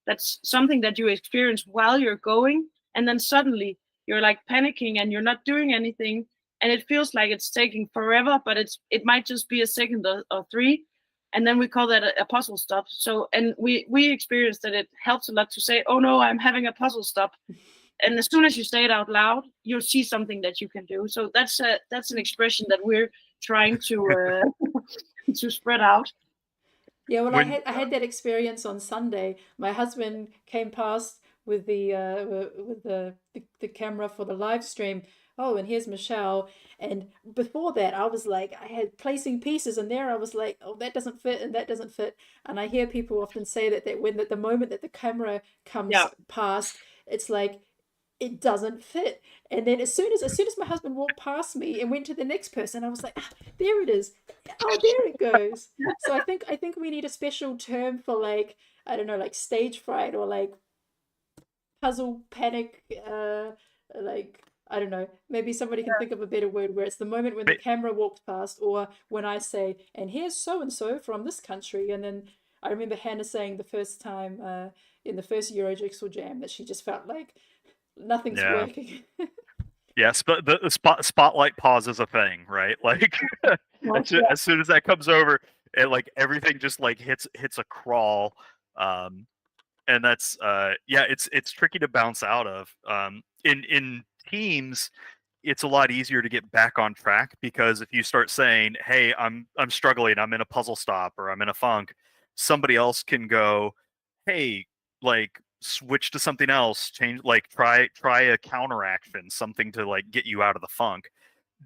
That's something that you experience while you're going, and then suddenly you're like panicking and you're not doing anything, and it feels like it's taking forever, but it might just be a second or three, and then we call that a puzzle stop. So, and we experienced that it helps a lot to say, "Oh no, I'm having a puzzle stop," and as soon as you say it out loud, you'll see something that you can do. So that's an expression that we're trying to to spread out. Yeah, well, When I had that experience on Sunday. My husband came past with the camera for the live stream. Oh, and here's Michelle. And before that, I was like, I had placing pieces, and there I was like, oh, that doesn't fit, and that doesn't fit. And I hear people often say that when the moment that the camera comes Yeah. past, it's like it doesn't fit. And then as soon as my husband walked past me and went to the next person, I was like, ah, there it is. Oh, there it goes. So I think we need a special term for, like, I don't know, like stage fright or like puzzle panic, like, I don't know, maybe somebody can think of a better word, where it's the moment when the camera walks past, or when I say, and here's so and so from this country. And then I remember Hannah saying the first time in the first Euro Jigsaw Jam that she just felt like nothing's working. Yes, but the spotlight pause is a thing, right? Like as soon as that comes over, it like everything just like hits a crawl. And that's it's tricky to bounce out of. In teams, it's a lot easier to get back on track, because if you start saying, "Hey, I'm struggling, I'm in a puzzle stop, or I'm in a funk," somebody else can go, "Hey, like switch to something else, change, like try a counteraction, something to like get you out of the funk."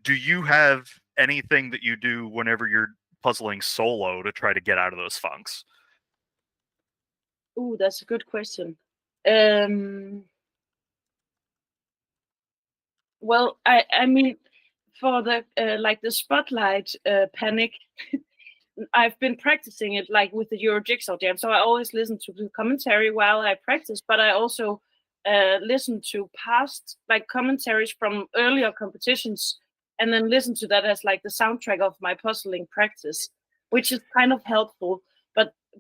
Do you have anything that you do whenever you're puzzling solo to try to get out of those funks? Ooh, that's a good question. Well, I mean, for the like the spotlight panic, I've been practicing it like with the Euro Jigsaw Jam. So I always listen to the commentary while I practice, but I also listen to past like commentaries from earlier competitions, and then listen to that as like the soundtrack of my puzzling practice, which is kind of helpful.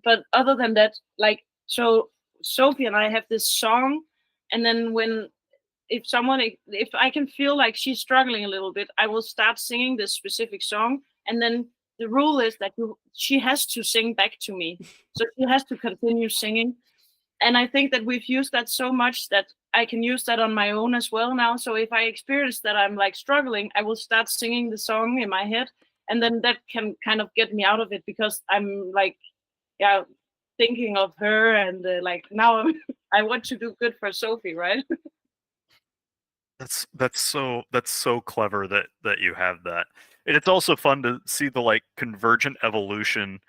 But other than that, like, so Sophie and I have this song, and then if I can feel like she's struggling a little bit, I will start singing this specific song, and then the rule is that she has to sing back to me, so she has to continue singing. And I think that we've used that so much that I can use that on my own as well now. So if I experience that I'm like struggling, I will start singing the song in my head, and then that can kind of get me out of it, because I'm like, yeah, thinking of her, and like now I want to do good for Sophie, right? That's so clever that you have that. And it's also fun to see the like convergent evolution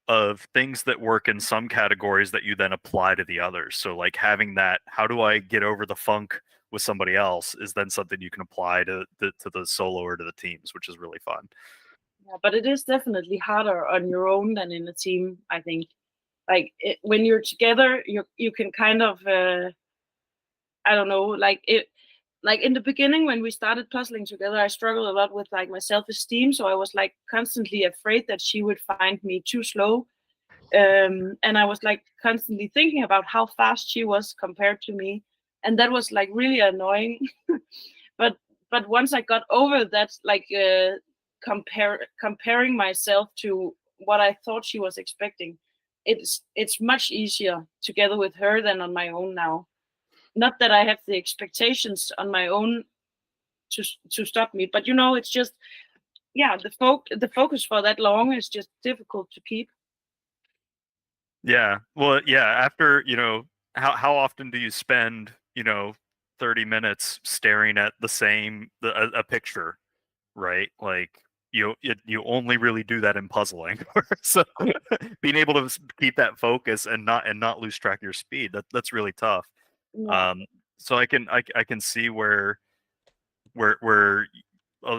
of things that work in some categories that you then apply to the others. So like having that, how do I get over the funk with somebody else, is then something you can apply to the solo or to the teams, which is really fun. Yeah, but it is definitely harder on your own than in a team, I think. Like when you're together, you can kind of I don't know, like it. Like in the beginning when we started puzzling together, I struggled a lot with like my self-esteem, so I was like constantly afraid that she would find me too slow, and I was like constantly thinking about how fast she was compared to me, and that was like really annoying. but once I got over that, like comparing myself to what I thought she was expecting, it's much easier together with her than on my own now. Not that I have the expectations on my own to stop me, but it's just, yeah, the focus for that long is just difficult to keep. Yeah. Well, yeah, after, how often do you spend, 30 minutes staring at the same a picture, right? Like you only really do that in puzzling. So being able to keep that focus and not lose track of your speed, that's really tough. Yeah. So I can see where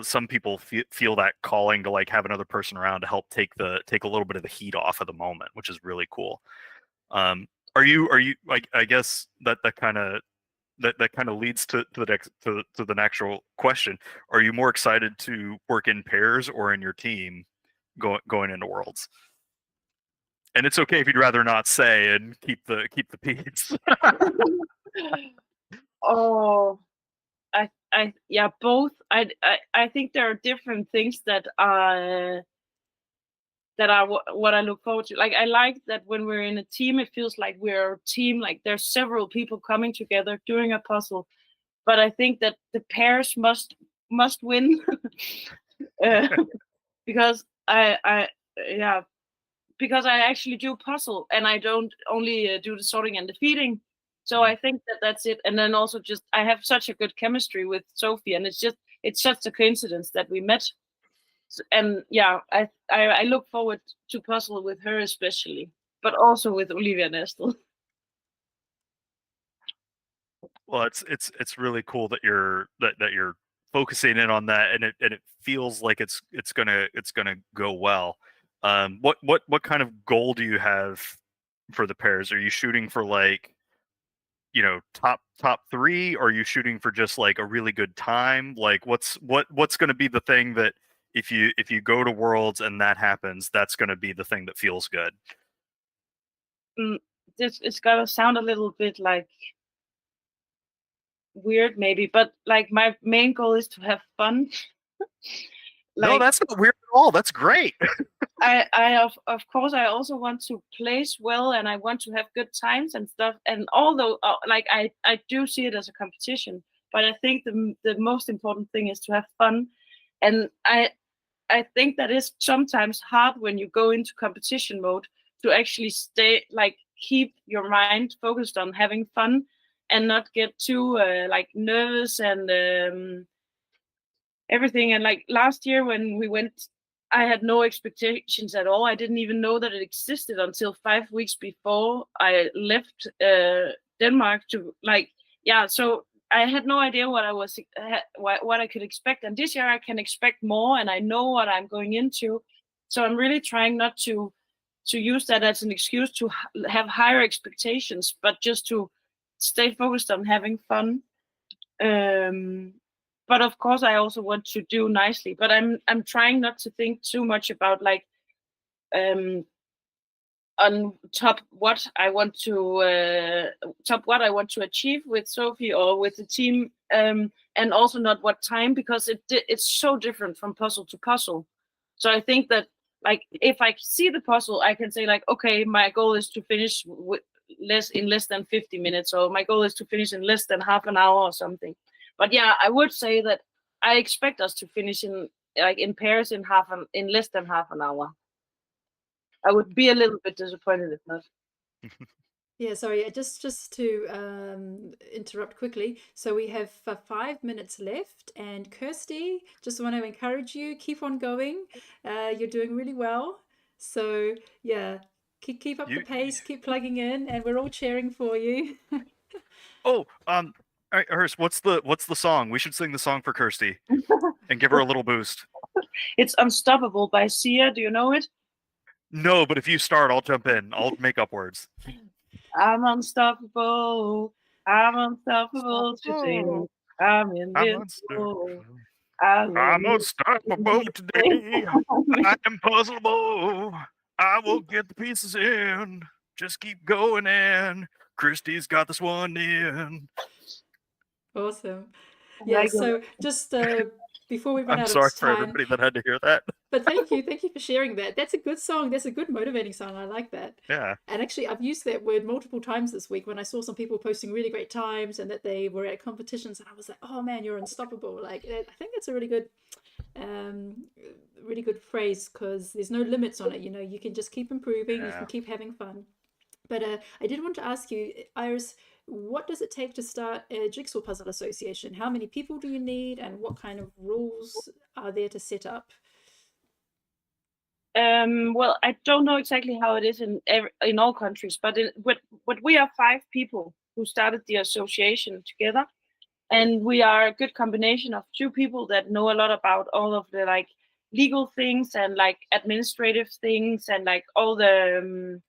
some people feel that calling to like have another person around to help take a little bit of the heat off of the moment, which is really cool. Are you like, I guess that kind of leads to the actual question. Are you more excited to work in pairs or in your team going into Worlds. And it's okay if you'd rather not say and keep the peace. Oh, yeah, both. I think there are different things that are what I look forward to. Like, I like that when we're in a team, it feels like we're a team. Like, there's several people coming together doing a puzzle. But I think that the pairs must win because because I actually do puzzle and I don't only do the sorting and the feeding. So I think that that's it. And then also just I have such a good chemistry with Sophie, and it's just a coincidence that we met. And yeah, I look forward to puzzle with her especially, but also with Olivia and Estelle. Well, it's really cool that you're focusing in on that, and it feels like it's gonna go well. What kind of goal do you have for the pairs? Are you shooting for like, you know, top 3? Or are you shooting for just like a really good time? Like what's going to be the thing that if you go to Worlds and that happens, that's going to be the thing that feels good? It's gonna sound a little bit like weird maybe, but like my main goal is to have fun. Like, no, that's not weird at all. That's great. I of course I also want to place well, and I want to have good times and stuff. And although like I do see it as a competition, but I think the most important thing is to have fun. And I think that is sometimes hard when you go into competition mode to actually keep your mind focused on having fun and not get too like nervous and everything. And like last year when we went, I had no expectations at all. I didn't even know that it existed until 5 weeks before I left Denmark to so I had no idea what I could expect. And this year I can expect more, and I know what I'm going into. So I'm really trying not to use that as an excuse to have higher expectations, but just to stay focused on having fun. But of course, I also want to do nicely. But I'm trying not to think too much about on top what I want to achieve with Sophie or with the team, and also not what time, because it's so different from puzzle to puzzle. So I think that like if I see the puzzle, I can say like, okay, my goal is to finish in less than 50 minutes, or my goal is to finish in less than half an hour or something. But yeah, I would say that I expect us to finish in pairs in less than half an hour. I would be a little bit disappointed if not. Yeah, sorry, just to interrupt quickly. So we have 5 minutes left, and Kirsty, just want to encourage you, keep on going. You're doing really well. So yeah, keep up the pace, keep plugging in, and we're all cheering for you. Oh, all right, Hurst, what's the song? We should sing the song for Kirsty and give her a little boost. It's Unstoppable by Sia. Do you know it? No, but if you start, I'll jump in. I'll make up words. I'm unstoppable. I'm unstoppable today. I'm invincible. I'm unstoppable today. I am puzzleable. I will get the pieces in. Just keep going in. Christy's got this one in. Awesome. Yeah, so just before we run out of time. I'm sorry for everybody that had to hear that. But thank you for sharing that. That's a good song. That's a good motivating song. I like that. Yeah. And actually, I've used that word multiple times this week when I saw some people posting really great times and that they were at competitions, and I was like, "Oh man, you're unstoppable!" Like, I think that's a really good phrase, because there's no limits on it. You know, you can just keep improving. You can keep having fun. But I did want to ask you, Iris, what does it take to start a Jigsaw Puzzle Association? How many people do you need, and what kind of rules are there to set up? Well, I don't know exactly how it is in all countries, but we are 5 people who started the association together, and we are a good combination of 2 people that know a lot about all of the like legal things and like administrative things and like all the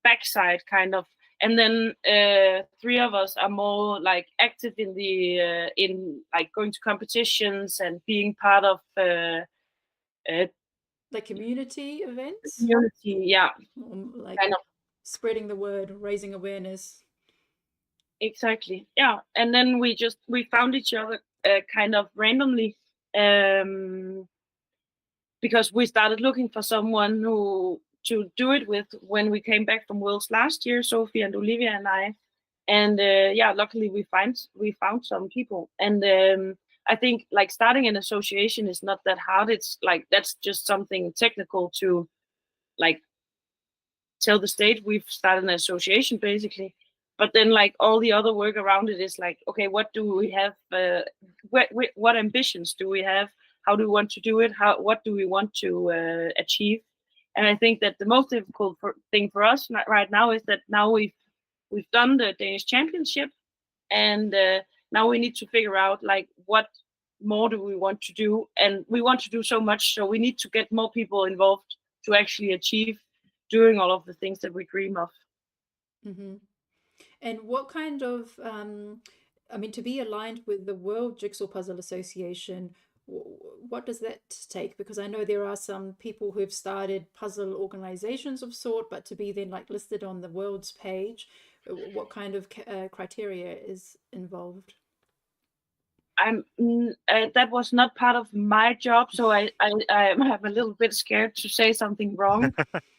backside kind of, and then 3 of us are more like active in the in like going to competitions and being part of Like community events? community. Yeah, Like kind of. spreading the word, raising awareness. Exactly. Yeah, and then we found each other kind of randomly, because we started looking for someone who to do it with when we came back from Worlds last year, Sophie and Olivia and I. And yeah, luckily we found some people. And I think like starting an association is not that hard. It's like that's just something technical to like tell the state we've started an association basically. But then like all the other work around it is like, okay, what do we have? What ambitions do we have? How do we want to do it? What do we want to achieve? And I think that the most difficult thing for us right now is that now we've done the Danish championship, and now we need to figure out like what more do we want to do, and we want to do so much, so we need to get more people involved to actually achieve doing all of the things that we dream of. Mm-hmm. And what kind of, I mean, to be aligned with the World Jigsaw Puzzle Association, what does that take? Because I know there are some people who've started puzzle organizations of sort, but to be then like listed on the world's page, what kind of criteria is involved? That was not part of my job, so I have a little bit scared to say something wrong.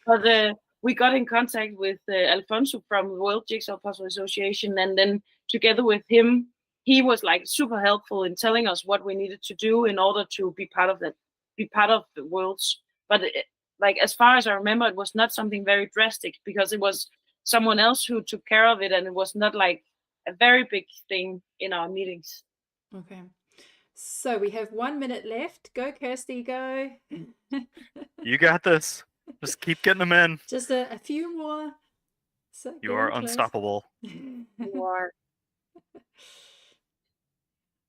But we got in contact with Alfonso from the World Jigsaw Puzzle Association, and then together with him, he was like super helpful in telling us what we needed to do in order to be part of the Worlds. But like as far as I remember, it was not something very drastic because it was someone else who took care of it, and it was not like a very big thing in our meetings. Okay, so we have 1 minute left. Go, Kirsty, go. You got this. Just keep getting them in. Just a few more. So You are unstoppable. You are.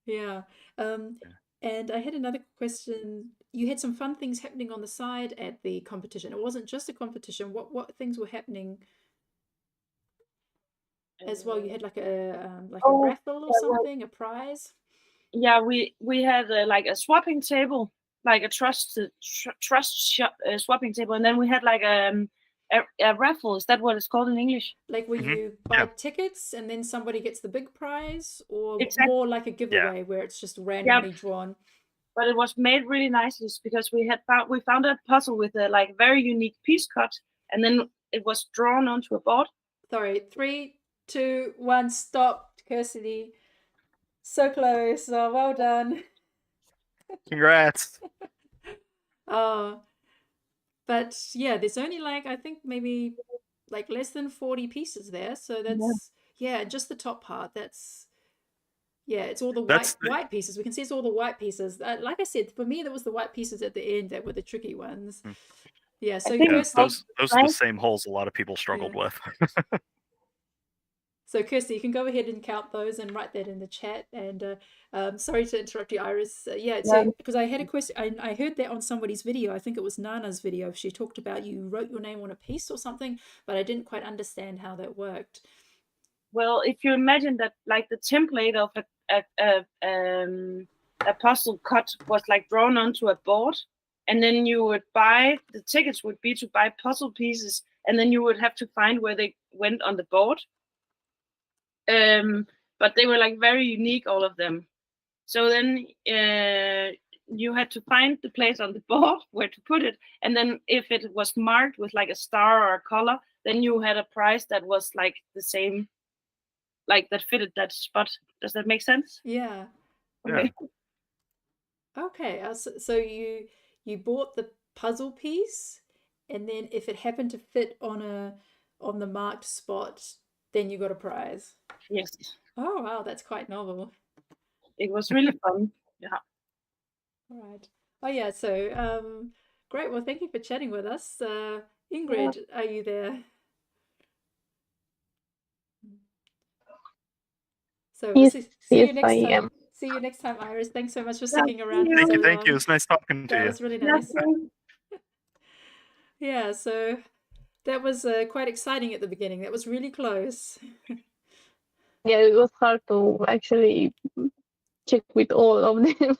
Yeah. And I had another question. You had some fun things happening on the side at the competition. It wasn't just a competition. What things were happening as well? You had like a raffle or something, a prize? Yeah, we had like a swapping table, like a trust swapping table, and then we had like a raffle. Is that what it's called in English? Like where you buy tickets and then somebody gets the big prize, or more like a giveaway where it's just randomly drawn? But it was made really nicely because we found a puzzle with a like very unique piece cut, and then it was drawn onto a board. Sorry, 3, 2, 1, stop, Kirsty. So close. Oh, well done. Congrats. Oh, but yeah, there's only like, I think maybe like less than 40 pieces there. So that's, just the top part. That's, it's all the white pieces. We can see it's all the white pieces. Like I said, for me, there was the white pieces at the end that were the tricky ones. Yeah, so those are the same holes a lot of people struggled with. So Kirsty, you can go ahead and count those and write that in the chat. And sorry to interrupt you, Iris. So because I had a question, I heard that on somebody's video. I think it was Nana's video. She talked about you wrote your name on a piece or something, but I didn't quite understand how that worked. Well, if you imagine that, like the template of a puzzle cut was like drawn onto a board, and then you would buy the tickets would be to buy puzzle pieces, and then you would have to find where they went on the board. But they were like very unique, all of them. So then you had to find the place on the board where to put it, and then if it was marked with like a star or a color, then you had a prize that was like the same, like that fitted that spot. Does that make sense? Yeah. Okay. Okay. So you bought the puzzle piece, and then if it happened to fit on the marked spot, then you got a prize. Yes. Oh wow, that's quite novel. It was really fun. Yeah. All right. Oh yeah. So great. Well, thank you for chatting with us. Ingrid, are you there? So we'll see you next time. See you next time, Iris. Thanks so much for sticking around. Thank you. It was nice talking to you. That was really nice. Yeah. So that was quite exciting at the beginning. That was really close. Yeah, it was hard to actually check with all of them.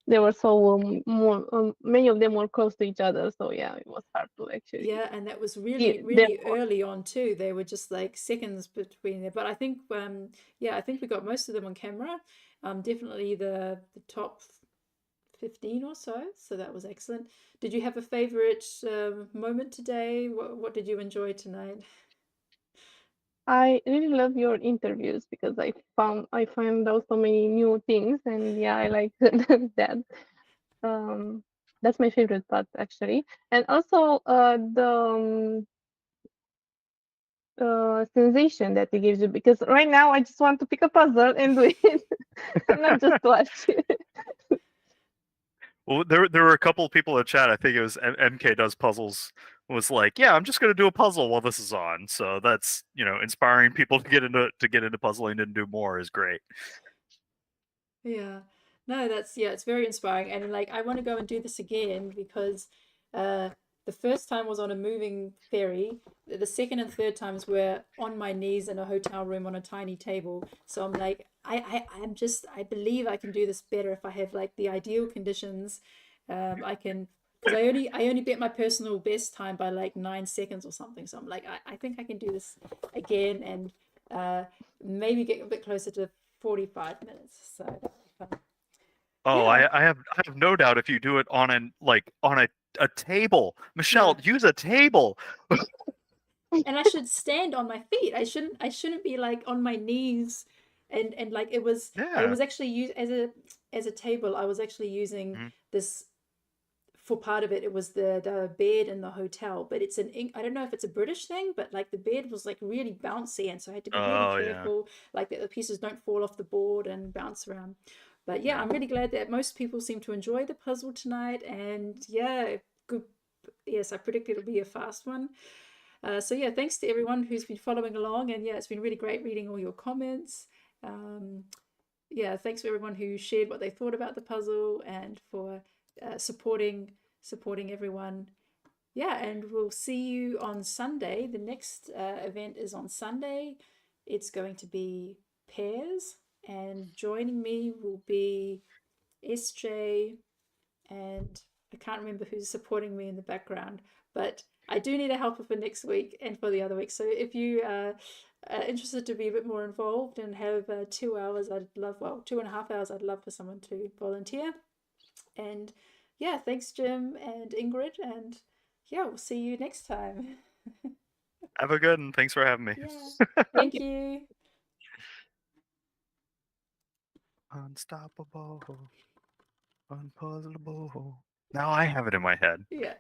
they were so more many of them were close to each other, so yeah, it was hard to actually Yeah, and that was see really, them. really early on too. They were just like seconds between there. But I think, yeah, I think we got most of them on camera. Definitely the top 15 or so. So that was excellent. Did you have a favorite moment today? What did you enjoy tonight? I really love your interviews because I find out so many new things, and yeah, I like that. That's my favorite part actually, and also the sensation that it gives you, because right now I just want to pick a puzzle and do it, not just watch. Well, there were a couple of people in chat. I think it was MK Does Puzzles was like, yeah, I'm just going to do a puzzle while this is on. So that's, inspiring people to get into puzzling and do more is great. Yeah. No, it's very inspiring. And like I want to go and do this again because the first time was on a moving ferry. The second and third times were on my knees in a hotel room on a tiny table. So I'm like, I believe I can do this better if I have like the ideal conditions. I can, because I only bet my personal best time by like 9 seconds or something. So I'm like, I think I can do this again and maybe get a bit closer to 45 minutes. So that'd be fun. Oh, Yeah. I have no doubt if you do it on a table. Michelle, use a table. And I should stand on my feet. I shouldn't be like on my knees and like it was I Yeah. was actually used as a table. I was actually using this for part of it. It was the bed in the hotel, but it's I don't know if it's a British thing, but like the bed was like really bouncy, and so I had to be really Oh, yeah. careful like that the pieces don't fall off the board and bounce around. But yeah, I'm really glad that most people seem to enjoy the puzzle tonight, and yeah, good. Yes, I predict it'll be a fast one. So yeah, thanks to everyone who's been following along, and yeah, it's been really great reading all your comments. Yeah, thanks for everyone who shared what they thought about the puzzle and for supporting everyone. Yeah, and we'll see you on Sunday. The next event is on Sunday. It's going to be pairs, and joining me will be SJ, and I can't remember who's supporting me in the background, but I do need a helper for next week and for the other week. So if you are interested to be a bit more involved and have 2 hours, I'd love, well, 2.5 hours, I'd love for someone to volunteer. And yeah, thanks, Jim and Ingrid. And yeah, we'll see you next time. Have a good one. Thanks for having me. Yeah, thank you. Unstoppable, unpuzzleable. Now I have it in my head. Yeah.